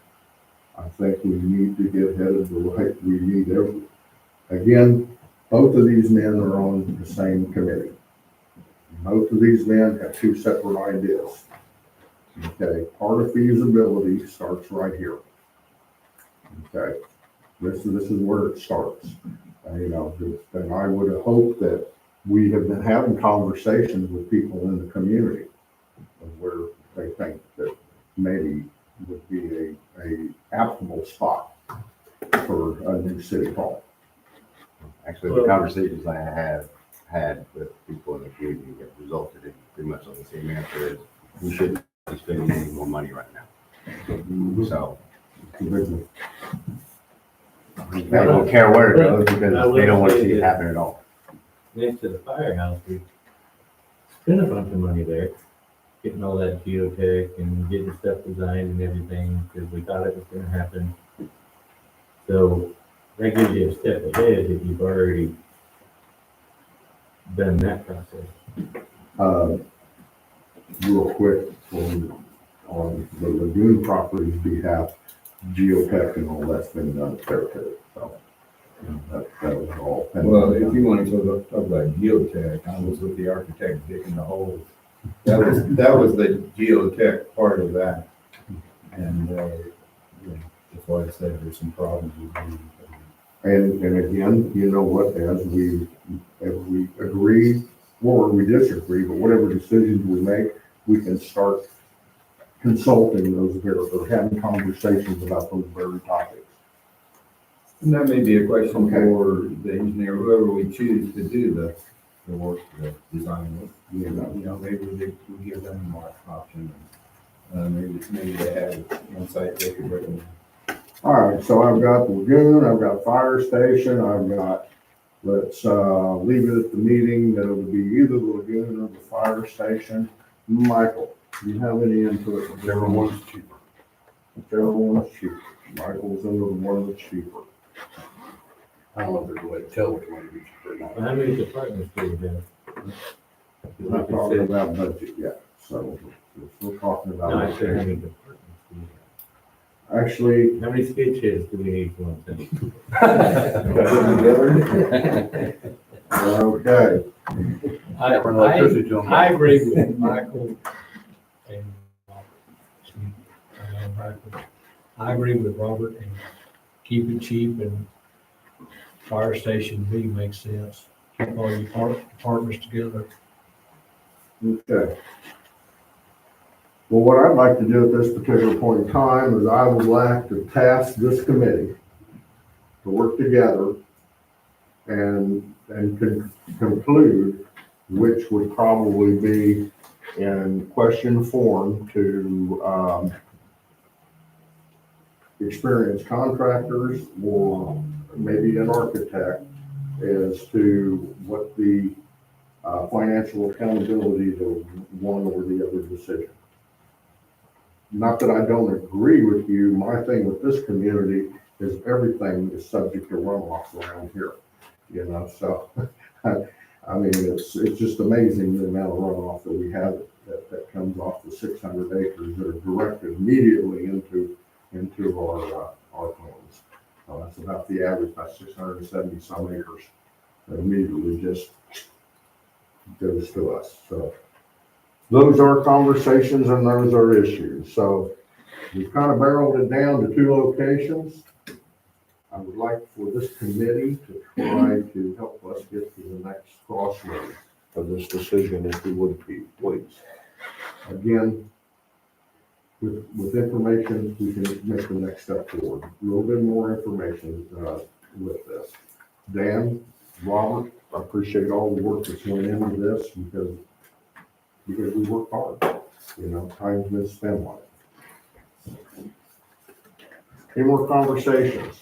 I think we need to get headed the right, we need again, both of these men are on the same committee. Both of these men have two separate ideas. Okay, part of feasibility starts right here. Okay, this is where it starts. And I would have hoped that we have been having conversations with people in the community of where they think that maybe would be a applicable spot for a new city hall.
Actually, the conversations I have had with people in the community have resulted in pretty much the same answer is we shouldn't be spending any more money right now. So I don't care where it goes because they don't want to see it happen at all.
Next to the firehouse, we spent a bunch of money there, getting all that geotech and getting stuff designed and everything, because we thought it was gonna happen. So that gives you a step ahead if you've already done that process.
Real quick, on the lagoon property's behalf, geotech and all that's been done there too, so. That was all.
Well, if you want to talk about geotech, I was with the architect digging the holes. That was the geotech part of that. And, that's why I said there's some problems with the.
And again, you know what, as we agree or we disagree, but whatever decisions we make, we can start consulting those or having conversations about those very topics.
And that may be a question
Okay.
for the engineer, whoever we choose to do the work, the design work. You know, maybe we give them more option. Maybe they have insight they could recommend.
All right, so I've got the lagoon, I've got fire station, I've got, let's, leave it at the meeting, that it would be either the lagoon or the fire station. Michael, do you have any input?
Whichever one's cheaper.
Whichever one's cheaper. Michael's into the one that's cheaper.
I don't know if there's a way to tell which one to be cheaper or not.
How many departments do we have?
We're not talking about budget yet, so we're talking about.
No, I said how many departments do we have?
Actually,
How many skid sheds do we need for one thing?
okay,
For an electricity to them.
I agree with Michael and, I agree with Robert and keep it cheap and fire station B makes sense. Keep all your partners together.
okay. Well, what I'd like to do at this particular point in time is I would like to task this committee to work together and conclude, which would probably be in question form to, experienced contractors or maybe an architect as to what the financial accountability to one or the other decision. Not that I don't agree with you, my thing with this community is everything is subject to runoff around here, you know, so, I mean, it's just amazing the amount of runoff that we have that comes off the 600 acres that are directed immediately into our homes. That's about the average, about 670 some acres that immediately just goes to us. So those are conversations and those are issues. So we've kind of barreled it down to 2 locations. I would like for this committee to try to help us get to the next crossroad of this decision, if you would be, please. Again, with information, we can make the next step forward. A little bit more information with this. Dan, Robert, I appreciate all the work that's went into this because we work hard. You know, time's been spent on it. Any more conversations?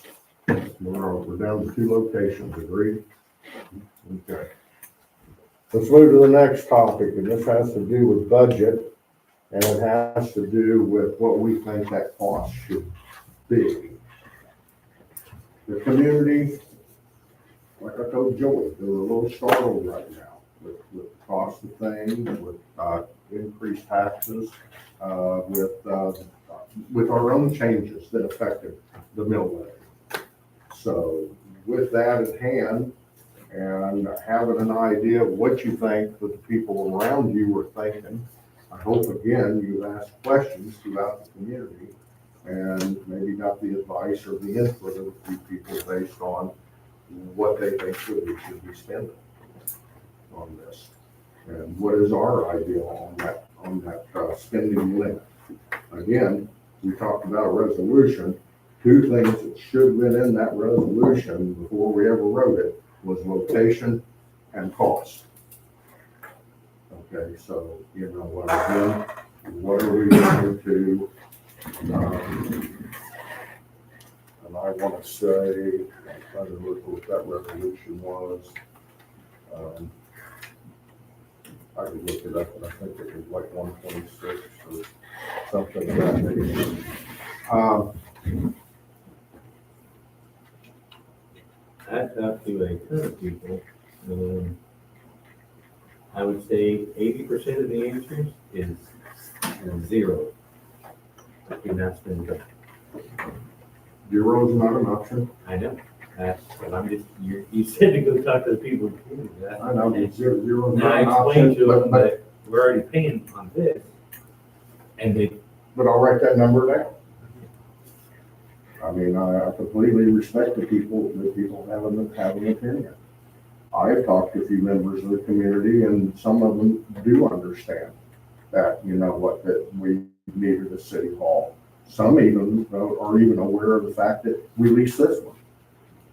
We're down to 2 locations, agreed? Okay. Let's move to the next topic, and this has to do with budget, and it has to do with what we think that cost should be. The community, like I told Joey, they're a little startled right now with the cost of things, with increased taxes, with our own changes that affected the mill levy. So with that at hand, and having an idea of what you think that the people around you were thinking, I hope again you've asked questions throughout the community and maybe got the advice or the input of a few people based on what they think we should be spending on this. And what is our idea on that spending limit? Again, we talked about a resolution. 2 things that should have been in that resolution before we ever wrote it was location and cost. Okay, so, you know, what are we going to, and I want to say, I'm trying to look what that resolution was. I could look it up, and I think it was like 126 or something of that nature.
I talked to a ton of people, I would say 80% of the answers is 0. Do not spend it.
Zero's not an option.
I know, that's, but I'm just, you said to go talk to the people in the community. That's-
I know, zero's
Now,
not
I
an
explained
option,
to them
but,
that we're already paying on this, and they,
but I'll write that number down. I mean, I completely respect the people have an opinion. I have talked to a few members of the community, and some of them do understand that, you know what, that we needed a city hall. Some even are even aware of the fact that we lease this one.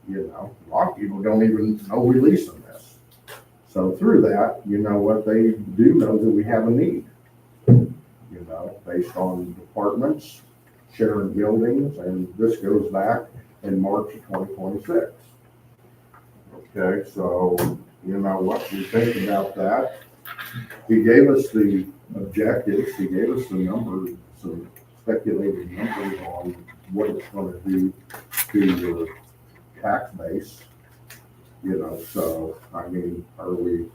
You know, a lot of people don't even know we leasing this. So through that, you know what, they do know that we have a need. You know, based on departments, sharing buildings, and this goes back in March of 2026. Okay, so, you know what, we think about that. He gave us the objectives, he gave us the numbers, some speculated numbers on what it's gonna do to your tax base. You know, so, I mean, what are we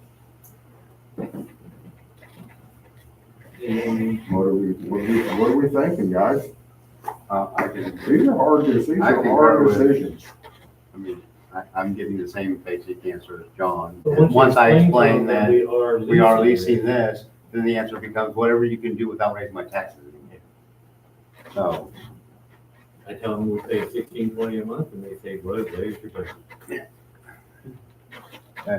thinking, guys?
I can,
These are hard
I
hard
concur with-
decisions.
I mean, I'm getting the same basic answer as John.
but
And once I
explain
explain
to them
that we are leasing
it,
this, then the answer becomes whatever you can do without raising my taxes. So,
I tell them we pay $16.20 a month, and they say, well, there's your budget.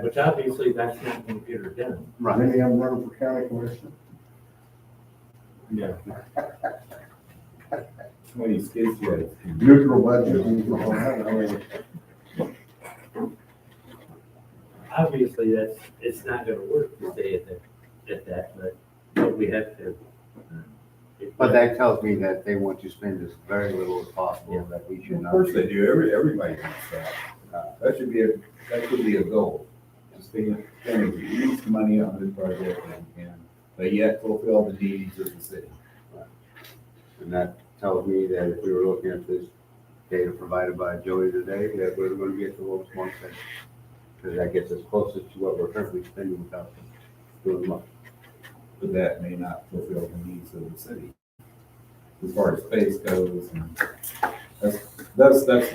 Which obviously that's not gonna get her done.
right,
Any of them running for county commissioner?
Yeah.
20 skids yet.
Neutral budget, and all that, I mean,
Obviously, it's not gonna work to stay at that, but we have to.
but that tells me that they want to spend as very little as possible, that we should
Of
not.
course they do, everybody wants that. That should be a goal, to spend the least money on this project but yet fulfill the needs of the city.
And that tells me that if we were looking at this data provided by Joey today, that we're gonna get the lowest one cent. Because that gets us closest to what we're currently spending without doing much.
But that may not fulfill the needs of the city as far as space goes. And that's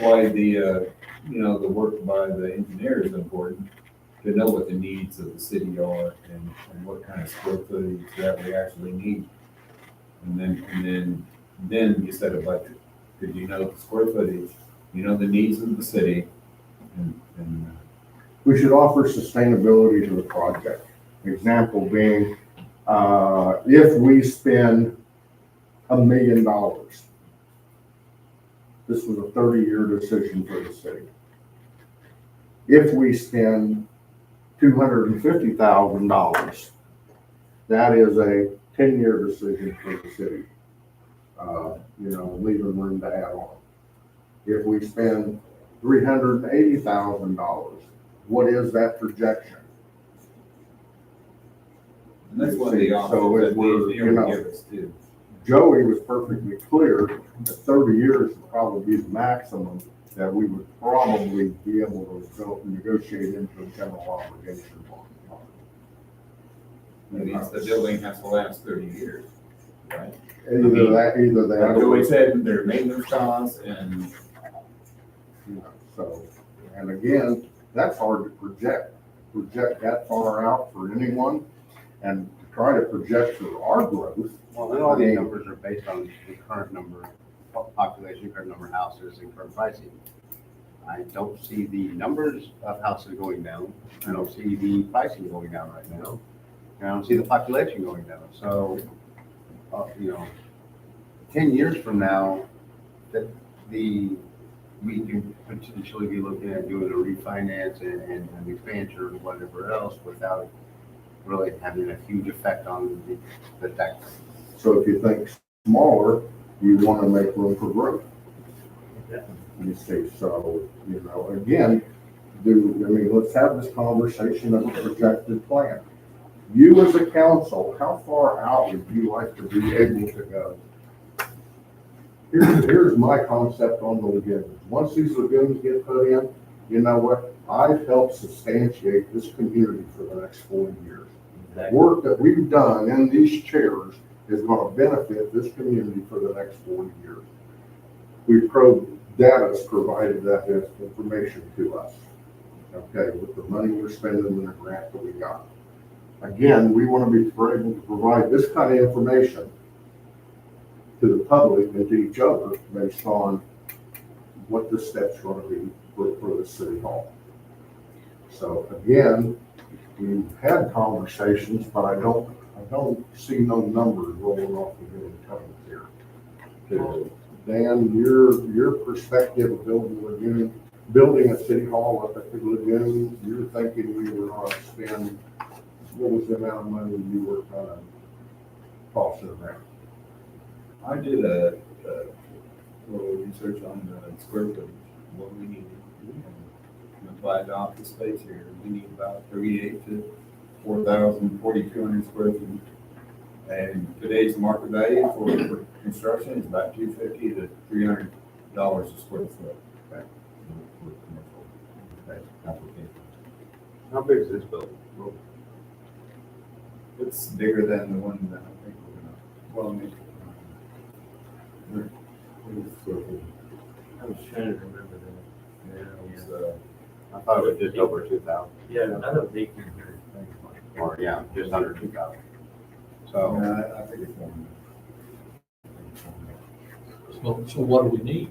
why the the work by the engineer is important, to know what the needs of the city are and what kind of square footage that we actually need. And then you set a budget, because you know the square footage, you know the needs of the city, and
we should offer sustainability to the project. Example being, if we spend $1 million, this was a 30-year decision for the city. If we spend $250,000, that is a 10-year decision for the city. Leaving room to add on. If we spend $380,000, what is that projection?
and that's one of the
So
options
if
that
we're,
the engineer will give us too.
Joey was perfectly clear that 30 years would probably be the maximum that we would probably be able to negotiate into a general obligation bond.
That means the building has to last 30 years, right?
Either that.
Like Joey said, there are maintenance costs and
So, and again, that's hard to project that far out for anyone, and to try to project for our growth.
Well, and all these numbers are based on the current number of population, current number of houses, and current pricing. I don't see the numbers of houses going down. I don't see the pricing going down right now. And I don't see the population going down. So, 10 years from now, we can potentially be looking at doing a refinance and an expansion or whatever else without really having a huge effect on the tax.
So if you think smaller, you want to make room for growth. You see, so, again, let's have this conversation of a projected plan. You as a council, how far out would you like to be able to go? Here's my concept on the lagoons. Once these lagoons get put in, you know what? I've helped substantiate this community for the next 40 years. The work that we've done in these chairs is going to benefit this community for the next 40 years. Data's provided that information to us. Okay, with the money we're spending and the grant that we got. Again, we want to be able to provide this kind of information to the public and to each other based on what the steps are going to be for the city hall. So again, we've had conversations, but I don't see no numbers rolling off the income here. Dan, your perspective of building a city hall up at the lagoon, you're thinking we were going to spend, what was the amount of money you were going to toss it around?
I did a little research on the square footage, what we needed. And applied to office space here, we need about 38 to 4,200 square feet. And today's market value for construction is about $250 to $300 a square foot.
Okay.
For commercial application.
How big is this building?
It's bigger than the one that I think we're gonna, well, maybe.
I was trying to remember that.
Yeah, it was,
I thought it was just over 2,000,
Yeah, I know they can hear.
or yeah, just under 2,000.
so,
So,
I think it's more than that.
So what do we need?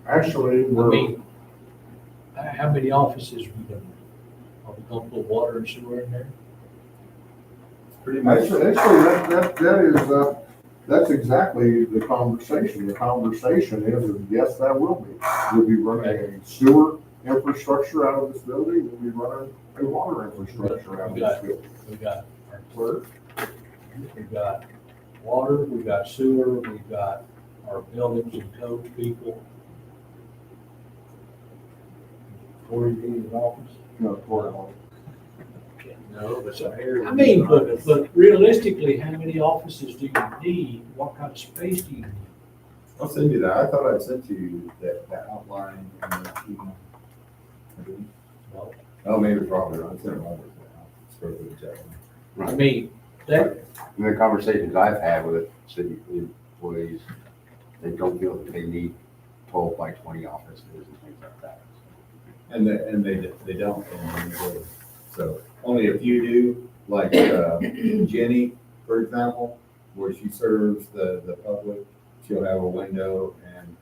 Actually,
I
we're,
mean, how many offices we gonna, are we gonna put water and sewer in there?
Pretty much.
actually, that's exactly the conversation. The conversation is, yes, that will be. We'll be running a sewer infrastructure out of this building. We'll be running a water infrastructure out of this building.
We got our clerk, we got water, we got sewer, we got our buildings and codes people. Corey being in office?
No, courthouse.
No, but some areas.
I mean, but realistically, how many offices do you need? What kind of space do you need?
I'll send you that. I thought I sent you that outline in the email. I didn't?
No.
Oh, maybe probably. I sent Robert that. Square footage outline.
I mean, that,
in the conversations I've had with city employees, they don't feel that they need 12 by 20 offices and things like that.
And they don't. And they do. So only a few do, like Jenny, for example, where she serves the public, she'll have a window and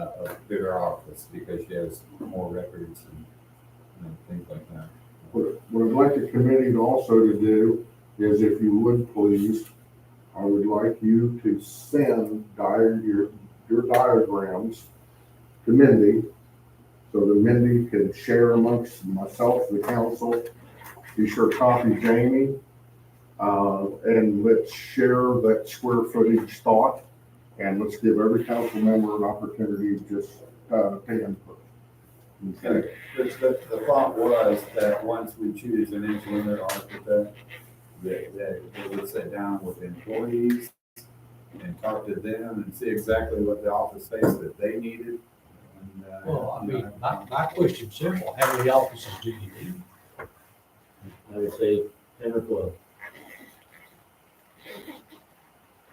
a bigger office because she has more records and things like that.
What I'd like the committee to also to do is, if you would please, I would like you to send your diagrams to Mindy, so that Mindy can share amongst myself, the council. Be sure to copy Jamie, and let's share that square footage thought, and let's give every council member an opportunity to input. Okay.
The thought was that once we choose an engineer architect, that they would sit down with employees and talk to them and see exactly what the office space that they needed. And,
well, I mean, my question's simple. How many offices do you need?
I would say 10 or 12.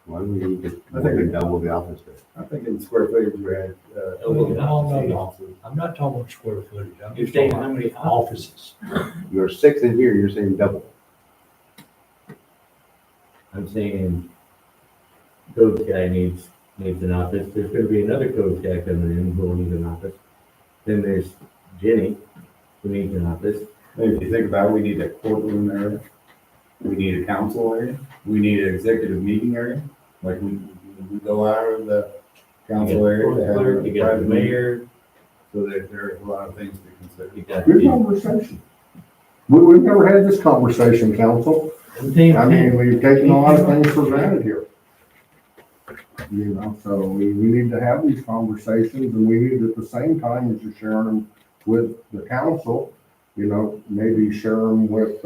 Why do we need to more than double the office space?
I think in square footage we had,
No. I'm not talking about square footage. I'm
You're
just
saying
talking
how many
about offices.
You're 6 in here, you're saying double.
I'm saying code guy needs an office. There's gonna be another code guy coming in who will need an office. Then there's Jenny, who needs an office.
if you think about it, we need a courtroom area. We need a council area. We need an executive meeting area. Like we go out of the council area to have
You
a
got the
private mayor.
mayor,
So there's a lot of things to consider.
you got
Good
the.
conversation. We've never had this conversation, council. I mean, we've taken a lot of things for granted here. You know, so we need to have these conversations, and we need, at the same time as you're sharing them with the council, you know, maybe share them with,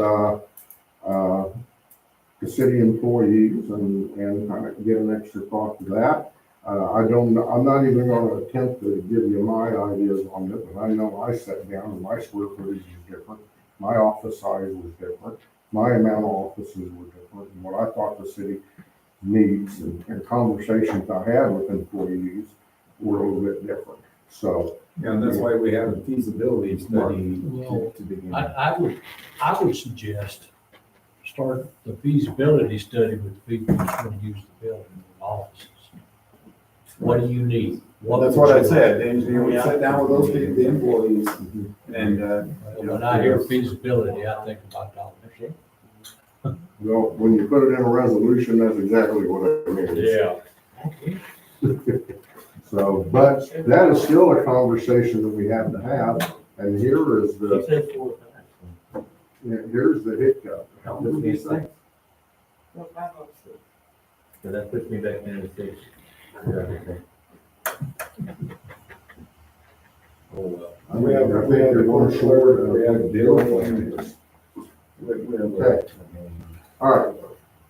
the city employees and kind of get an extra thought to that. I'm not even gonna attempt to give you my ideas on it, but I know I sat down and my square footage is different. My office size was different. My amount of offices were different, and what I thought the city needs and conversations I had with employees were a little bit different. So,
Yeah, and that's why we have a feasibility study
Well,
to begin.
I would suggest start the feasibility study with the people that's gonna use the building and the offices. What do you need?
Well, that's what I said, the engineer would sit down with those people, the employees, and,
When I hear feasibility, I think about dollars.
well, when you put it in a resolution, that's exactly what it means.
Yeah.
So, but that is still a conversation that we have to have, and here is the, here's the hiccup.
How much do you say?
Well, 506.
So that puts me back in the six.
Oh, well.
I mean, I think they're going short of a deal plan. Okay. All right,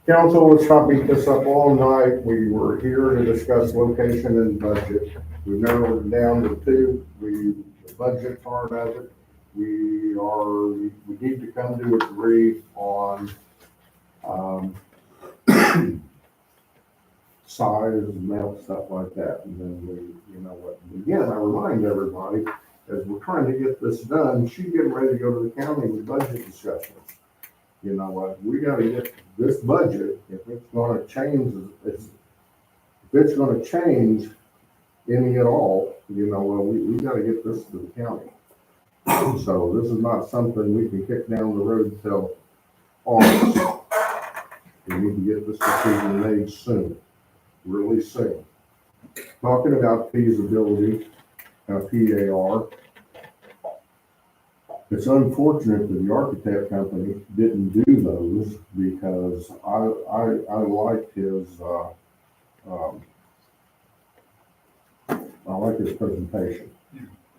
council, let's not beat this up all night. We were here to discuss location and budget. We narrowed it down to two, the budget part of it. We need to come to agree on, size, amount, stuff like that. And then we, you know what, again, I remind everybody, as we're trying to get this done, she's getting ready to go to the county with budget discussions. You know what, we gotta get this budget, if it's gonna change, if it's gonna change any at all, you know, well, we gotta get this to the county. So this is not something we can kick down the road till August. We need to get this decision made soon, really soon. Talking about feasibility, PAR, it's unfortunate that the architect company didn't do those because I liked his, I like his presentation.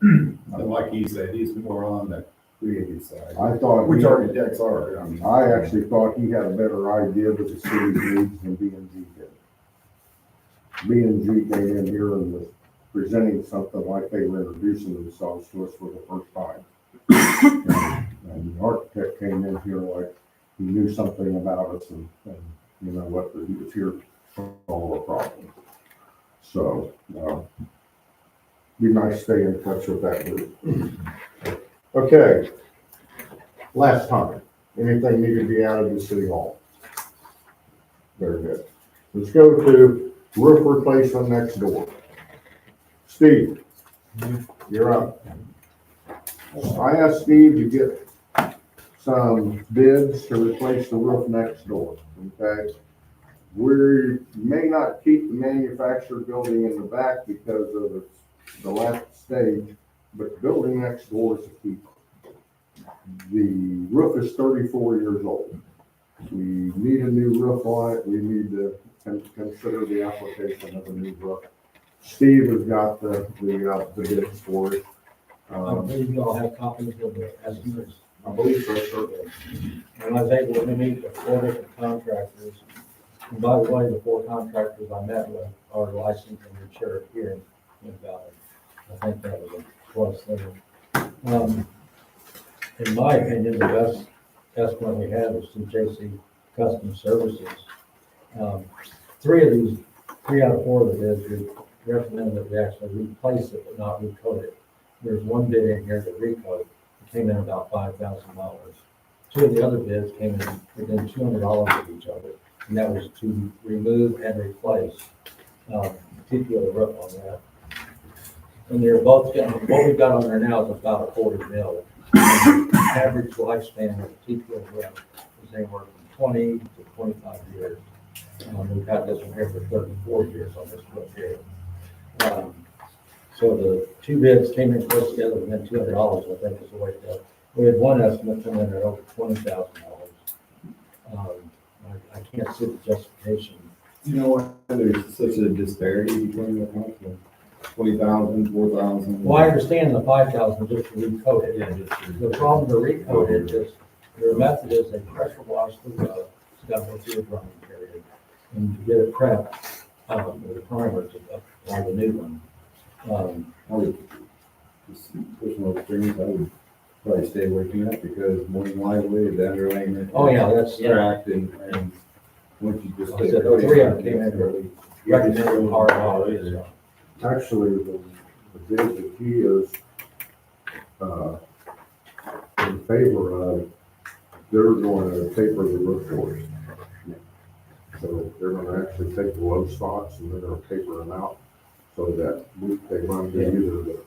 And like he said, he's more on the creative side.
I thought.
Which architects are, I mean.
I actually thought he had a better idea of the city's needs than B&G did. B&G came in here and was presenting something like they were introducing themselves to us for the first time. And the architect came in here like he knew something about us and you know what, he was here to solve a problem. So, be nice to stay in touch with that group. Okay. Last time, anything need to be added to City Hall? Very good. Let's go to roof replacement next door. Steve, you're up. I asked Steve to get some bids to replace the roof next door, okay? We may not keep the manufactured building in the back because of the last stage, but the building next door is a keeper. The roof is 34 years old. We need a new roof on it. We need to consider the application of a new roof. Steve has got the bids for it.
I believe you all have copies of the estimates.
I believe so, certainly.
And I was able to meet with 4 different contractors. And by the way, the 4 contractors I met with are licensed and insured here in Valley. I think that was a plus there. In my opinion, the best estimate we have is from JC Custom Services. 3 out of 4 of the bids, we recommend that we actually replace it, but not recoat it. There's one bid in here that recoat, it came in about $5,000. 2 of the other bids came in within $200 of each other, and that was to remove and replace TPO roof on that. And they're both, what we've got on there now is about a $40 million. Average lifespan of the TPO roof is anywhere from 20 to 25 years. We've had this one here for 34 years on this roof here. So the 2 bids came in close together within $200, I think is the way to go. We had one estimate come in at over $20,000. I can't see the justification.
You know why there's such a disparity between the costs, 20,000, 4,000?
Well, I understand the 5,000 just to recoat it.
Yeah, just.
The problem to recoat it is, their method is they pressure wash the roof, it's got to go through a drying period. And to get it prepped, with a primer to apply the new one.
I would, just personal experience, I would probably stay away from that because more than likely the underlayment.
Oh, yeah, that's,
Cracked and Once you just.
I said, the three of them came in really recommended hard dollars.
Actually, the bid that he is, in favor of, they're going to taper the roof course. So they're gonna actually take the low spots and they're gonna taper them out so that they run to either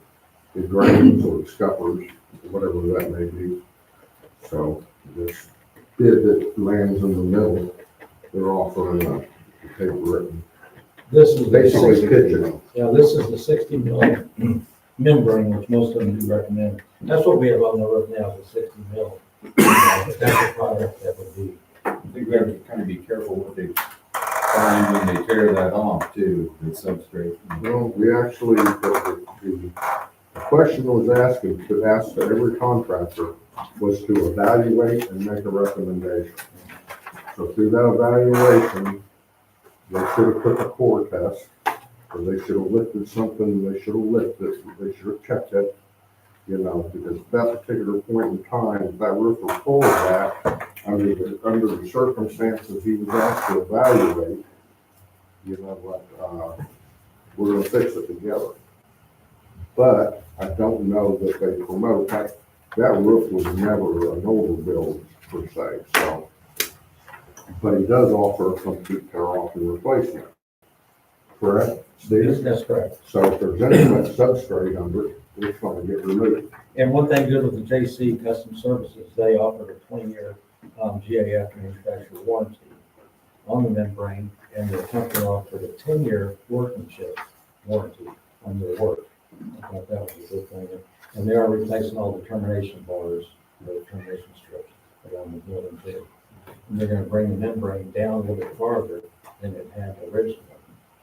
the drains or the scuppers, whatever that may be. So this bid that lands in the middle, they're offering to taper it.
This is
Basically
basically,
pitching.
yeah, this is the 60 mil membrane, which most of them do recommend. That's what we have on the roof now, is the 60 mil. But that's the product that would be.
I think we have to kind of be careful what they find when they tear that off too, the substrate.
Well, we actually, the question was asking, to ask to every contractor was to evaluate and make a recommendation. So through that evaluation, they should have took a core test, or they should have lifted something, they should have lifted, they should have checked it, you know, because at that particular point in time, if that roof was full of that, under the circumstances he was asked to evaluate, you know what, we're gonna fix it together. But I don't know that they promote that. That roof was never an overbuild per se, so. But he does offer a complete tear off and replacement. Correct, Steve?
That's correct.
So if there's any substrate under it, it's gonna get removed.
And one thing good with the JC Custom Services, they offer a 20-year GAF manufacturer warranty on the membrane, and the company offered a 10-year workmanship warranty on their work. I thought that was a good thing. And they are replacing all the termination bars, the termination strips around the building too. And they're gonna bring the membrane down a little bit farther than it had originally,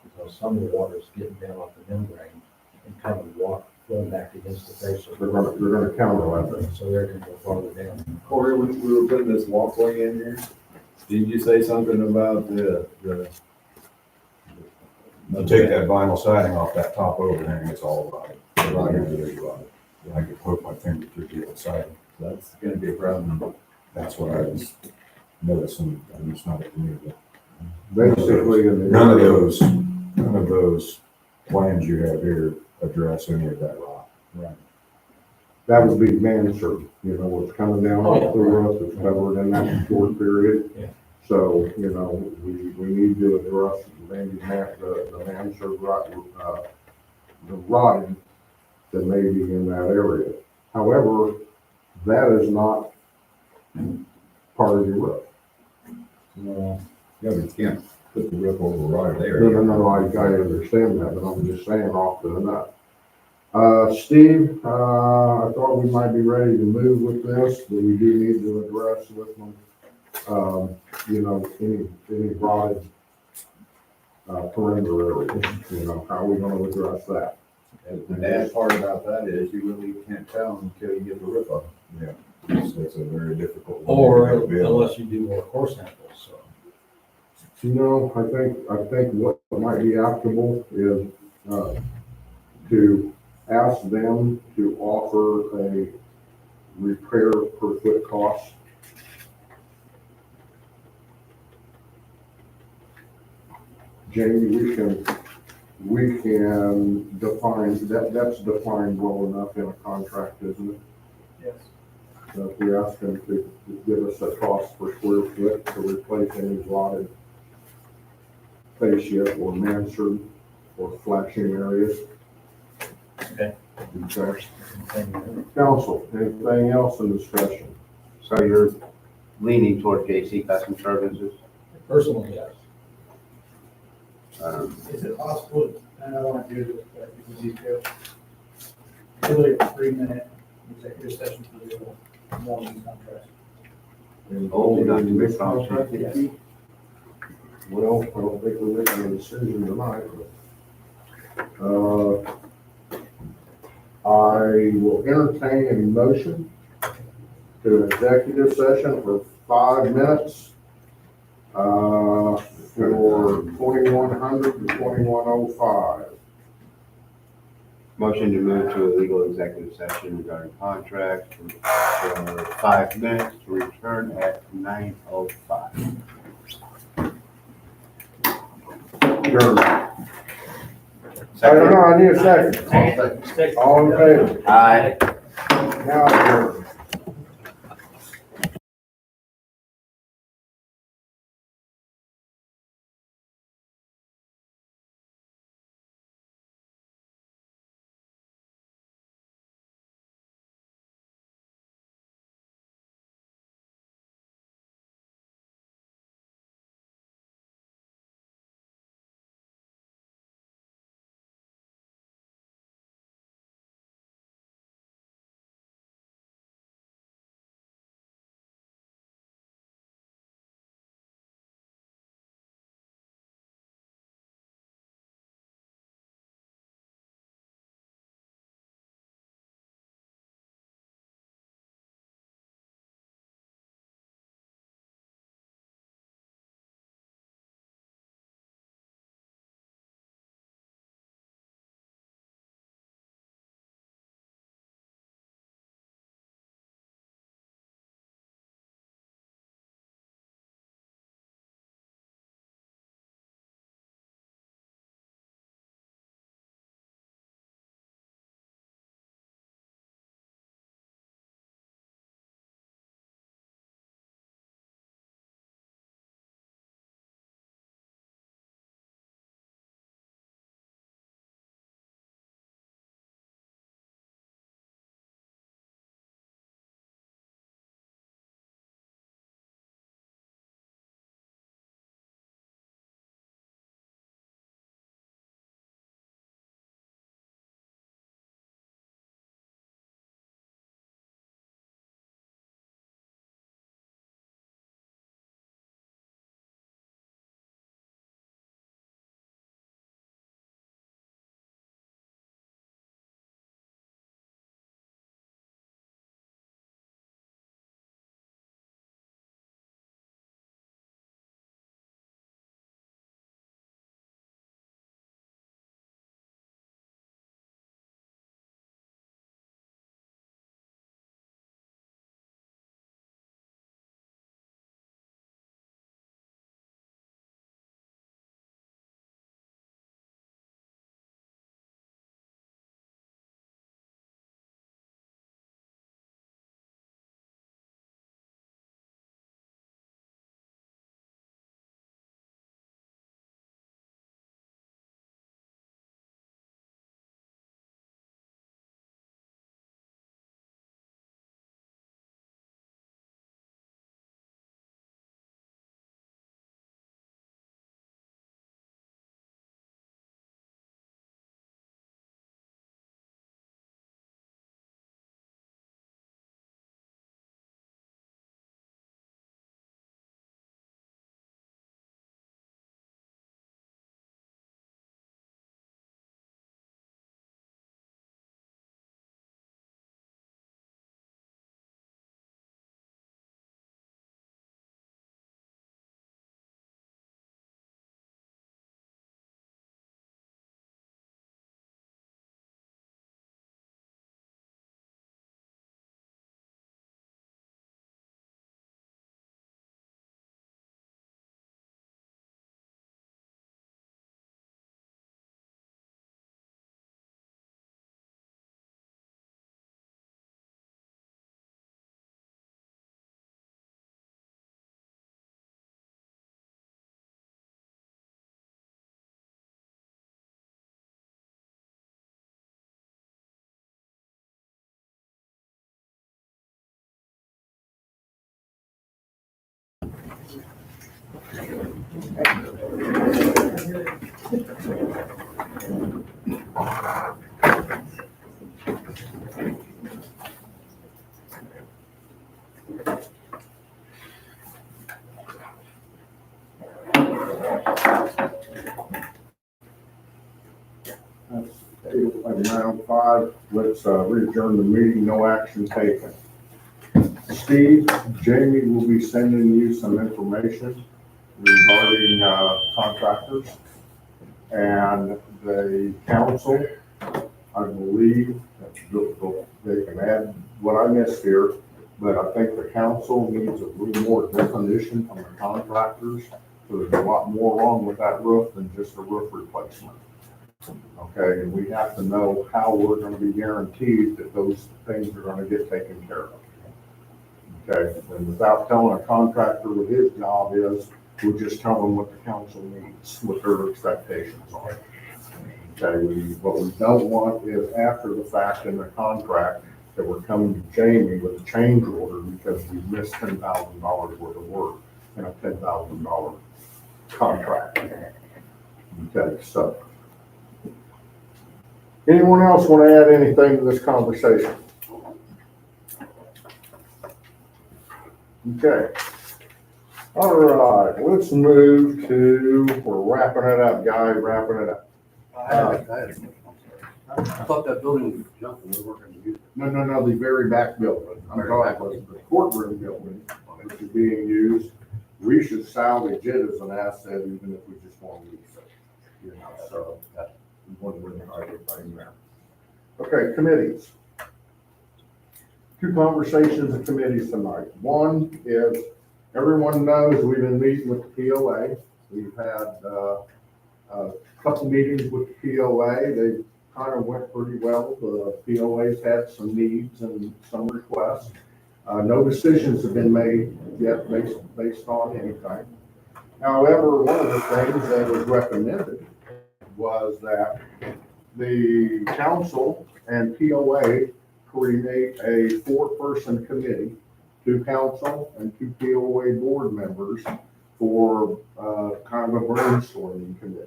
because some of the water is getting down off the membrane and kind of going back against the face of the
They're gonna counter that.
so they're gonna go farther down.
Corey, when we were putting this walkway in here, did you say something about the?
You take that vinyl siding off that top overhang, it's all right. I could poke my finger through the siding.
That's gonna be a problem.
That's what I was noticing. I mean, it's not at me, but
Basically,
none of those plans you have here address any of that rock.
Right.
that would be mansard, you know, what's coming down off the roof, it's covered in that short period.
Yeah.
So, you know, we need to address maybe the mansard rot, the rotting that may be in that area. However, that is not part of your roof.
Yeah, but you can't put the roof over right there.
No, I understand that, but I'm just saying off to the nut. Steve, I thought we might be ready to move with this, but we do need to address with them, you know, any rotted, perimeter areas, you know, how are we gonna address that?
And the bad part about that is you really can't tell until you get the roof up.
Yeah, it's a very difficult. one
Or
to build.
unless you do more core samples, so.
You know, I think what might be applicable is, to ask them to offer a repair per foot cost. Jamie, we can define, that's defined well enough in a contract, isn't it?
Yes.
So if we ask them to give us a cost per square foot to replace any rotted fascia or mansard or flashing areas.
Okay.
Okay. Council, anything else in discussion?
So you're leaning toward JC Custom Services?
Personally, yes.
Is it possible, and I don't want to do this, but it's detail. Really a 3-minute executive session for the morning contract.
Oh, not to make contract?
Yes.
Well, I don't think we're making a decision tonight, but, I will entertain a motion to an executive session for 5 minutes, for 2100 to 2105.
Motion to move to a legal executive session regarding contract for 5 minutes to return at 9:05.
Adjourned. I don't know, I need a second. All in favor?
Aye.
Now adjourned. Item 905, let's adjourn the meeting, no action taken. Steve, Jamie will be sending you some information regarding contractors. And the council, I believe, they can add what I missed here, but I think the council needs a little more definition from the contractors There's a lot more wrong with that roof than just a roof replacement. Okay, and we have to know how we're gonna be guaranteed that those things are gonna get taken care of. Okay, and without telling a contractor what his job is, we'll just tell them what the council needs, what their expectations are. Okay, what we don't want is after the fact in the contract that we're coming to Jamie with a change order because we missed $10,000 worth of work in a $10,000 contract. Okay, so. Anyone else want to add anything to this conversation? Okay. All right, let's move to, we're wrapping it up, guys, wrapping it up.
I thought that building was junk and we weren't gonna use it.
No, the very back building. I'm talking about the courtroom building, which is being used. We should salvage it as an asset even if we just want to use it. You know, so we want to bring everything there. Okay, committees. Two conversations of committees tonight. One is, everyone knows we've been meeting with the POA. We've had a couple meetings with the POA. They kind of went pretty well. The POA's had some needs and some requests. No decisions have been made yet based on anything. However, one of the things that was recommended was that the council and POA create a 4-person committee, 2 council and 2 POA board members for kind of a brainstorming committee.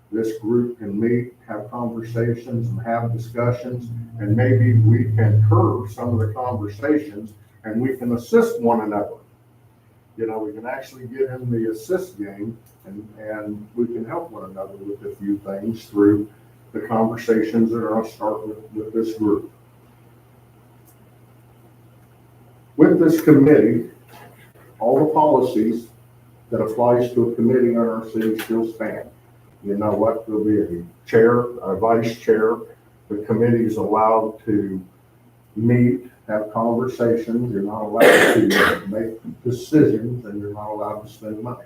This group can meet, have conversations and have discussions, and maybe we can curb some of the conversations and we can assist one another. You know, we can actually get in the assist game and we can help one another with a few things through the conversations that are going to start with this group. With this committee, all the policies that applies to a committee in our city still stand. You know what, there'll be a chair, a vice chair. The committee is allowed to meet, have conversations. You're not allowed to make decisions and you're not allowed to spend money.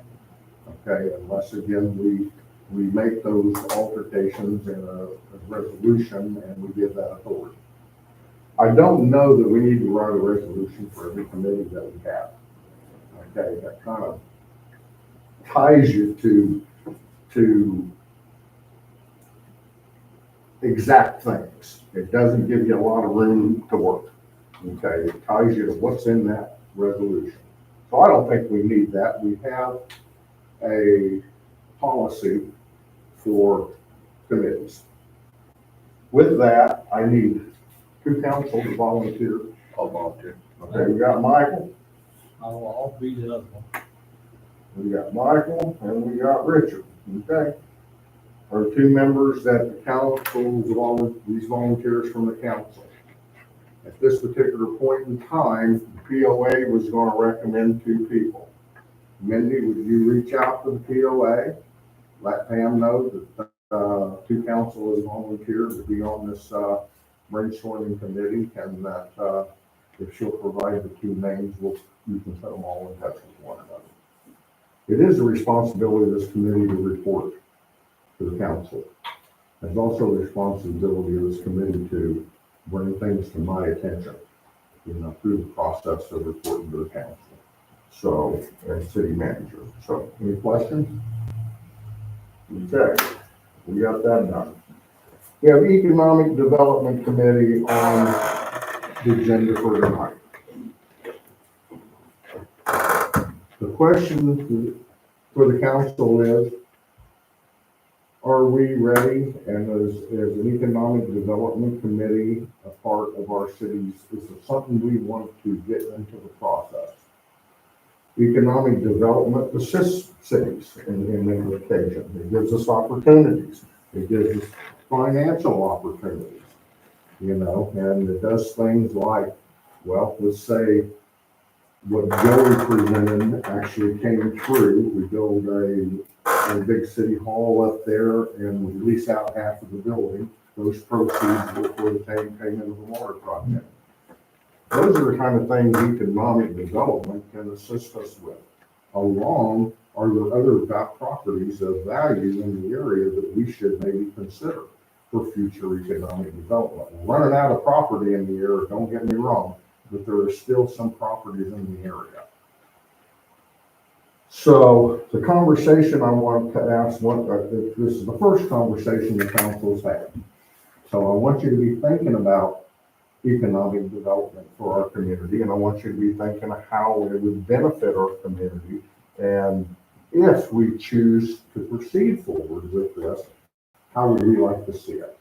Okay, unless again, we make those altercations in a resolution and we give that authority. I don't know that we need to write a resolution for every committee that we have. Okay, that kind of ties you to exact things. It doesn't give you a lot of room to work. Okay, it ties you to what's in that resolution. So I don't think we need that. We have a policy for committees. With that, I need 2 council to volunteer.
I'll volunteer.
Okay, we got Michael,
I'll be the other one.
we got Michael, and we got Richard. Okay. Are 2 members that the council, these volunteers from the council. At this particular point in time, the POA was going to recommend 2 people. Mindy, would you reach out to the POA? Let Pam know that 2 council has volunteered to be on this brainstorming committee, and that if she'll provide the 2 names, you can put them all in touch with one another. It is the responsibility of this committee to report to the council. It's also the responsibility of this committee to bring things to my attention, you know, through the process of reporting to the council. So, and city manager. So, any questions? Okay, we got that done. We have Economic Development Committee on the agenda for tonight. The question for the council is, are we ready, and is an Economic Development Committee a part of our cities? Is it something we want to get into the process? Economic development assists cities in many occasions. It gives us opportunities. It gives us financial opportunities, you know, and it does things like, well, let's say what Joey presented actually came true. We build a big city hall up there and we lease out half of the building. Those proceeds go for the payment of the water project. Those are the kind of things economic development can assist us with, along are there other properties of value in the area that we should maybe consider for future economic development? We're running out of property in the area, don't get me wrong, but there are still some properties in the area. So the conversation I want to ask, this is the first conversation the council's had. So I want you to be thinking about economic development for our community, and I want you to be thinking of how it would benefit our community. And if we choose to proceed forward with this, how would we like to see it?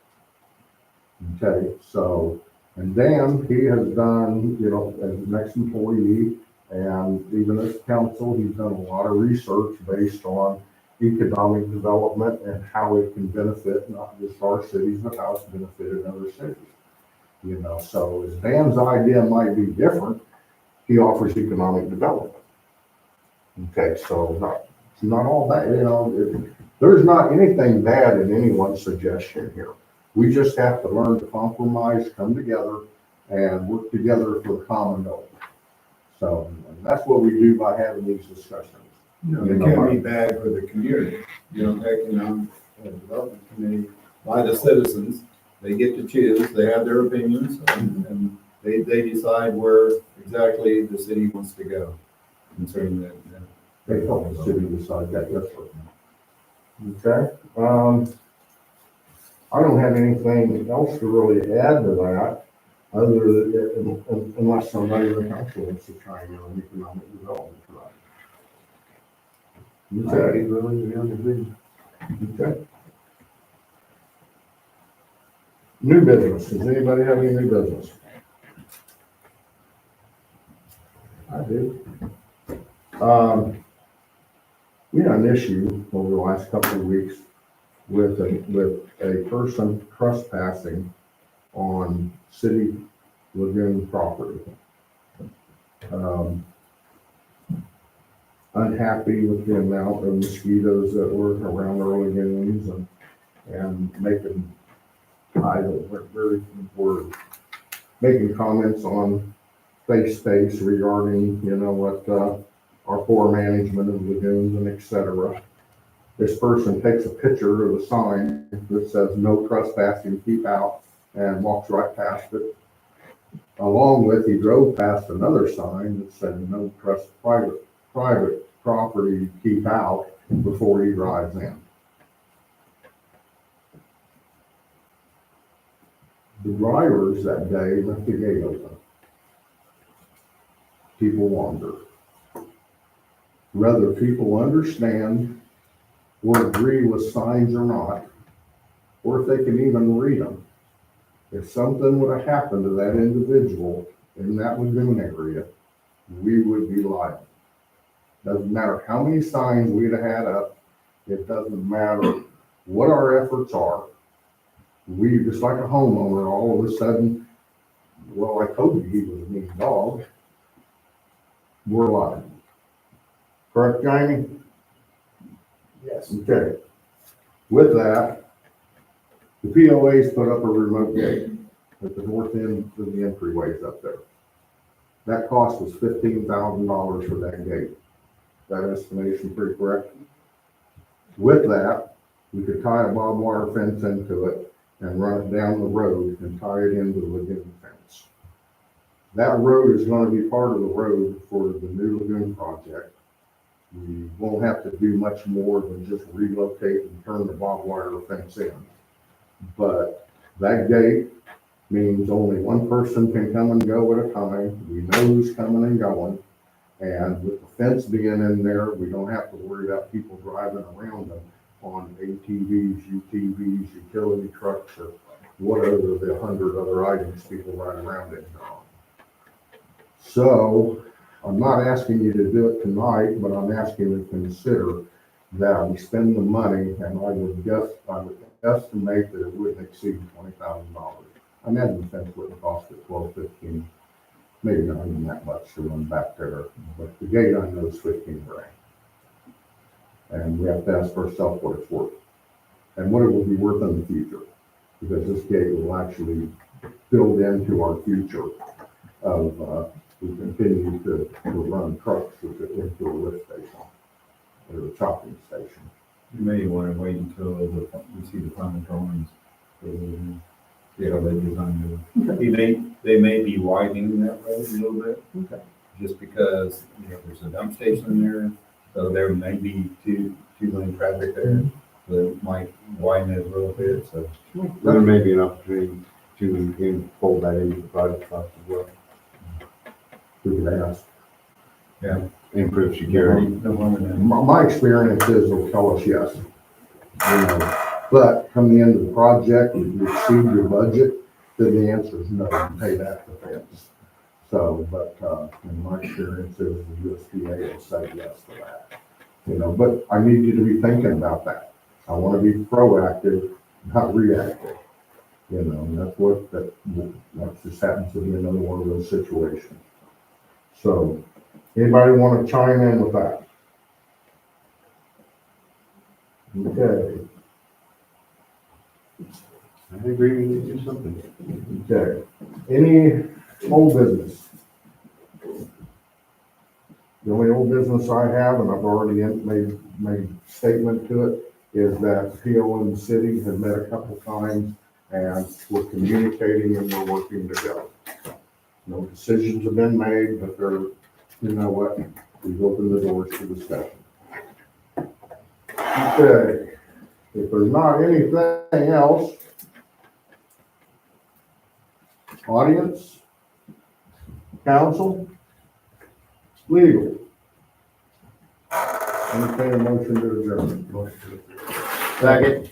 Okay, so, and Dan, he has done, as the next employee, and even as council, he's done a lot of research based on economic development and how it can benefit not just our cities, but how it's benefited other cities. So as Dan's idea might be different, he offers economic development. Okay, so it's not all bad, there's not anything bad in anyone's suggestion here. We just have to learn to compromise, come together, and work together for the common goal. So that's what we do by having these discussions.
It can't be bad for the community. Economic Development Committee, by the citizens, they get to choose, they have their opinions, and they decide where exactly the city wants to go concerning that.
They help the city decide that, yes, sir. Okay, I don't have anything else to really add to that, other than, unless somebody in the council wants to try on economic development for that. Okay. New business, does anybody have any new business? I do. We had an issue over the last couple of weeks with a person trespassing on city lagoon property. Unhappy with the amount of mosquitoes that were around our lagoons and making, we're making comments on space regarding, our poor management of lagoons and et cetera. This person takes a picture of a sign that says no trespassing, keep out, and walks right past it. Along with, he drove past another sign that said no private property, keep out, before he drives in. The drivers that day left the gate open. People wander. Whether people understand or agree with signs or not, or if they can even read them, if something would have happened to that individual in that lagoon area, we would be liable. Doesn't matter how many signs we'd have had up, it doesn't matter what our efforts are. We, just like a homeowner, all of a sudden, well, I told you he was a mean dog, we're liable. Correct, Jamie?
Yes.
Okay. With that, the POA's put up a remote gate at the north end of the entryways up there. That cost was $15,000 for that gate. That estimation pretty correct? With that, we could tie a barbed wire fence into it and run it down the road and tie it into the lagoon fence. That road is going to be part of the road for the new lagoon project. We won't have to do much more than just relocate and turn the barbed wire fence in. But that gate means only one person can come and go at a time. We know who's coming and going. And with the fence being in there, we don't have to worry about people driving around them on ATVs, UTVs, utility trucks, or whatever the 100 other items people ride around in. So I'm not asking you to do it tonight, but I'm asking you to consider that we spend the money, and I would estimate that it wouldn't exceed $20,000. I imagine the fence wouldn't cost it $12, $15, maybe not even that much to run back there. But the gate I know is $15 grand. And we have to ask ourselves what it's worth and what it will be worth in the future, because this gate will actually build into our future of we continue to run trucks into a lift station. or the chopping station.
You may want to wait until you see the final drawings. See how they design it. They may be widening that road a little bit.
Okay.
Just because, there's a dump station there, so there may be two-lane traffic there. So it might widen it a little bit, so.
There may be an opportunity to fold that into the project cost as well.
We could ask.
Yeah.
Improve security.
No harm in that.
My experience is they'll tell us yes. But coming into the project, if you exceed your budget, then the answer is no, you pay that defense. So, but, in my experience is the USDA will say yes to that. But I need you to be thinking about that. I want to be proactive, not reactive. And that just happens to be another one of those situations. So, anybody want to chime in with that? Okay,
I agree, we need to do something.
okay. Any old business? The only old business I have, and I've already made statement to it, is that PO in the city has met a couple times and we're communicating and we're working together. No decisions have been made, but we've opened the doors to discussion. Okay, if there's not anything else, audience, council, legal. Entertain a motion to adjourn.
Second.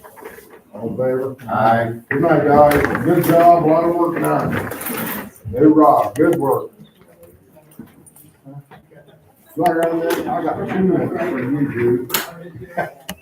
All in favor?
Aye.
Good night, guys. Good job, a lot of work done. Hey, Rob, good work. Right around there, I got 2 minutes for you, dude.